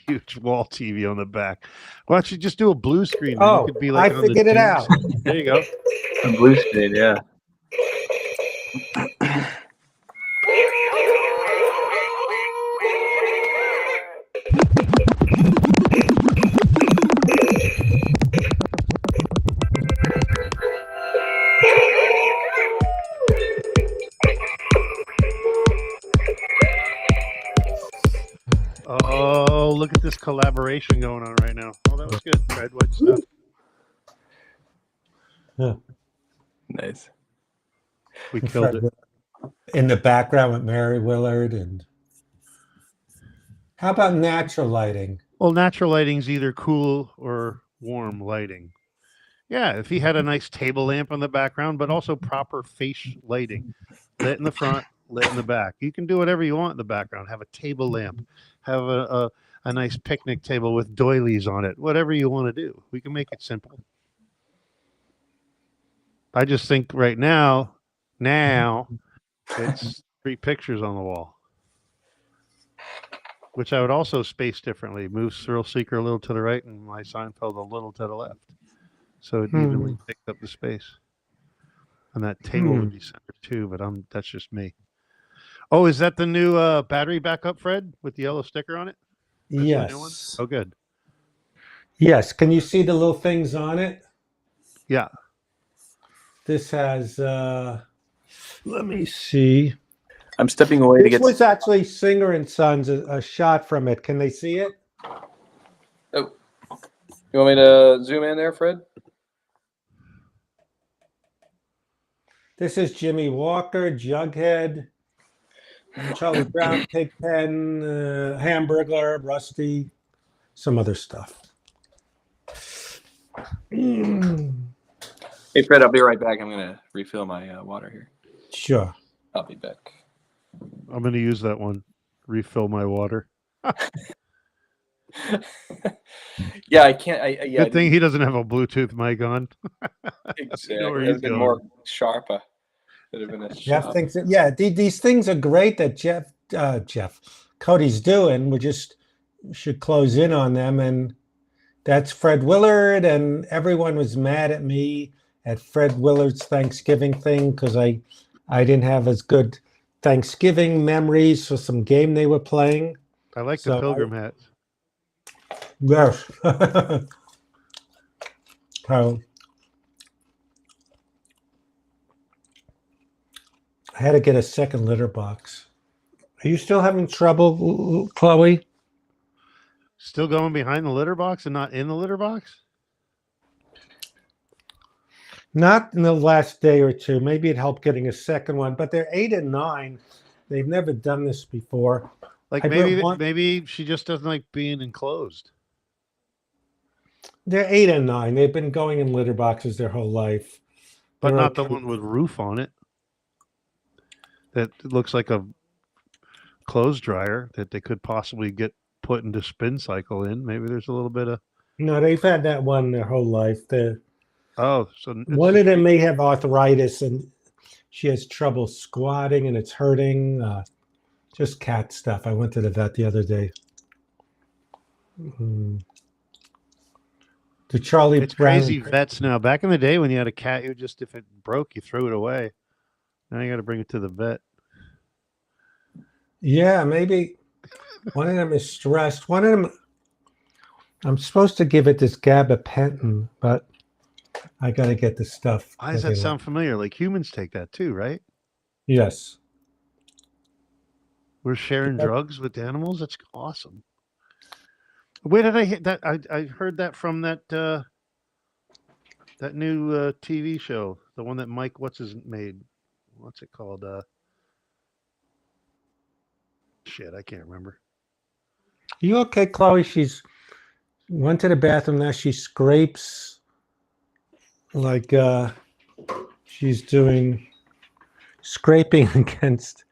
huge wall TV on the back. Why don't you just do a blue screen? Oh, you could be like I on the figured it out. dunes. There you go. A blue screen, yeah. Oh, look at this collaboration going on right now. Oh, that was good, Fred. What'd you say? Nice. We killed it. In the background with Mary Willard. And how about natural lighting? Well, natural lighting's either cool or warm lighting. Yeah, if he had a nice table lamp on the background, but also proper face lighting, lit in the front, lit in the back. You can do whatever you want in the background. Have a table lamp, have a nice picnic table with doilies on it. Whatever you want to do, we can make it simple. I just think right now it's 3 pictures on the wall, which I would also space differently. Move Thrill Seeker a little to the right and my Seinfeld a little to the left. So it evenly picked up the space. And that table would be centered too, but that's just me. Oh, is that the new battery backup, Fred, with the yellow sticker on it? That's the new one? Yes. Oh, good. Yes. Can you see the little things on it? Yeah. This has, let me see. I'm stepping away to This get. was actually Singer and Sons, a shot from it. Can they see it? Oh, you want me to zoom in there, Fred? This is Jimmy Walker, Jughead, Charlie Brown, Pigpen, Hamburglar, Rusty, some other stuff. Hey, Fred, I'll be right back. I'm gonna refill my water here. Sure. I'll be back. I'm going to use that one. Refill my water. Yeah, I can't. Yeah, Good thing he doesn't have a Bluetooth mic on. exactly. You know where It would he's have been going. more sharp. Could have been a Jeff shop. thinks these things are great that Cody's doing. We just should close in on them. And that's Fred Willard. And everyone was mad at me at Fred Willard's Thanksgiving thing because I didn't have as good Thanksgiving memories for some game they were playing. I like the So pilgrim hats. Yes. So I had to get a second litter box. Are you still having trouble, Chloe? Still going behind the litter box and not in the litter box? Not in the last day or two. Maybe it helped getting a second one, but they're 8 and 9. They've never done this before. Like I maybe put one- maybe she just doesn't like being enclosed. They're 8 and 9. They've been going in litter boxes their whole life. But They're not the okay. one with roof on it. That looks like a clothes dryer that they could possibly get put into spin cycle in. Maybe there's a little bit of No, they've had that one their whole life. so it's One of them may have arthritis and she has trouble squatting and it's hurting. Just cat stuff. I went to the vet the other day. The Charlie It's Brown. crazy vets now. Back in the day when you had a cat, you just if it broke, you threw it away. Now you got to bring it to the vet. Yeah, maybe one of them is stressed. One of them, I'm supposed to give it this gabapentin, but I got to get the stuff. Why does that sound familiar? Like humans take that too, right? Yes. We're sharing drugs with animals. That's awesome. Where did I hit that? I heard that from that that new TV show, the one that Mike made. What's it called? Shit, I can't remember. You okay, Chloe? She's went to the bathroom now. She scrapes like she's doing scraping against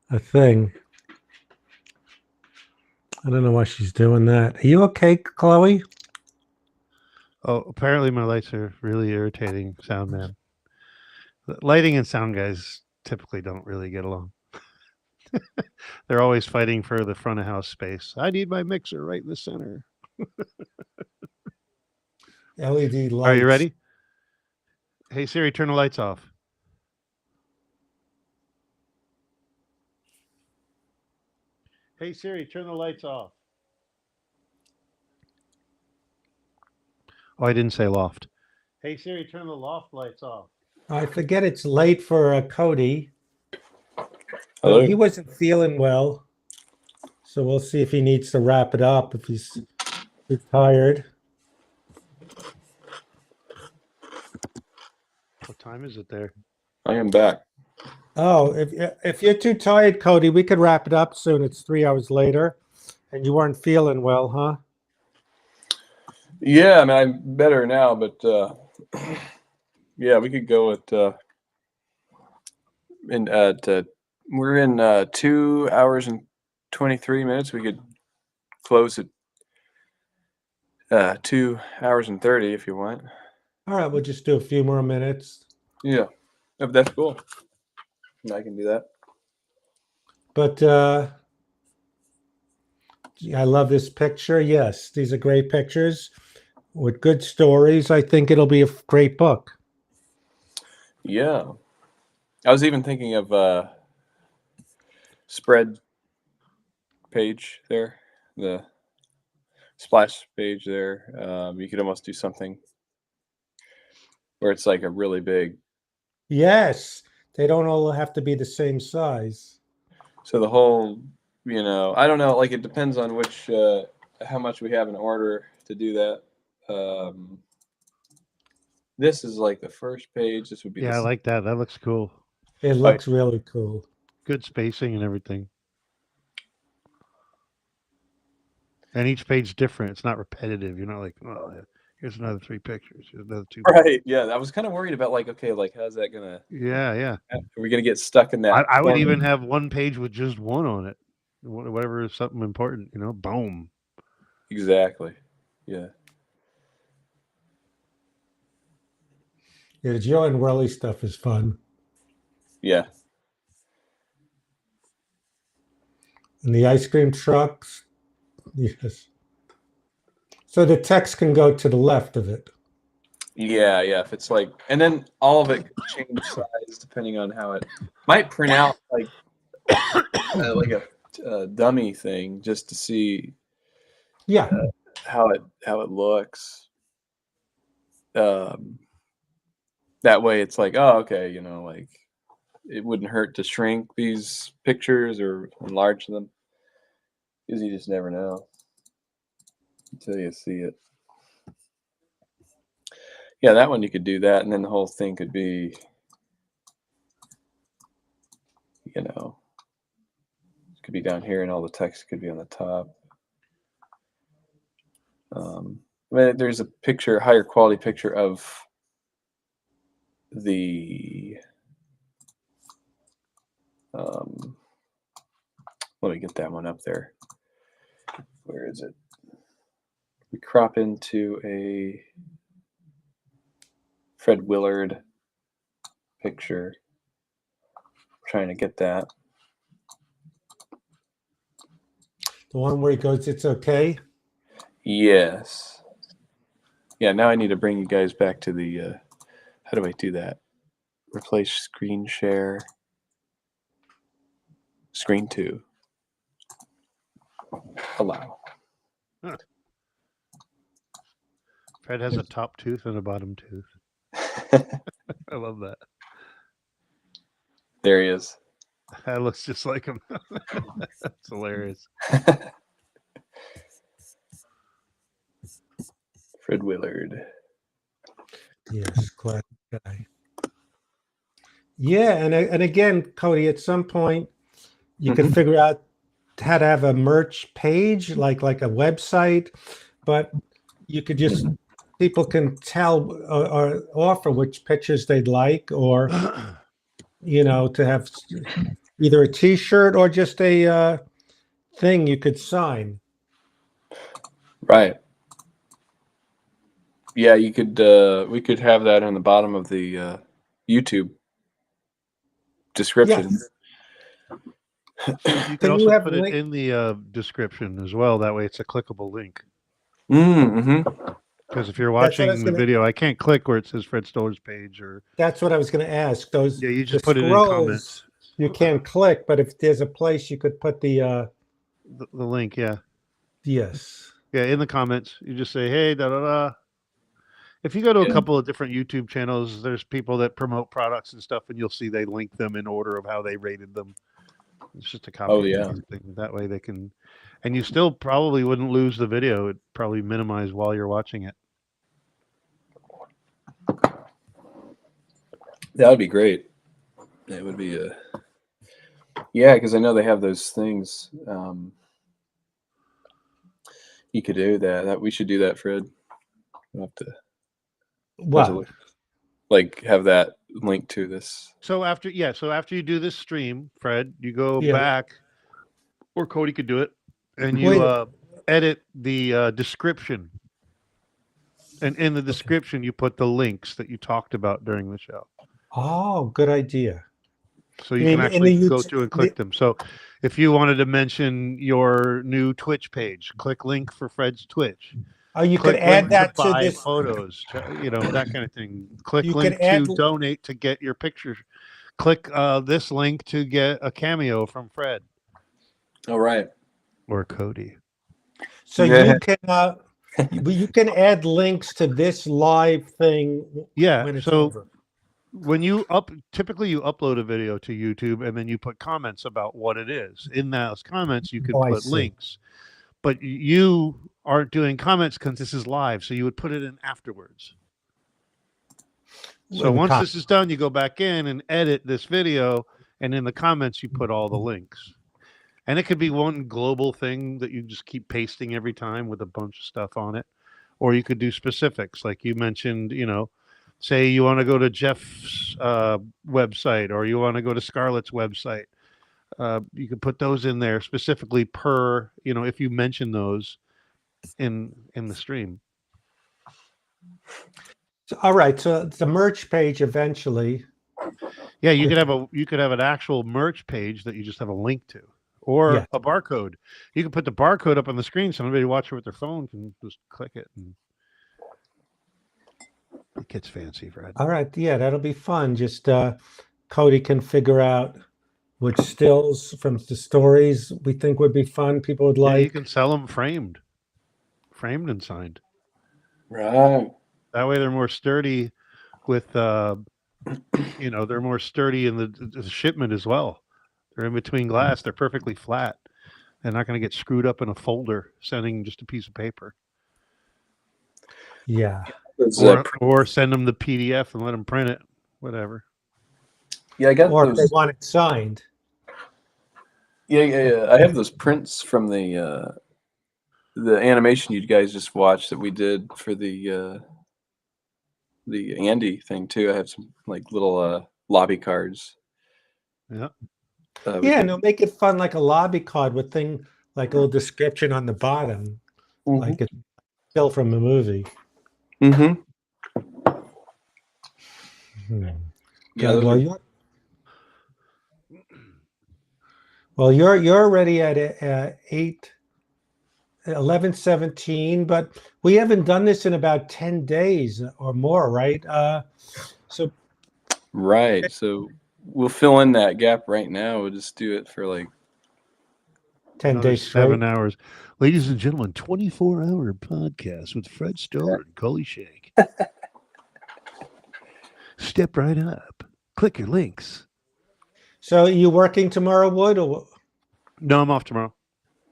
a thing. I don't know why she's doing that. Are you okay, Chloe? Oh, apparently my lights are really irritating, sound man. Lighting and sound guys typically don't really get along. They're always fighting for the front of house space. I need my mixer right in the center. LED lights. Are you ready? Hey Siri, turn the lights off. Hey Siri, turn the lights off. Oh, I didn't say loft. Hey Siri, turn the loft lights off. I forget it's late for Cody. Hello. He wasn't feeling well, so we'll see if he needs to wrap it up if he's tired. What time is it there? I am back. Oh, if you're too tired, Cody, we could wrap it up soon. It's 3 hours later, and you weren't feeling well, huh? Yeah, I mean, I'm better now, but yeah, we could go we're in 2 hours and 23 minutes. We could close at 2 hours and 30 if you want. All right, we'll just do a few more minutes. Yeah, if that's cool. I can do that. But I love this picture. Yes, these are great pictures with good stories. I think it'll be a great book. Yeah. I was even thinking of spread page there, the splash page there. You could almost do something where it's like a really big. Yes, they don't all have to be the same size. So the whole, I don't know, like it depends on how much we have in order to do that. This is like the first page. This would be Yeah, I like that. That looks cool. It looks really cool. Good spacing and everything. And each page different. It's not repetitive. You're not like, oh, Here's another 3 pictures. Here's another 2. Right. Yeah. I was kind of worried about like, okay, like how's that gonna? Yeah. Are we gonna get stuck in that? I would format? even have one page with just one on it. Whatever is something important, boom. Exactly. Yeah. Yeah, the Joe and Welly stuff is fun. Yeah. And the ice cream trucks. Yes. So the text can go to the left of it. Yeah. Yeah. If it's like, and then all of it could change size depending on how it might print out like a dummy thing just to see Yeah. how it looks. That way it's like, oh, okay, like it wouldn't hurt to shrink these pictures or enlarge them because you just never know until you see it. Yeah, that one you could do that, and then the whole thing could be, it could be down here, and all the text could be on the top. There's a picture, higher quality picture of the. Let me get that one up there. Where is it? We crop into a Fred Willard picture. Trying to get that. The one where he goes, it's okay. Yes. Yeah, now I need to bring you guys back to the, how do I do that? Replace screen share. Screen 2. Allow. Huh. Fred has a top tooth and a bottom tooth. I love that. There he is. That looks just like him. That's hilarious. Fred Willard. Yes, classic guy. Yeah, and again, Cody, at some point you could figure out how to have a merch page, like a website, but you could just people can tell or offer which pictures they'd like, or to have either a T-shirt or just a thing you could sign. Right. Yeah, you could. We could have that on the bottom of the YouTube description. Yes. You can also put it in the description as well. That way, it's a clickable link. Mm-hmm. Because if you're watching the video, I can't click where it says Fred Stoller's page, or that's what I was going to ask. Those you just put it in comments. You can't click, but if there's a place you could put the link, yeah. Yes. Yeah, in the comments, you just say, "Hey, da da da." If you go to a couple of different YouTube channels, there's people that promote products and stuff, and you'll see they link them in order of how they rated them. It's just a copy. Oh yeah. Thing. That way they can, and you still probably wouldn't lose the video. It'd probably minimize while you're watching it. That would be great. It would be yeah, because I know they have those things. You could do that. We should do that, Fred. We'll have to. What? Like have that link to this. So after you do this stream, Fred, you go back, or Cody could do it, and you edit the description. And in the description, you put the links that you talked about during the show. Oh, good idea. So you can actually go to and click them. So if you wanted to mention your new Twitch page, click link for Fred's Twitch. Oh, you could add that to buy this photos, that kind of thing. Click link to donate to get your picture. Click this link to get a cameo from Fred. All right. Or Cody. So you can add links to this live thing. Yeah. When it's over. When you typically you upload a video to YouTube and then you put comments about what it is. In those comments, you could put links. But you aren't doing comments because this is live, so you would put it in afterwards. So once this is done, you go back in and edit this video, and in the comments, you put all the links. And it could be one global thing that you just keep pasting every time with a bunch of stuff on it. or you could do specifics, like you mentioned. Say you want to go to Jeff's website, or you want to go to Scarlett's website. You could put those in there specifically per, if you mention those in the stream. So, all right. So the merch page eventually. Yeah, you could have an actual merch page that you just have a link to, or Yeah. a barcode. You can put the barcode up on the screen, so anybody watching with their phone can just click it, and it gets fancy, Fred. All right. Yeah, that'll be fun. Just Cody can figure out which stills from the stories we think would be fun. People would Yeah, like. you can sell them framed and signed. Right. That way, they're more sturdy with, they're more sturdy in the shipment as well. They're in between glass. They're perfectly flat. They're not going to get screwed up in a folder sending just a piece of paper. Yeah. Or send them the PDF and let them print it. Whatever. Yeah, I got Or those. if they want it signed. Yeah. I have those prints from the animation you guys just watched that we did for the Andy thing too. I have some like little lobby cards. Yeah. Yeah, no, make it fun, like a lobby card with like a little description on the bottom, like it's still from a movie. Mm-hmm. Yeah, you're already at 11:17, but we haven't done this in about 10 days or more, right? So we'll fill in that gap right now. We'll just do it for like 10 days straight. 7 hours. Ladies and gentlemen, 24-hour podcast with Fred Stoller and Cody Shank. Step right up. Click your links. So are you working tomorrow, Wood? Or... No, I'm off tomorrow.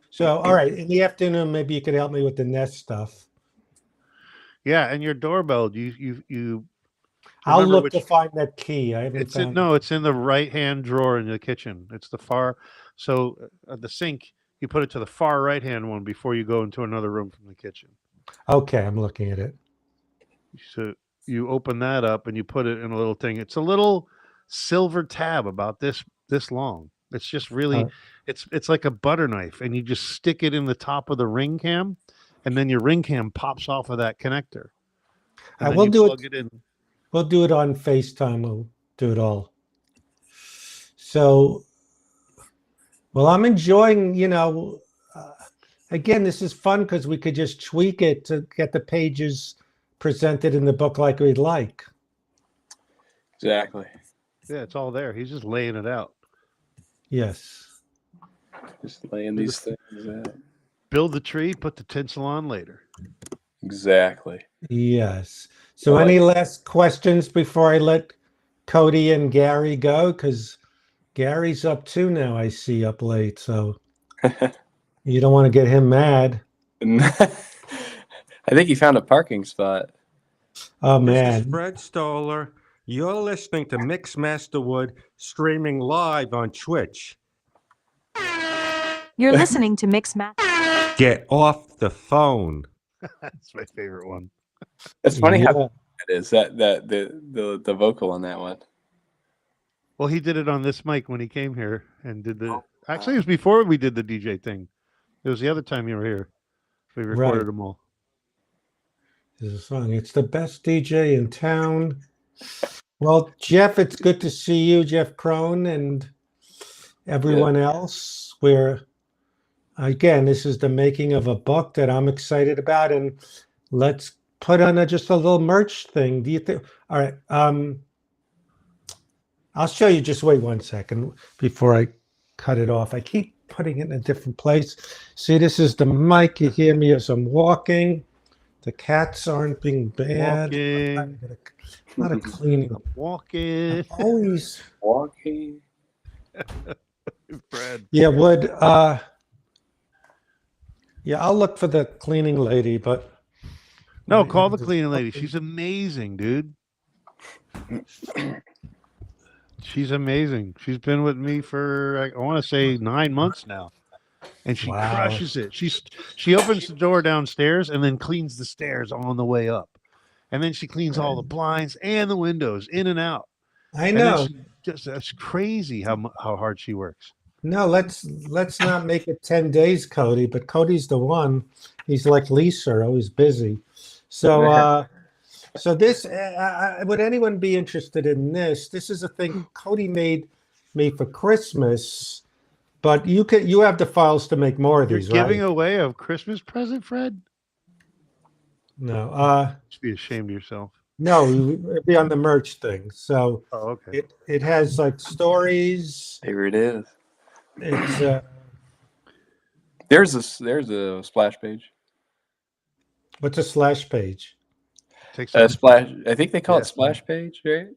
So, all right. In the afternoon, maybe you could help me with the Nest stuff. Yeah, and your doorbell, you I'll look to find that key. I haven't found it. It's in the right-hand drawer in the kitchen. It's the far, so the sink, you put it to the far right-hand one before you go into another room from the kitchen. Okay, I'm looking at it. So you open that up and you put it in a little thing. It's a little silver tab about this long. It's just really, it's like a butter knife, and you just stick it in the top of the ring cam, and then your ring cam pops off of that connector. And we'll do plug it in. We'll do it on FaceTime. We'll do it all. So, well, I'm enjoying, again, this is fun because we could just tweak it to get the pages presented in the book like we'd like. Exactly. Yeah, it's all there. He's just laying it out. Yes. Just laying these things out. Build the tree, put the tinsel on later. Exactly. Yes. So any last questions before I let Cody and Gary go? Because Gary's up too now, I see, up late. So you don't want to get him mad. I think he found a parking spot. Oh, man. This is Fred Stoller. You're listening to Mixmaster Wood streaming live on Twitch. You're listening to Mixmaster. Get off the phone. That's my favorite one. It's funny how it is that the vocal on that one. Well, he did it on this mic when he came here and did the. Actually, it was before we did the DJ thing. It was the other time you were here. We recorded them all. There's a song. It's the best DJ in town. Well, Jeff, it's good to see you, Jeff Crone, and everyone else. Again, this is the making of a book that I'm excited about, and let's put on just a little merch thing. Do you think? All right. I'll show you. Just wait 1 second before I cut it off. I keep putting it in a different place. See, this is the mic. You hear me as I'm walking. The cats aren't being bad. Walking. A lot of cleaning. Walking. Always walking. Brad. Yeah, Wood. Yeah, I'll look for the cleaning lady, but no, call the cleaning lady. She's amazing, dude. She's amazing. She's been with me for, I want to say, 9 months now. and she Wow. crushes it. She opens the door downstairs and then cleans the stairs on the way up, and then she cleans all the blinds and the windows in and out. I And then know. that's crazy how hard she works. No, let's not make it 10 days, Cody, but Cody's the one. He's like Lisa, always busy. So so this would anyone be interested in this? This is a thing Cody made me for Christmas, but you have the files to make more of You're these, giving right? away a Christmas present, Fred? No. You should be ashamed of yourself. No, it'd be on the merch thing. So Oh, okay. it has like stories. Here it is. It's There's a splash page. what's a slash page? Takes up, Splash. I think they call Yeah. it splash page, right?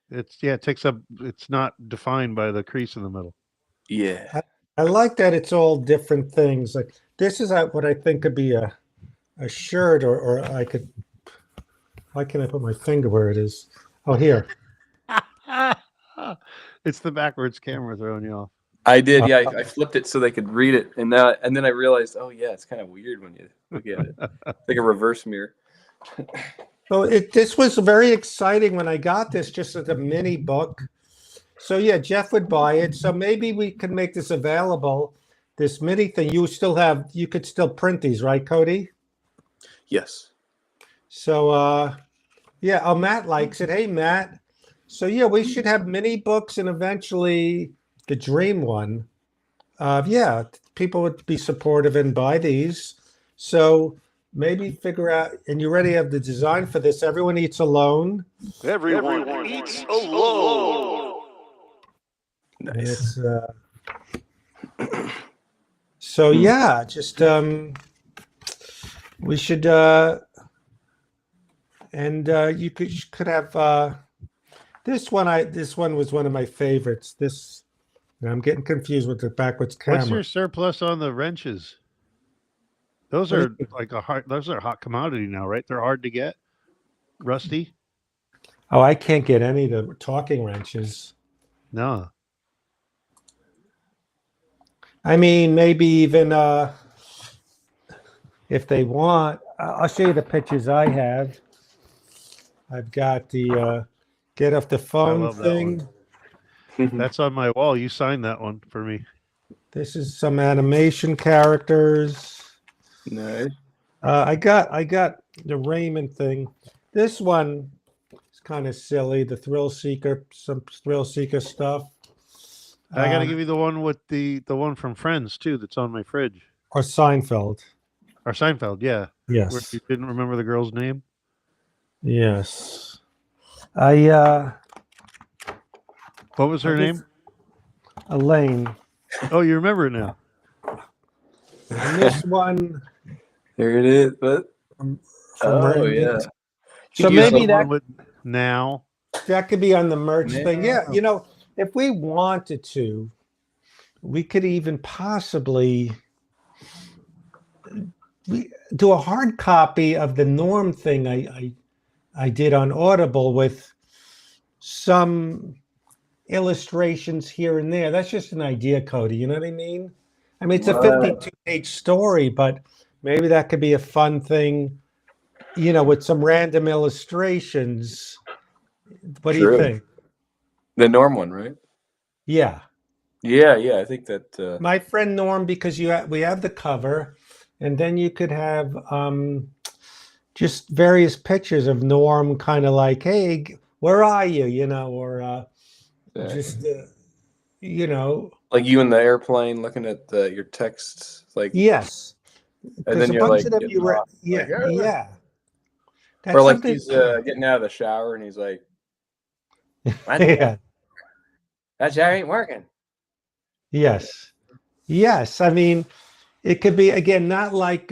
it takes up. It's not defined by the crease in the middle. Yeah. I like that it's all different things. Like this is what I think could be a shirt, or I could. Why can't I put my finger where it is? Oh, here. It's the backwards camera throwing you off. I did. Yeah, I flipped it so they could read it, and then I realized, oh yeah, it's kind of weird when you look at it. It's like a reverse mirror. So this was very exciting when I got this, just as a mini book. So yeah, Jeff would buy it. So maybe we can make this available. This mini thing, you could still print these, right, Cody? Yes. So yeah, oh, Matt likes it. Hey, Matt. So yeah, we should have mini books and eventually the dream one. Yeah, people would be supportive and buy these. So maybe figure out, and you already have the design for this. Everyone eats alone. Everyone eats alone. And Nice. it's so yeah, just we should and you could have this one. This one was one of my favorites. This I'm getting confused with the backwards camera. What's your surplus on the wrenches? Those are like those are a hot commodity now, right? They're hard to get. Rusty? Oh, I can't get any of the talking wrenches. No. I mean, maybe even if they want, I'll show you the pictures I have. I've got the get off the phone love that thing. That's on my wall. You signed that one for me. This is some animation characters. Nice. I got the Raymond thing. This one is kind of silly. The some thrill seeker stuff. I got to give you the one with the one from Friends too. That's on my fridge. Or Seinfeld. Or Seinfeld, yeah. Yes. Where you didn't remember the girl's name. Yes. I What was her name? Elaine. Oh, you remember it now. And this one There it is. But from oh Raymond. yeah. So You use maybe the one that with now. could be on the merch thing. Yeah, Yeah. If we wanted to, we could even possibly do a hard copy of the Norm thing I did on Audible with some illustrations here and there. That's just an idea, Cody. You know what I mean? I mean, it's a 52-page story, but maybe that could be a fun thing, with some random illustrations. What do you True. think? The Norm one, right? Yeah. Yeah. I think that. My friend Norm, because we have the cover, and then you could have just various pictures of Norm, kind of like, hey, where are you? Or just like you in the airplane looking at your texts, like yes, and then a you're bunch like, of them getting you were, lost, yeah, like, yeah. That's or like something- he's getting out of the shower and he's like, yeah. that shower ain't working. Yes. I mean, it could be, again, not like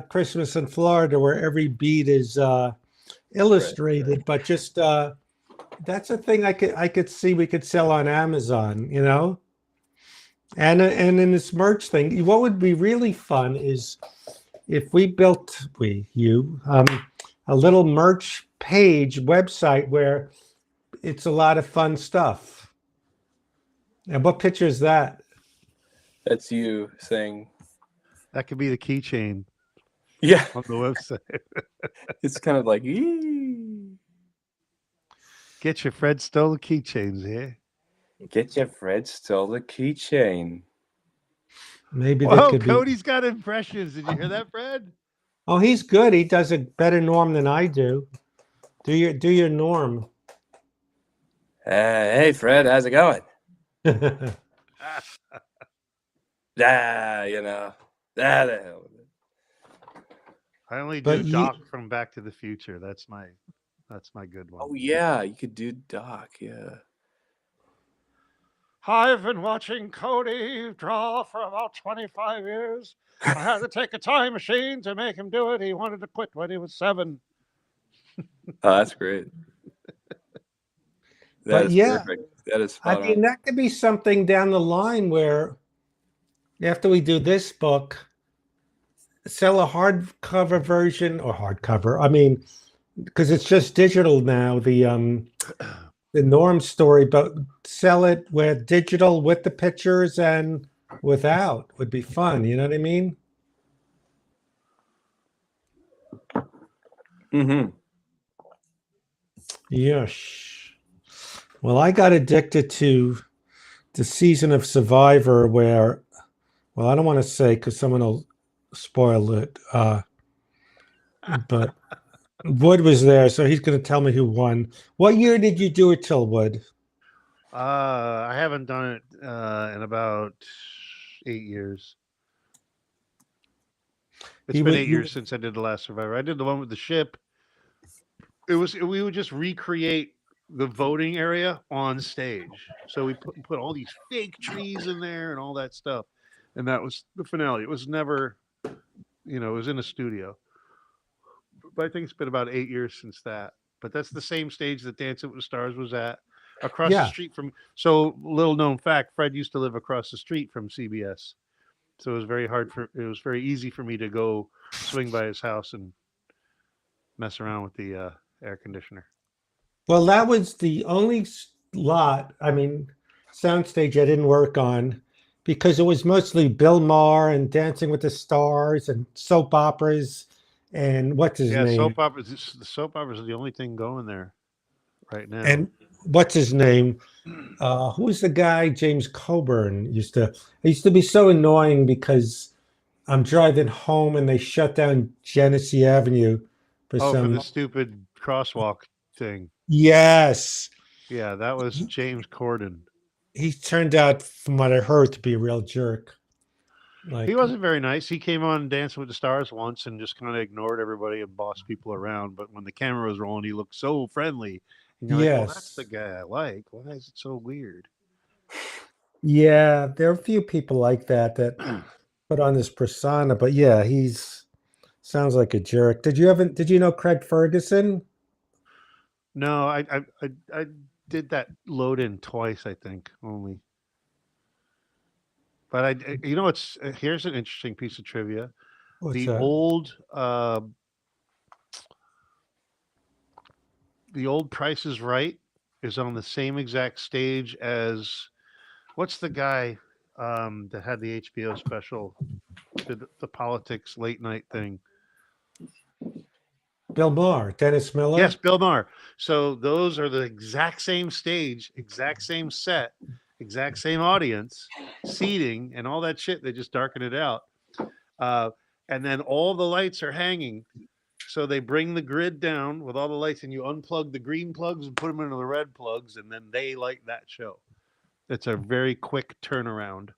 Christmas in Florida where every beat is illustrated, but just that's a thing I could see we could sell on Amazon, and in this merch thing. What would be really fun is if we built a little merch page website where it's a lot of fun stuff. And what picture is that? That's you saying That could be the keychain Yeah, on the website. it's kind of like, "Eee." Get your Fred Stoller keychains here. Get your Fred Stoller keychain. Maybe they Whoa, could be. Cody's got impressions. Did you hear that, Fred? Oh, he's good. He does a better Norm than I do. Do your Norm. Hey, Fred, how's it going? The hell with it. I only But do you- Doc from Back to the Future. That's my good one. Oh, yeah, you could do Doc, yeah. I've been watching Cody draw for about 25 years. I had to take a time machine to make him do it. He wanted to quit when he was 7. Oh, that's great. That But is yeah, perfect. That is I spot mean, on. that could be something down the line where after we do this book, sell a hardcover version or hardcover. I mean, because it's just digital now, the Norm story, but sell it with digital with the pictures and without would be fun. You know what I mean? Mm-hmm. Yes. Well, I got addicted to the season of Survivor where, well, I don't want to say because someone will spoil it. But Wood was there, so he's going to tell me who won. What year did you do it till, Wood? I haven't done it in about 8 years. It's been 8 years since I did the last Survivor. I did the one with the ship. We would just recreate the voting area on stage. So we put all these fake trees in there and all that stuff. And that was the finale. It was never, it was in a studio. But I think it's been about 8 years since that. But that's the same stage that Dancing with the Stars was at. Across the street from, so little known fact, Fred used to live across the street from CBS. So it was very easy for me to go swing by his house and mess around with the air conditioner. Well, that was the only lot, I mean, soundstage I didn't work on because it was mostly Bill Maher and Dancing with the Stars and soap operas and what's his name? Soap operas. The soap operas are the only thing going there right now. And what's his name? Who's the guy? James Coburn used to be so annoying because I'm driving home and they shut down Genesee Avenue for for the stupid crosswalk thing. Yes. Yeah, that was James Corden. He turned out, from what I heard, to be a real jerk. He wasn't very nice. He came on Dancing with the Stars once and just kind of ignored everybody and bossed people around. But when the camera was rolling, he looked so friendly. And you're like, well, that's the guy I like. Why is it so weird? Yeah, there are a few people like that put on this persona. But yeah, sounds like a jerk. Did you know Craig Ferguson? No, I did that load in twice, I think, only. But here's an interesting piece of trivia. What's that? The old Price is Right is on the same exact stage as what's the guy that had the HBO special, the politics late night thing? Bill Maher, Dennis Miller. Yes, Bill Maher. So those are the exact same stage, exact same set, exact same audience, seating, and all that shit. They just darken it out. And then all the lights are hanging. So they bring the grid down with all the lights, and you unplug the green plugs and put them into the red plugs, and then they light that show. It's a very quick turnaround.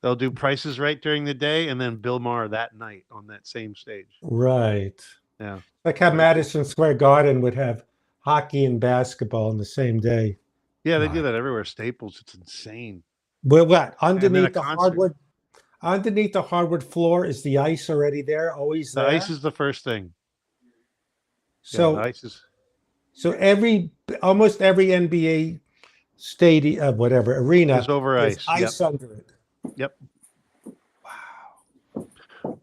They'll do Prices Right during the day, and then Bill Maher that night on that same stage. Right. Yeah. Like how Madison Square Garden would have hockey and basketball on the same day. Yeah, they do that everywhere. Staples, it's insane. Well, what underneath the concert. hardwood? Underneath the hardwood floor is the ice already there? Always The there? ice is the first thing. So the ice is. So almost every NBA stadium, arena is over ice. Ice under it. Yep. Wow.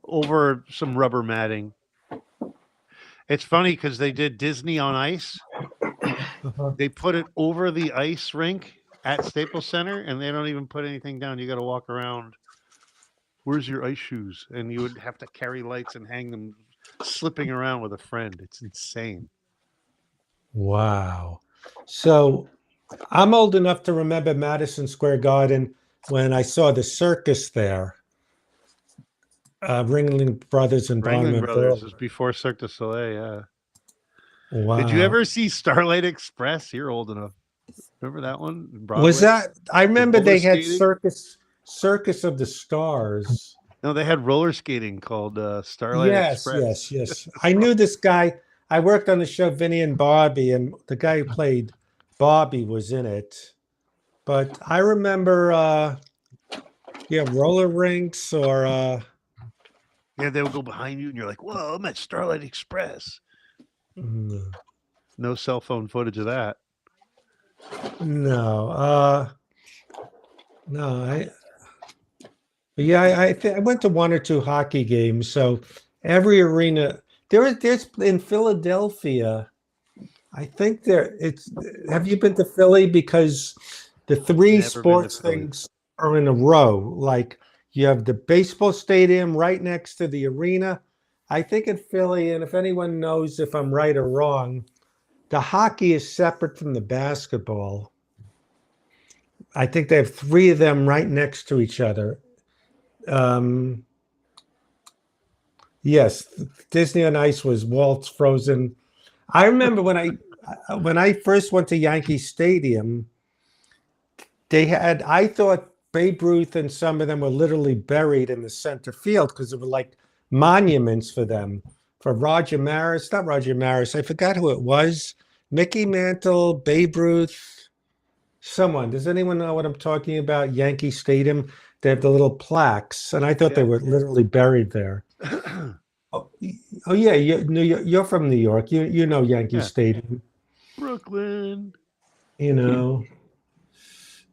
Over some rubber matting. It's funny because they did Disney on Ice. They put it over the ice rink at Staples Center, and they don't even put anything down. You got to walk around Where's your ice shoes? And you would have to carry lights and hang them slipping around with a friend. It's insane. Wow. So I'm old enough to remember Madison Square Garden when I saw the circus there. Ringling Brothers and Ringling Bonham Brothers Bill. was before Cirque du Soleil, yeah. Wow. Did you ever see Starlight Express? You're old enough. Remember that one? Broadway? Was that? I remember roller they had skating? Circus of the Stars. No, they had roller skating called Starlight Yes, Express. yes. I knew this guy. I worked on the show Vinny and Bobby, and the guy who played Bobby was in it. But I remember, roller rinks or. Yeah, they would go behind you, and you're like, "Whoa, I'm at Starlight Express." mm, No cell phone footage of that. No, no. I went to one or two hockey games. So every arena there's in Philadelphia. I think it's. Have you been to Philly? Because the three Never been to sports Philly. things are in a row. Like you have the baseball stadium right next to the arena. I think in Philly, and if anyone knows if I'm right or wrong, the hockey is separate from the basketball. I think they have three of them right next to each other. Yes, Disney on Ice was Walt's Frozen. I remember when I first went to Yankee Stadium, I thought Babe Ruth and some of them were literally buried in the center field because there were like monuments for them. For Roger Maris, not Roger Maris, I forgot who it was. Mickey Mantle, Babe Ruth, someone. Does anyone know what I'm talking about? Yankee Stadium. They have the little plaques, and I thought they were literally buried there. Oh yeah, you're from New York. You know Yankee Yeah. Stadium. Brooklyn. You know,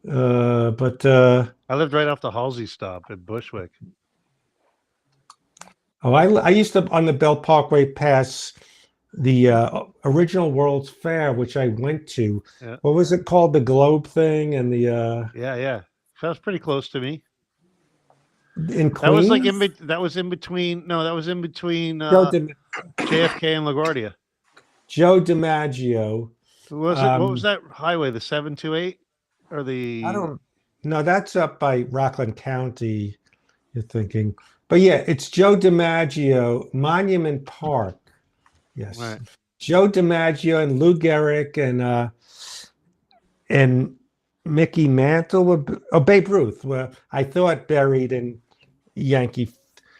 but I lived right off the Halsey stop at Bushwick. I used to on the Bell Parkway pass the original World's Fair, which I went to. Yeah. What was it called? The Globe thing and the Yeah. That was pretty close to me. in Queens. That was like that was in between. No, that was in between JFK and LaGuardia. Joe DiMaggio. What was that highway? The 728 or the? I don't. No, that's up by Rockland County. You're thinking, but yeah, it's Joe DiMaggio, Monument Park. Yes, Right. Joe DiMaggio and Lou Gehrig and Mickey Mantle were Babe Ruth. Well, I thought buried in Yankee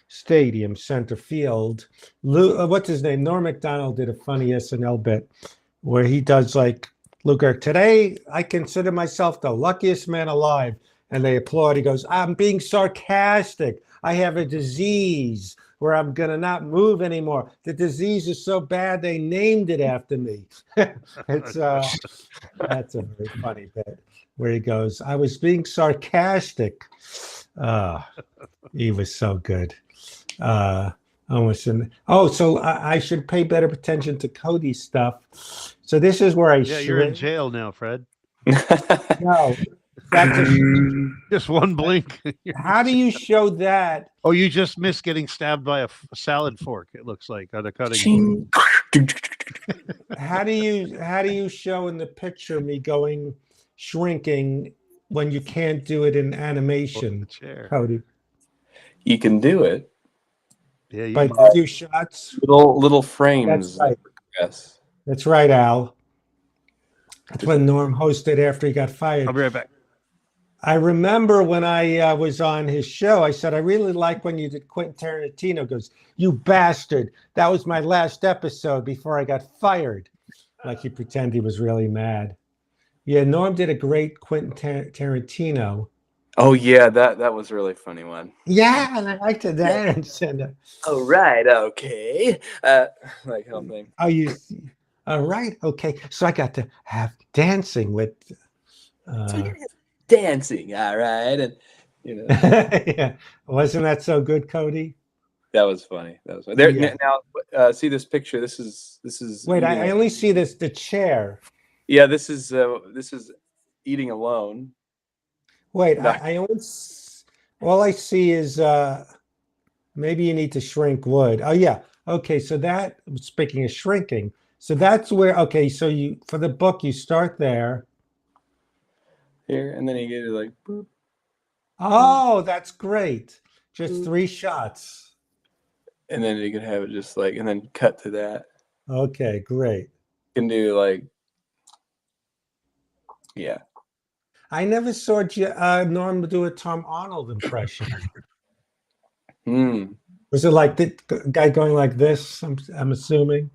Stadium center field. Lou, what's his name? Norm Macdonald did a funny SNL bit where he does like Lou Gehrig. Today, I consider myself the luckiest man alive, and they applaud. He goes, "I'm being sarcastic. I have a disease where I'm gonna not move anymore. The disease is so bad they named it after me." It's that's a very funny bit where he goes, "I was being sarcastic." He was so good. So I should pay better attention to Cody's stuff. So this is where You're in jail now, Fred. No, that's Just one blink. how do you show that? Oh, you just missed getting stabbed by a salad fork. It looks like on a cutting board. How do you show in the picture me shrinking when you can't do it in animation, Cody? You can do it. Yeah, By a few shots. Little frames. That's right. Yes. That's right, Al. That's when Norm hosted after he got fired. I'll be right back. I remember when I was on his show, I said, I really like when you did Quentin Tarantino. Goes, "You bastard. That was my last episode before I got fired." Like he pretended he was really mad. Yeah, Norm did a great Quentin Tarantino. Oh yeah, that was a really funny one. Yeah, and I liked to dance. And, oh right, okay. Like whole thing. All right, okay. So I got to have dancing with. Dancing, all right, and you know. Yeah, wasn't that so good, Cody? That was funny. There Yeah. now. See this picture. This is. Wait, I only see the chair. Yeah, this is eating alone. Wait, No. I only. All I see is maybe you need to shrink wood. Oh yeah. Okay, so that speaking of shrinking, so that's where okay, so you for the book you start there. Here, and then you get it like boop, Oh, that's great. Just 3 shots. and then you can have it just like, and then cut to that. Okay, great. You can do like, yeah. I never saw Norm do a Tom Arnold impression. Hmm. Was it like the guy going like this? I'm assuming.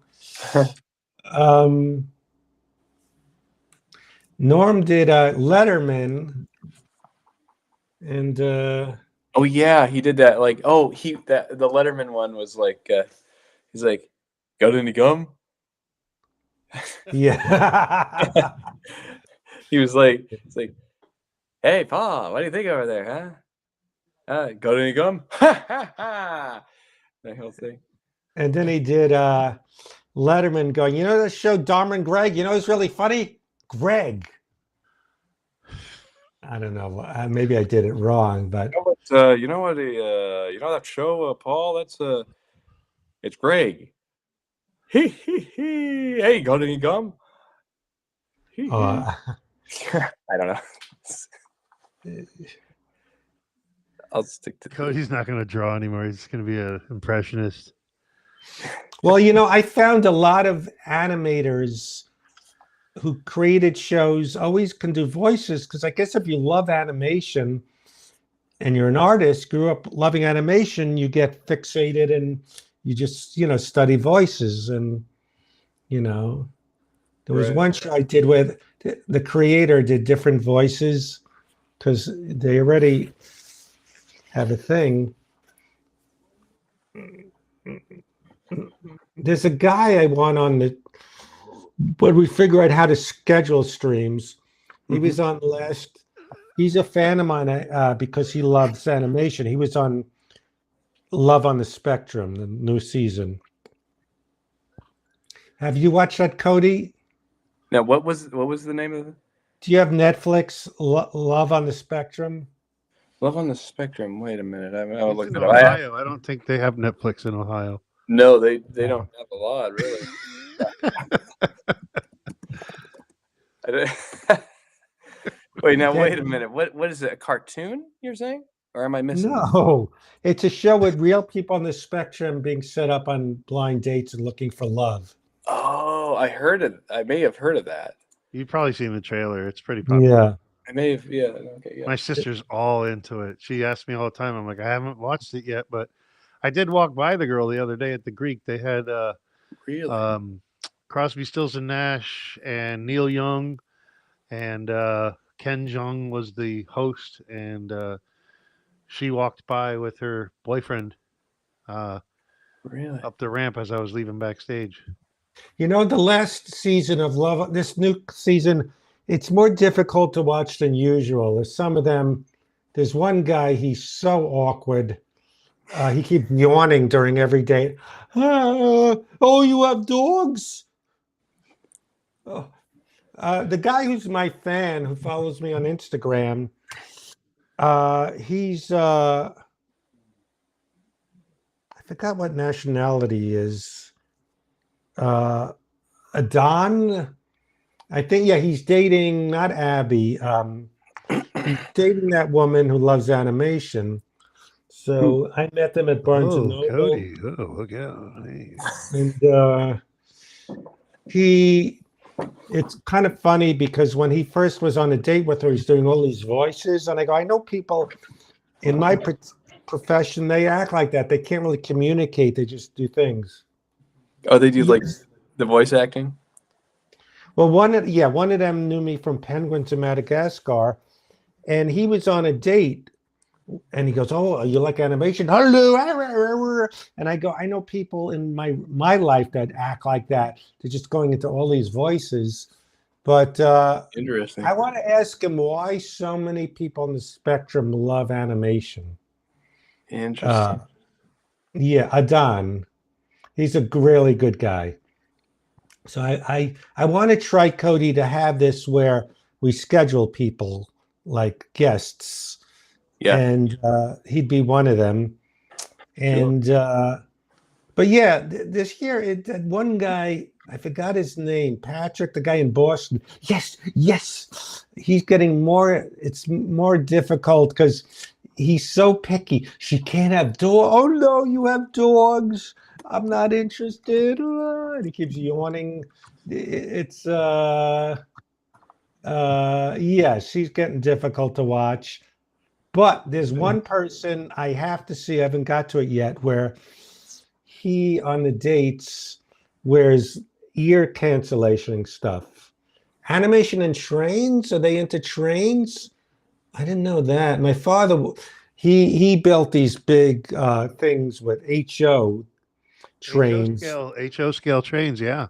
Um, Norm did Letterman, and Oh yeah, he did that. Like, oh, the Letterman one was like, he's like, got any gum? yeah, He was like, it's like, hey, Pa, what do you think over there, huh? Got any gum? Ha ha ha! That whole thing. and then he did Letterman going. You know the show Dharma and Greg. You know who's really funny? Greg. I don't know. Maybe I did it wrong, but You know what? You know that show, Paul? It's Greg. He he he. Hey, got any gum? He, he. uh, I don't know. I'll stick to Cody's not going to draw anymore. He's going to be an impressionist. well, you know, I found a lot of animators who created shows always can do voices because I guess if you love animation and you're an artist, grew up loving animation, you get fixated and you just, study voices. And, there was Right. one show I did where the creator did different voices because they already have a thing. There's a guy I want on when we figure out how to schedule streams. He was on last. He's a fan of mine because he loves animation. He was on Love on the Spectrum, the new season. Have you watched that, Cody? Now, what was the name of it? Do you have Netflix? Love on the Spectrum? Love on the Spectrum. Wait a minute. I'll It's look in it up. I Ohio. I don't think they have Netflix in Ohio. No, they don't have a lot, really. Wait, now wait a minute. What is it? A cartoon? You're saying, or am I missing? No, it's a show with real people on the spectrum being set up on blind dates and looking for love. Oh, I heard it. I may have heard of that. You've probably seen the trailer. It's pretty popular. Yeah. I may have. Yeah. Okay. Yeah. My sister's all into it. She asks me all the time. I'm like, I haven't watched it yet, but I did walk by the girl the other day at the Greek. They had Really? Crosby, Stills and Nash and Neil Young and Ken Jeong was the host, and she walked by with her boyfriend Really? up the ramp as I was leaving backstage. The last season of Love, this new season, it's more difficult to watch than usual. There's some of them. There's one guy, he's so awkward. He keeps yawning during every date. Oh, you have dogs? The guy who's my fan, who follows me on Instagram, he's I forgot what nationality he is. Adon, I think. Yeah, he's dating not Abby. He's dating that woman who loves animation. So I met them at Barnes and Noble. Cody! Oh, look out! Hey. And it's kind of funny because when he first was on a date with her, he's doing all these voices, and I go, I know people in my profession, they act like that. They can't really communicate. They just do things. Oh, they do like the voice acting? Well, one of them knew me from Penguin to Madagascar, and he was on a date, and he goes, "Oh, you like animation? Hello." And I go, I know people in my life that act like that. They're just going into all these voices. But Interesting. I want to ask him why so many people on the spectrum love animation. Interesting. Yeah, Adon. He's a really good guy. So I want to try, Cody, to have this where we schedule people like guests Yeah. and he'd be one of them. And but yeah, this year that one guy, I forgot his name, Patrick, the guy in Boston. Yes, he's getting more. It's more difficult because he's so picky. She can't have dog. Oh no, you have dogs. I'm not interested. And he keeps yawning. It's yeah, she's getting difficult to watch. But there's one person I have to see, I haven't got to it yet, where he on the dates wears ear cancellation stuff. Animation and trains? Are they into trains? I didn't know that. My father, he built these big things with HO trains. HO scale trains, yeah.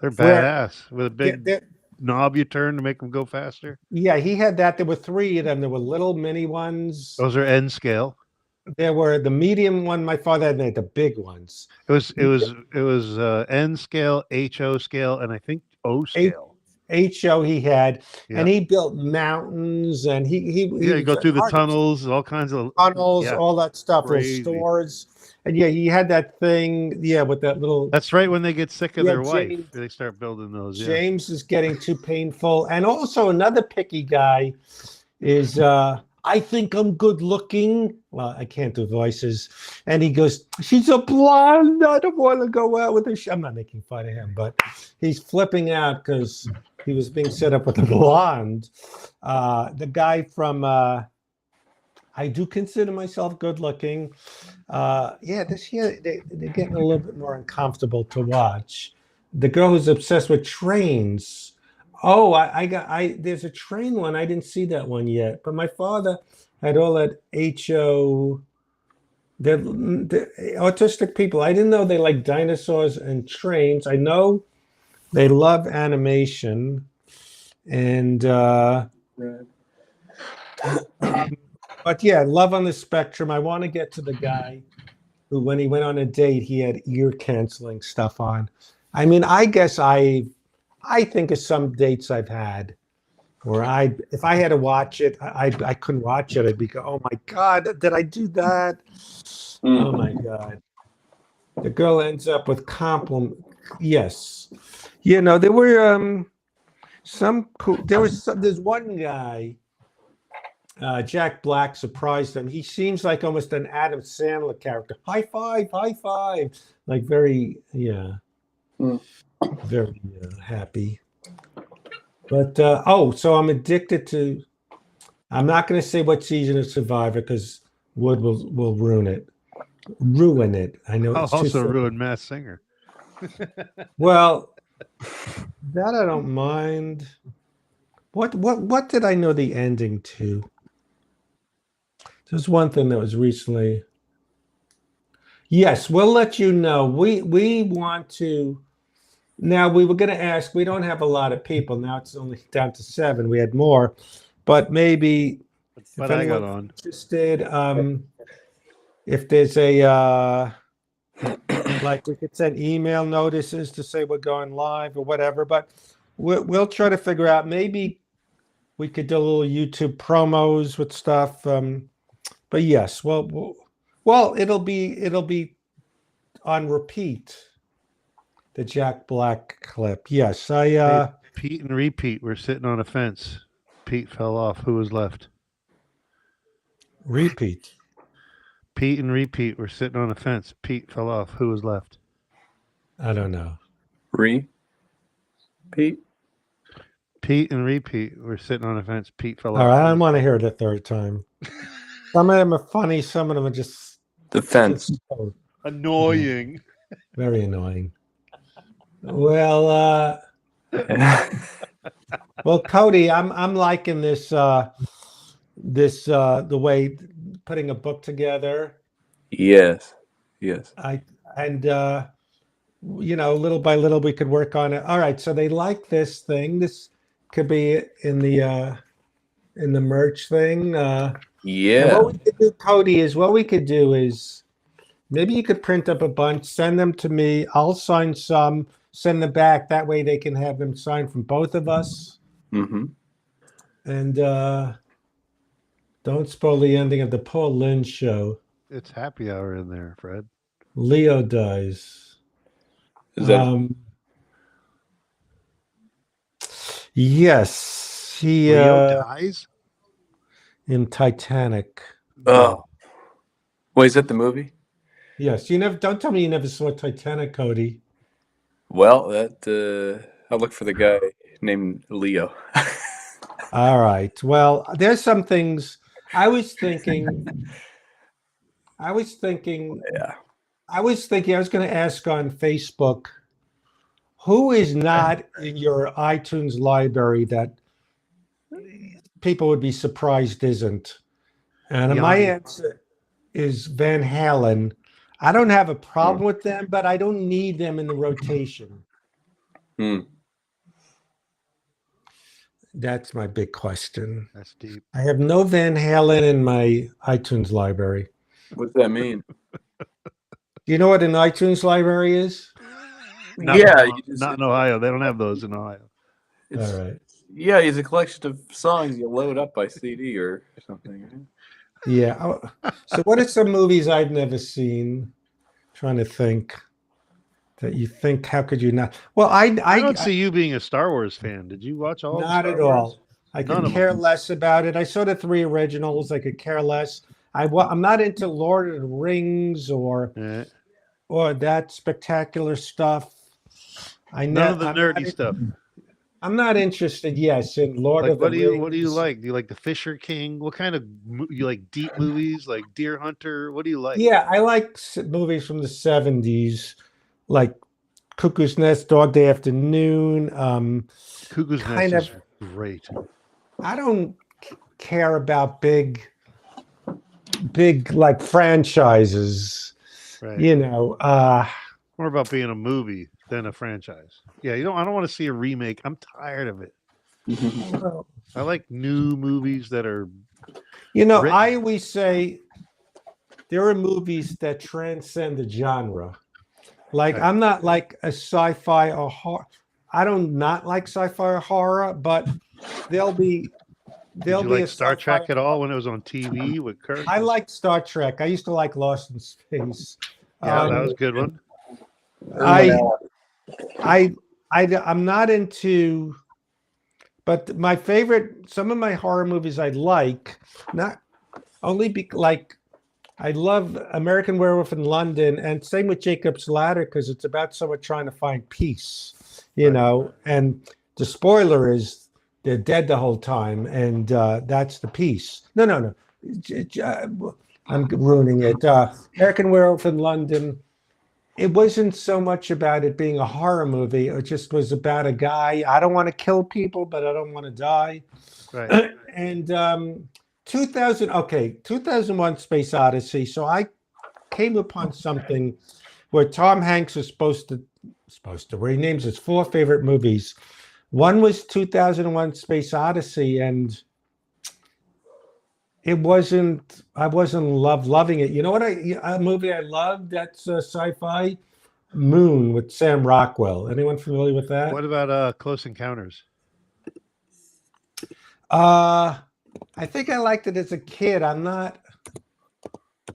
They're Where badass with a big knob you turn to make them go faster. yeah, he had that. There were three of them. There were little mini ones. Those are N scale. There were the medium one. My father had made the big ones. It was N scale, HO scale, and I think O scale. HO he had, Yeah. and he built mountains, and he You go was through the an tunnels, all kinds of tunnels, all that stuff, crazy. little stores, and yeah, he had that thing, yeah, with that little. That's right. When they get sick of Yeah, their wife, James- they start building those. Yeah. James is getting too painful, and also another picky guy is I think I'm good looking. Well, I can't do voices, and he goes, "She's a blonde. I don't want to go out with her." I'm not making fun of him, but he's flipping out because he was being set up with a blonde. The guy from I do consider myself good looking. Yeah, this year they're getting a little bit more uncomfortable to watch. The girl who's obsessed with trains. Oh, there's a train one. I didn't see that one yet. But my father had all that HO. The autistic people. I didn't know they like dinosaurs and trains. I know they love animation, and Right. but yeah, love on the spectrum. I want to get to the guy who, when he went on a date, he had ear canceling stuff on. I mean, I guess I think of some dates I've had where if I had to watch it, I couldn't watch it. I'd be go, oh my God, did I do that? Oh my God. The girl ends up with compliment. Yes. You know, there were some cool, there's one guy, Jack Black surprised him. He seems like almost an Adam Sandler character. High five. Like very, yeah. Very happy. But so I'm addicted to. I'm not going to say what season of Survivor because Wood will ruin it. I know. It's Also ruined Mass Singer. Well, that I don't mind. What did I know the ending to? There's one thing that was recently. Yes, we'll let you know. We want to. Now, we were going to ask, we don't have a lot of people. Now it's only down to 7. We had more. But maybe But I got on. Interested, if there's a, like we could send email notices to say we're going live or whatever. But we'll try to figure out. Maybe we could do a little YouTube promos with stuff. But yes, well, it'll be on repeat. The Jack Black clip. Yes, Pete and repeat. We're sitting on a fence. Pete fell off. Who was left? Repeat. Pete and repeat. We're sitting on a fence. Pete fell off. Who was left? I don't know. Pete. Pete and repeat. We're sitting on a fence. Pete fell off. All right, I don't want to hear it a third time. Some of them are funny. Some of them are just The fence. Annoying. Very annoying. Well, Cody, I'm liking this. The way putting a book together. Yes. Little by little we could work on it. All right, so they like this thing. This could be in the merch thing. Yeah. What we could do, Cody, is maybe you could print up a bunch, send them to me. I'll sign some, send them back. That way they can have them signed from both of us. Mm-hmm. And Don't spoil the ending of the Paul Lynde show. It's happy hour in there, Fred. Leo dies. Is that Yes, he Leo dies? in Titanic. oh wait, is that the movie? Yes, you never. Don't tell me you never saw Titanic, Cody. Well, that I'll look for the guy named Leo. All right. Well, there's some things I was thinking. I was thinking. Yeah. I was going to ask on Facebook, who is not in your iTunes library that people would be surprised isn't? And my Yanni. answer is Van Halen. I don't have a problem with them, but I don't need them in the rotation. Hmm. That's my big question. That's deep. I have no Van Halen in my iTunes library. What's that mean? Do you know what an iTunes library is? Not in Ohio. They don't have those in Ohio. It's, All right. Yeah, it's a collection of songs you load up by CD or something. Yeah. So what are some movies I've never seen? Trying to think that you think, how could you not? Well, I don't see you being a Star Wars fan. Did you watch all? Not the Star at all. Wars? I could care less about it. I saw the 3 originals. I could care less. I'm not into Lord of the Rings or that spectacular stuff. None of the nerdy stuff. I'm not interested. Yes, in Lord of the Rings. What do you like? Do you like The Fisher King? What kind of you like? Deep movies like Deer Hunter? What do you like? Yeah, I like movies from the 70s, like Cuckoo's Nest, Dog Day Afternoon. Cuckoo's Nest is great. I don't care about big like franchises. Right. You know, more about being a movie than a franchise. Yeah, I don't want to see a remake. I'm tired of it. I like new movies that are I always say there are movies that transcend the genre. Like I'm not like a sci-fi or horror. I don't not like sci-fi or horror, but there'll be like Star Trek at all when it was on TV with Kirk? I like Star Trek. I used to like Lost in Space. Yeah, that was a good one. I'm not into, but some of my horror movies I like, not only like I love American Werewolf in London, and same with Jacob's Ladder, because it's about someone trying to find peace, you know. And the spoiler is they're dead the whole time, and that's the peace. No. I'm ruining it. American Werewolf in London. It wasn't so much about it being a horror movie. It just was about a guy. I don't want to kill people, but I don't want to die. Right. And 2001 Space Odyssey. So I came upon something where Tom Hanks is supposed to, where he names his 4 favorite movies. One was 2001 Space Odyssey, and I wasn't loving it. You know what a movie I loved that's sci-fi? Moon with Sam Rockwell. Anyone familiar with that? What about Close Encounters? I think I liked it as a kid. I'm not.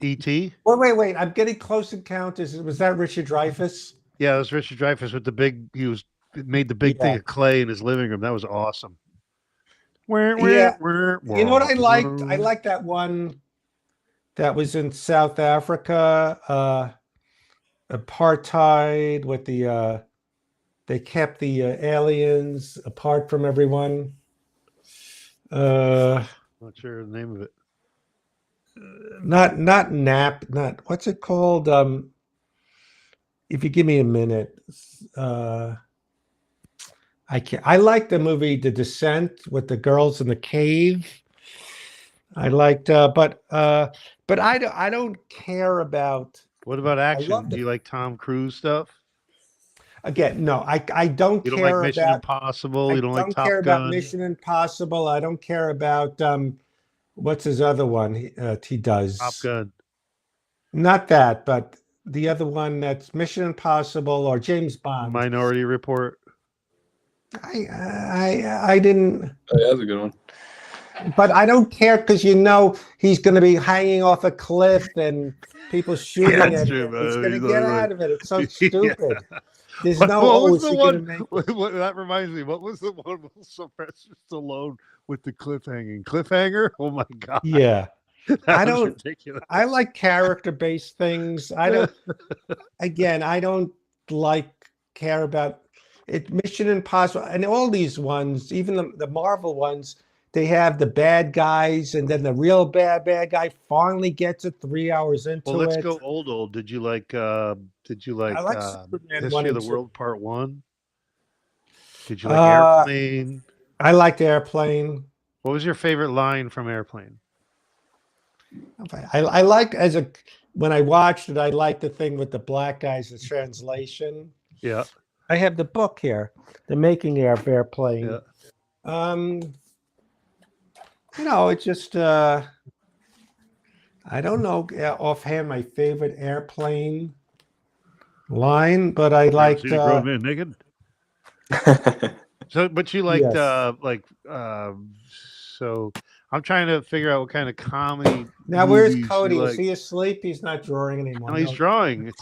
E.T.? Wait. I'm getting Close Encounters. Was that Richard Dreyfuss? Yeah, it was Richard Dreyfuss with made the big thing of clay in his living room. That was awesome. You know what I liked? I liked that one that was in South Africa, apartheid, with they kept the aliens apart from everyone. Not sure the name of it. Not what's it called? If you give me a minute, I can't. I like the movie The Descent with the girls in the cave. I liked, but I don't care about. What about action? Do you like Tom Cruise stuff? Again, no, I don't care. You don't like Mission Impossible. You don't like Top Gun. I don't care about Mission Impossible. I don't care about what's his other one he does? Top Gun. Not that, but the other one that's Mission Impossible or James Bond. Minority Report. I didn't. Oh, yeah, that's a good one. but I don't care because he's going to be hanging off a cliff and people shooting that's at true, him. He's man. going to He's get like- out of it. It's so Yeah. stupid. There's What no, was is the he going to one? make it? That reminds me. What was the one with Sylvester Stallone with the cliffhanger? Oh my god! Yeah. That I was don't. ridiculous. I like character-based things. I don't. Again, I don't care about it. Mission Impossible and all these ones, even the Marvel ones, they have the bad guys, and then the real bad guy finally gets it 3 hours into Well, let's it. go old. Did you like? I like Superman 1 History of and the 2. World Part 1? Did you like Uh, Airplane? I liked Airplane. What was your favorite line from Airplane? I like when I watched it, I liked the thing with the black guys, the translation. Yeah, I have the book here, The Making of Airplane. yeah. It's just I don't know offhand my favorite Airplane line, but I liked See the grown man naked. So, but you liked yes. so I'm trying to figure out what kind of comedy. Now where's movies Cody? you Is like. he asleep? He's not drawing anymore. No, he's No. drawing.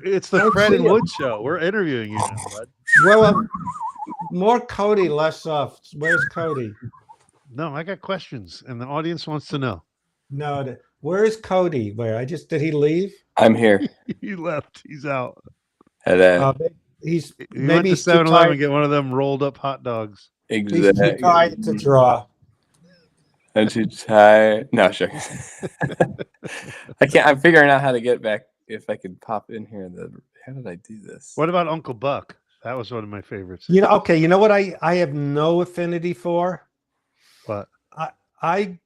It's the Don't Fred see and it. Wood show. We're interviewing you now, bud. Well, more Cody, less soft. Where's Cody? No, I got questions, and the audience wants to know. No, where's Cody? Did he leave? I'm here. He left. He's out. Hello. He Maybe went to he's too 7-Eleven tired. and get one of them rolled up hot dogs. He's too Exactly. tired to draw. I'm too tired. No, sure. I can't. I'm figuring out how to get back. If I could pop in here. How did I do this? What about Uncle Buck? That was one of my favorites. Okay. You know what I have no affinity for? What? I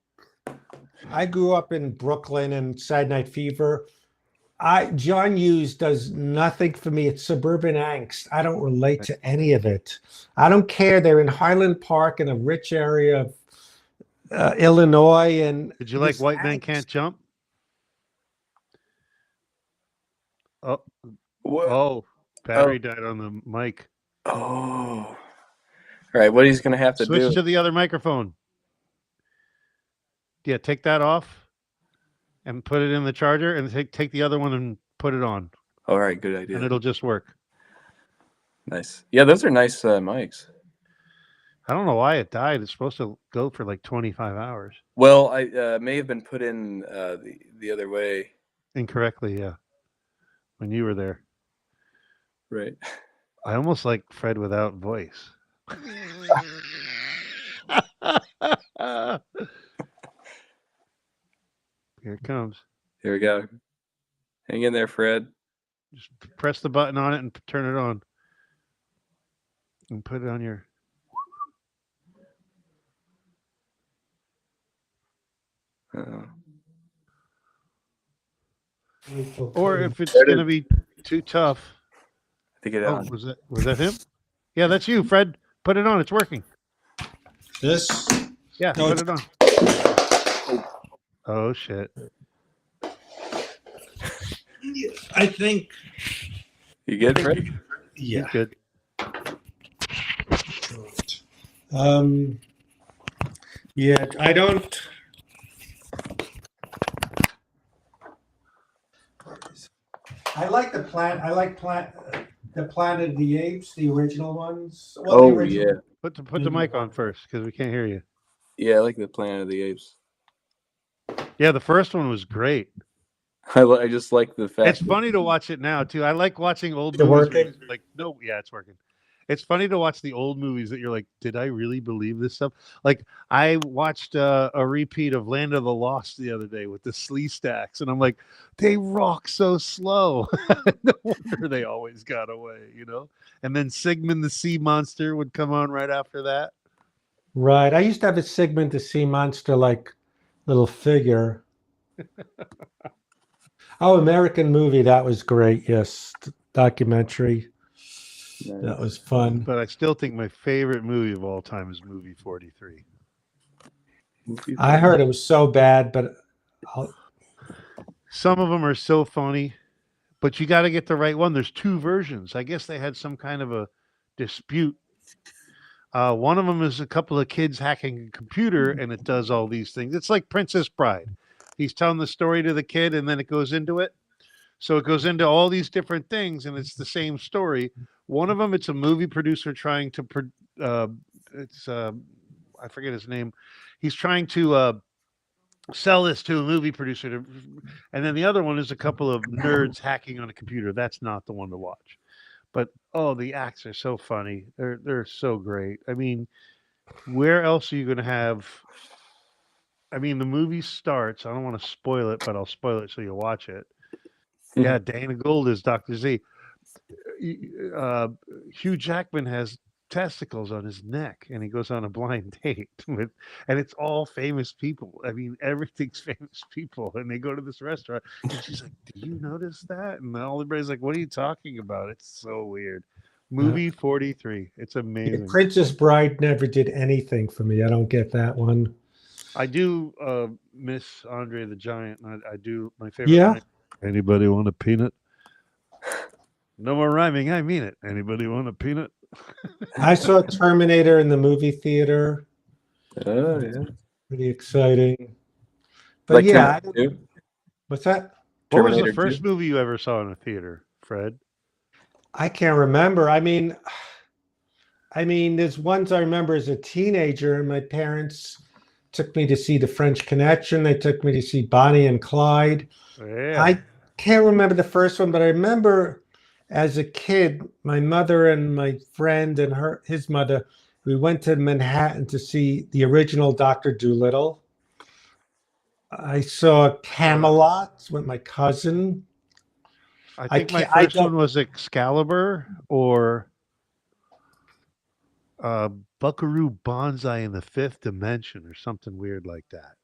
grew up in Brooklyn and Saturday Night Fever. John Hughes does nothing for me. It's suburban angst. I don't relate to any of it. I don't care. They're in Highland Park in a rich area of Illinois. And Did you like this White Man angst- Can't Jump? What? Oh, battery died on the mic. Oh. All right. What he's gonna have to Switch do? to the other microphone. Yeah, take that off and put it in the charger, and take the other one and put it on, All right. Good idea. and it'll just work. Nice. Yeah, those are nice mics. I don't know why it died. It's supposed to go for like 25 hours. Well, I may have been put in the other way. Incorrectly, yeah. When you were there. Right. I almost like Fred without voice. Here it comes. Here we go. Hang in there, Fred. Just press the button on it and turn it on. And put it on your... Or if it's going to be too tough. I think it Oh, on. was that him? Yeah, that's you, Fred. Put it on. It's working. This? Yeah, No, put it on. Oh, shit. I think. You good, Fred? Yeah. He's good. Yeah, I don't. I like the plant. I like the Planet of the Apes, the original ones. Well, the Oh original- yeah, Put the mic on first because we can't hear you. yeah. I like the Planet of the Apes. Yeah, the first one was great. I just like the fact. It's funny to watch it now too. I like watching old Is it movies. working? where you're like, no, yeah, it's working. It's funny to watch the old movies that you're like, did I really believe this stuff? Like I watched a repeat of Land of the Lost the other day with the Slee Stacks, and I'm like, they rock so slow. No wonder they always got away, you know. And then Sigmund the Sea Monster would come on right after that. Right. I used to have a Sigmund the Sea Monster like little figure. Oh, American movie. That was great. Yes. Documentary. That was fun. But I still think my favorite movie of all time is movie 43. I heard it was so bad, but Some of them are so funny, but you got to get the right one. There's two versions. I guess they had some kind of a dispute One of them is a couple of kids hacking a computer, and it does all these things. It's like Princess Bride. He's telling the story to the kid, and then it goes into it. So it goes into all these different things, and it's the same story. One of them, it's a movie producer trying to, it's I forget his name. He's trying to sell this to a movie producer, and then the other one is a couple of nerds hacking on a computer. That's not the one to watch. But oh, the acts are so funny. They're so great. I mean, where else are you going to have? I mean, the movie starts. I don't want to spoil it, but I'll spoil it so you'll watch it. Yeah, Dana Gould is Dr. Z. Uh, Hugh Jackman has testicles on his neck, and he goes on a blind date with, and it's all famous people. I mean, everything's famous people, and they go to this restaurant, and she's like, "Do you notice that?" And all everybody's like, "What are you talking about?" It's so weird. Movie 43. It's amazing. Princess Bride never did anything for me. I don't get that one. I do miss Andre the Giant. I do. My favorite Yeah. line. Anybody want a peanut? No more rhyming. I mean it. Anybody want a peanut? I saw Terminator in the movie theater. Oh yeah. Pretty exciting. But Like yeah, Terminator 2? what's that? What was the Terminator first 2? movie you ever saw in a theater, Fred? I can't remember. I mean, there's ones I remember as a teenager, and my parents took me to see The French Connection. They took me to see Bonnie and Clyde. Yeah. I can't remember the first one, but I remember as a kid, my mother and my friend and his mother, we went to Manhattan to see the original Dr. Dolittle. I saw Camelot with my cousin. I think my first one was Excalibur or Buckaroo Banzai in the Fifth Dimension or something weird like that.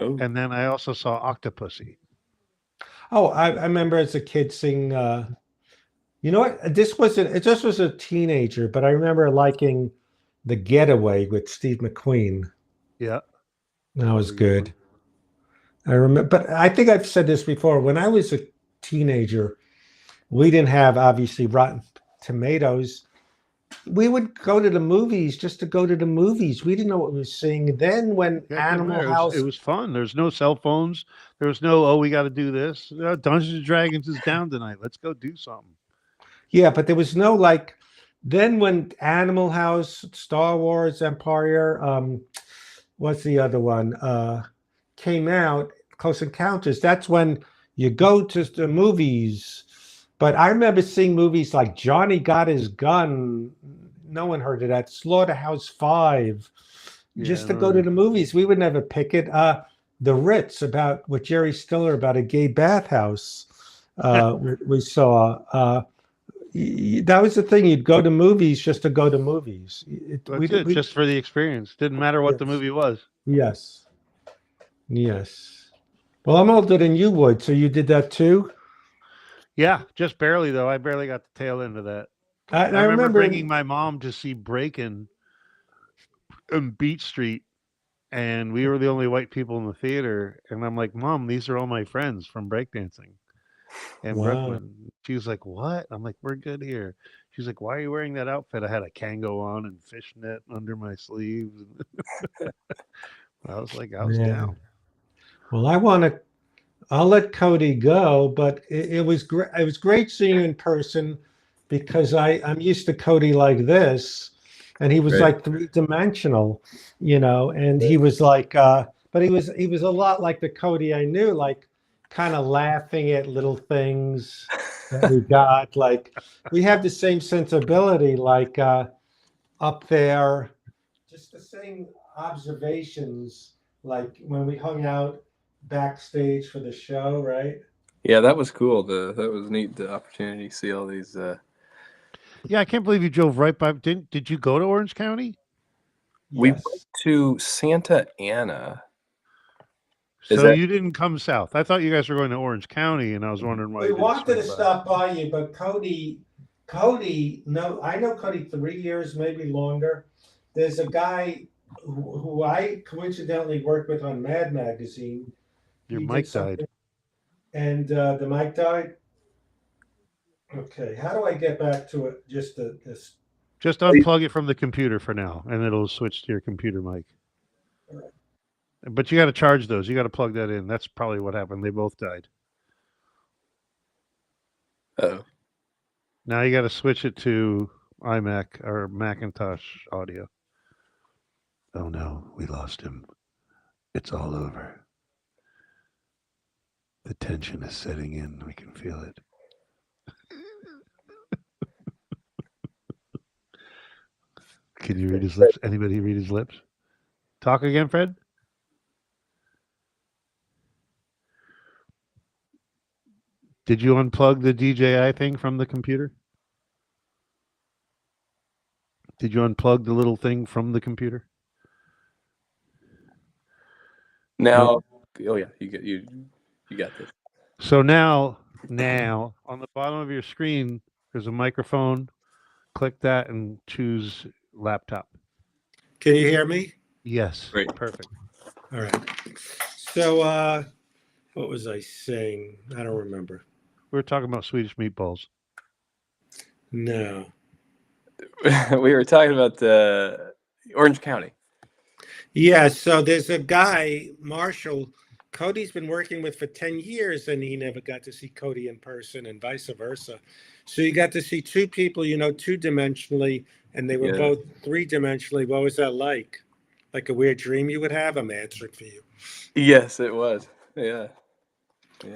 Oh. And then I also saw Octopussy. Oh, I remember as a kid seeing. You know what? It just was a teenager, but I remember liking The Getaway with Steve McQueen. Yeah, that was good. I remember, but I think I've said this before. When I was a teenager, we didn't have obviously Rotten Tomatoes. We would go to the movies just to go to the movies. We didn't know what we were seeing. Then when Animal House, it was fun. There's no cell phones. There was no, oh, we got to do this. Dungeons and Dragons is down tonight. Let's go do something. Yeah, but there was no like. Then when Animal House, Star Wars, Empire, what's the other one? Came out, Close Encounters. That's when you go to the movies. But I remember seeing movies like Johnny Got His Gun. No one heard of that. Slaughterhouse 5. Just to go to the movies. We would never pick it. The Ritz with Jerry Stiller about a gay bathhouse. We saw. That was the thing. You'd go to movies just to go to movies. Just for the experience. Didn't matter what the movie was. Yes. Well, I'm older than you would, so you did that too? Yeah, just barely though. I barely got the tail end of that. I remember bringing my mom to see Breakin' on Beach Street, and we were the only white people in the theater. And I'm like, Mom, these are all my friends from breakdancing in Brooklyn. She was like, what? I'm like, we're good here. She's like, why are you wearing that outfit? I had a Kango on and fishnet under my sleeves. I was like, I was down. Well, I'll let Cody go, but it was great. It was great seeing you in person because I'm used to Cody like this, and he was like three-dimensional, and he was like, but he was a lot like the Cody I knew, like kind of laughing at little things that we got. Like we have the same sensibility, like up there, just the same observations, like when we hung out backstage for the show, right? Yeah, that was cool. That was neat, the opportunity to see all these. Yeah, I can't believe you drove right by. Did you go to Orange County? We went to Santa Ana. So you didn't come south. I thought you guys were going to Orange County, and I was wondering why. We wanted to stop by you, but Cody, no, I know Cody 3 years, maybe longer. There's a guy who I coincidentally worked with on Mad Magazine. Your mic died. And the mic died? Okay, how do I get back to it? Just Just unplug it from the computer for now, and it'll switch to your computer mic. But you got to charge those. You got to plug that in. That's probably what happened. They both died. Oh. Now you got to switch it to iMac or Macintosh audio. Oh no, we lost him. It's all over. The tension is setting in. We can feel it. Can you read his lips? Anybody read his lips? Talk again, Fred? Did you unplug the DJI thing from the computer? Did you unplug the little thing from the computer? Now, oh yeah, you got this. So now on the bottom of your screen, there's a microphone. Click that and choose laptop. Can you hear me? Yes. Great. Perfect. All right. So, what was I saying? I don't remember. We were talking about Swedish meatballs. No. We were talking about Orange County. Yeah, so there's a guy, Marshall, Cody's been working with for 10 years, and he never got to see Cody in person and vice versa. So you got to see two people, you know, two-dimensionally, and they were both three-dimensionally. What was that like? Like a weird dream you would have? I'm answering for you. Yes, it was. Yeah.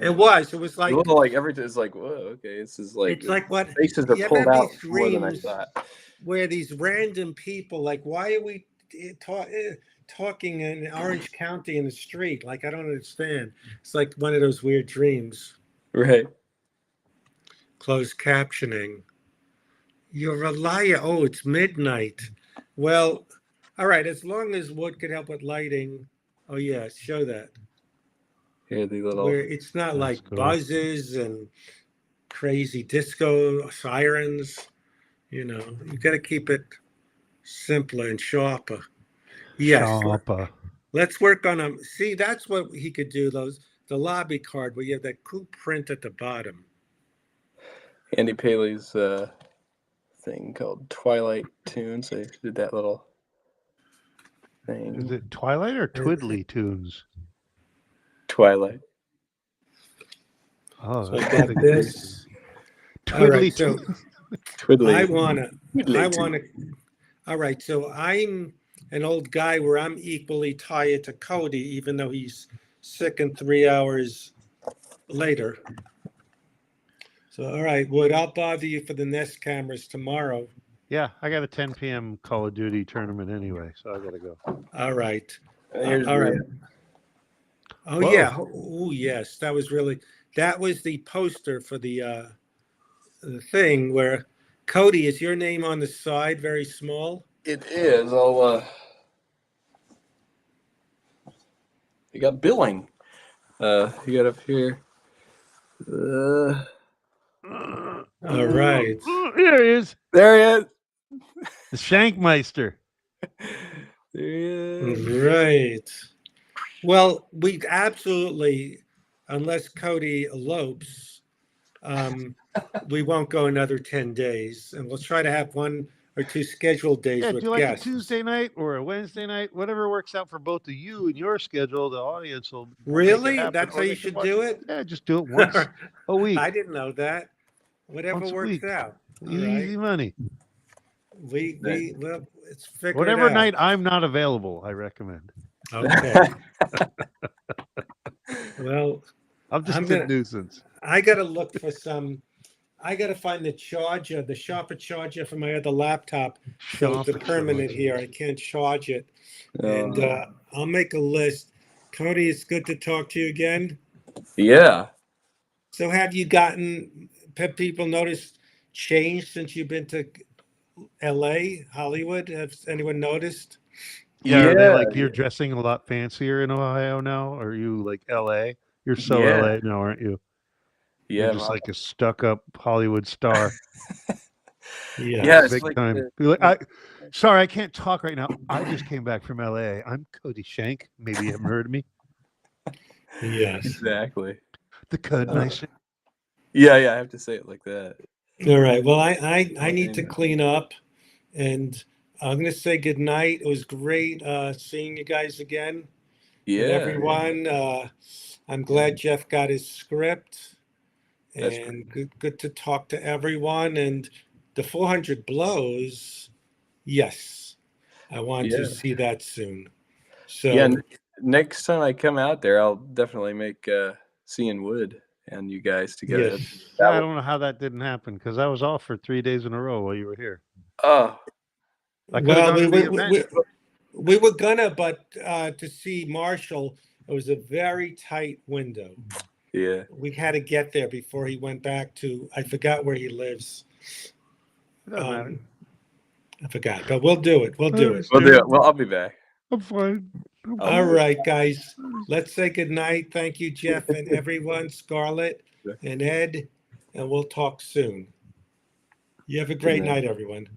It was. It was like, a little like everything is like, whoa, okay, this is like it's like what faces are you ever pulled have out these more than I dreams thought. where these random people, like, why are we talking in Orange County in the street? Like, I don't understand. It's like one of those weird dreams. Right. Closed captioning. You're a liar. Oh, it's midnight. Well, all right. As long as wood could help with lighting. Oh, yeah. Show that. Here, the little. Where it's not That's like cool. buzzes and crazy disco sirens. You know, you got to keep it simpler and sharper. Yes. Sharper. Let's work on them. See, that's what he could do. The lobby card where you have that cool print at the bottom. Andy Paley's thing called Twilight Tunes. They did that little thing. Is it Twilight or Twiddly Tunes? Twilight. Oh, So I got this. All Twiddly right, so Tunes. Twiddly. I wanna. All right, so I'm an old guy where I'm equally tired to Cody, even though he's sick and 3 hours later. So, all right, Wood, I'll bother you for the Nest cameras tomorrow. Yeah, I got a 10 p.m. Call of Duty tournament anyway, so I got to go. All right. Here's All right. the- Oh, Whoa. yeah. Oh, yes. That was the poster for the thing where, Cody, is your name on the side very small? It is. You got billing. You got up here. All right. There he is. There he is. The Shankmeister. There he is. Right. Well, we absolutely, unless Cody elopes, we won't go another 10 days. And we'll try to have 1 or 2 scheduled days Yeah, with do like guests. a Tuesday night or a Wednesday night, whatever works out for both of you and your schedule. The audience will make it Really? happen, That's or how they you can should watch do it? Yeah, just do it once a week. I didn't know that. Whatever Once a works week. out. All Easy right. money. Well, it's figured Whatever out. night I'm not available, I recommend. Okay. Well, I'm just I'm a gonna- nuisance. I got to look for some. I got to find the charger, the sharper charger for my other laptop. So it's a Sharper permanent charger. here. I can't charge it. And Uh, I'll make a list. Cody, it's good to talk to you again. yeah. So have people noticed change since you've been to LA, Hollywood? Has anyone noticed? Yeah, are they like you're dressing a lot fancier in Ohio now? Or are you like LA? You're so Yeah. LA now, aren't you? Yeah. You're just like a stuck-up Hollywood star. Yeah, it's Big like time. the- You're like, sorry, I can't talk right now. I just came back from LA. I'm Cody Shank. Maybe you haven't heard of me. Yes. exactly. The Codemeister. Yeah, I have to say it like that. All right. Well, I need to clean up And I'm going to say good night. It was great seeing you guys again. And Yeah, everyone, I'm glad Jeff got his script. that's And good to talk to everyone. And the 400 blows, yes, I want to yeah, see that soon. yeah. So Next time I come out there, I'll definitely make Seeing Wood and you guys together. yes. That I will. don't know how that didn't happen because I was off for 3 days in a row while you were here. Oh, I could have Well, gone to the event. we were gonna, but to see Marshall, it was a very tight window. yeah. We had to get there before he went back to, I forgot where he lives. It doesn't matter. I forgot, but we'll do it. We'll I do it. We'll do understand. it. Well, I'll be back. I'm fine. I'm I'll All be right, guys. Let's say good night. Thank you, Jeff and everyone, Scarlett and Ed, and we'll talk soon. You have a Good great night. night, everyone.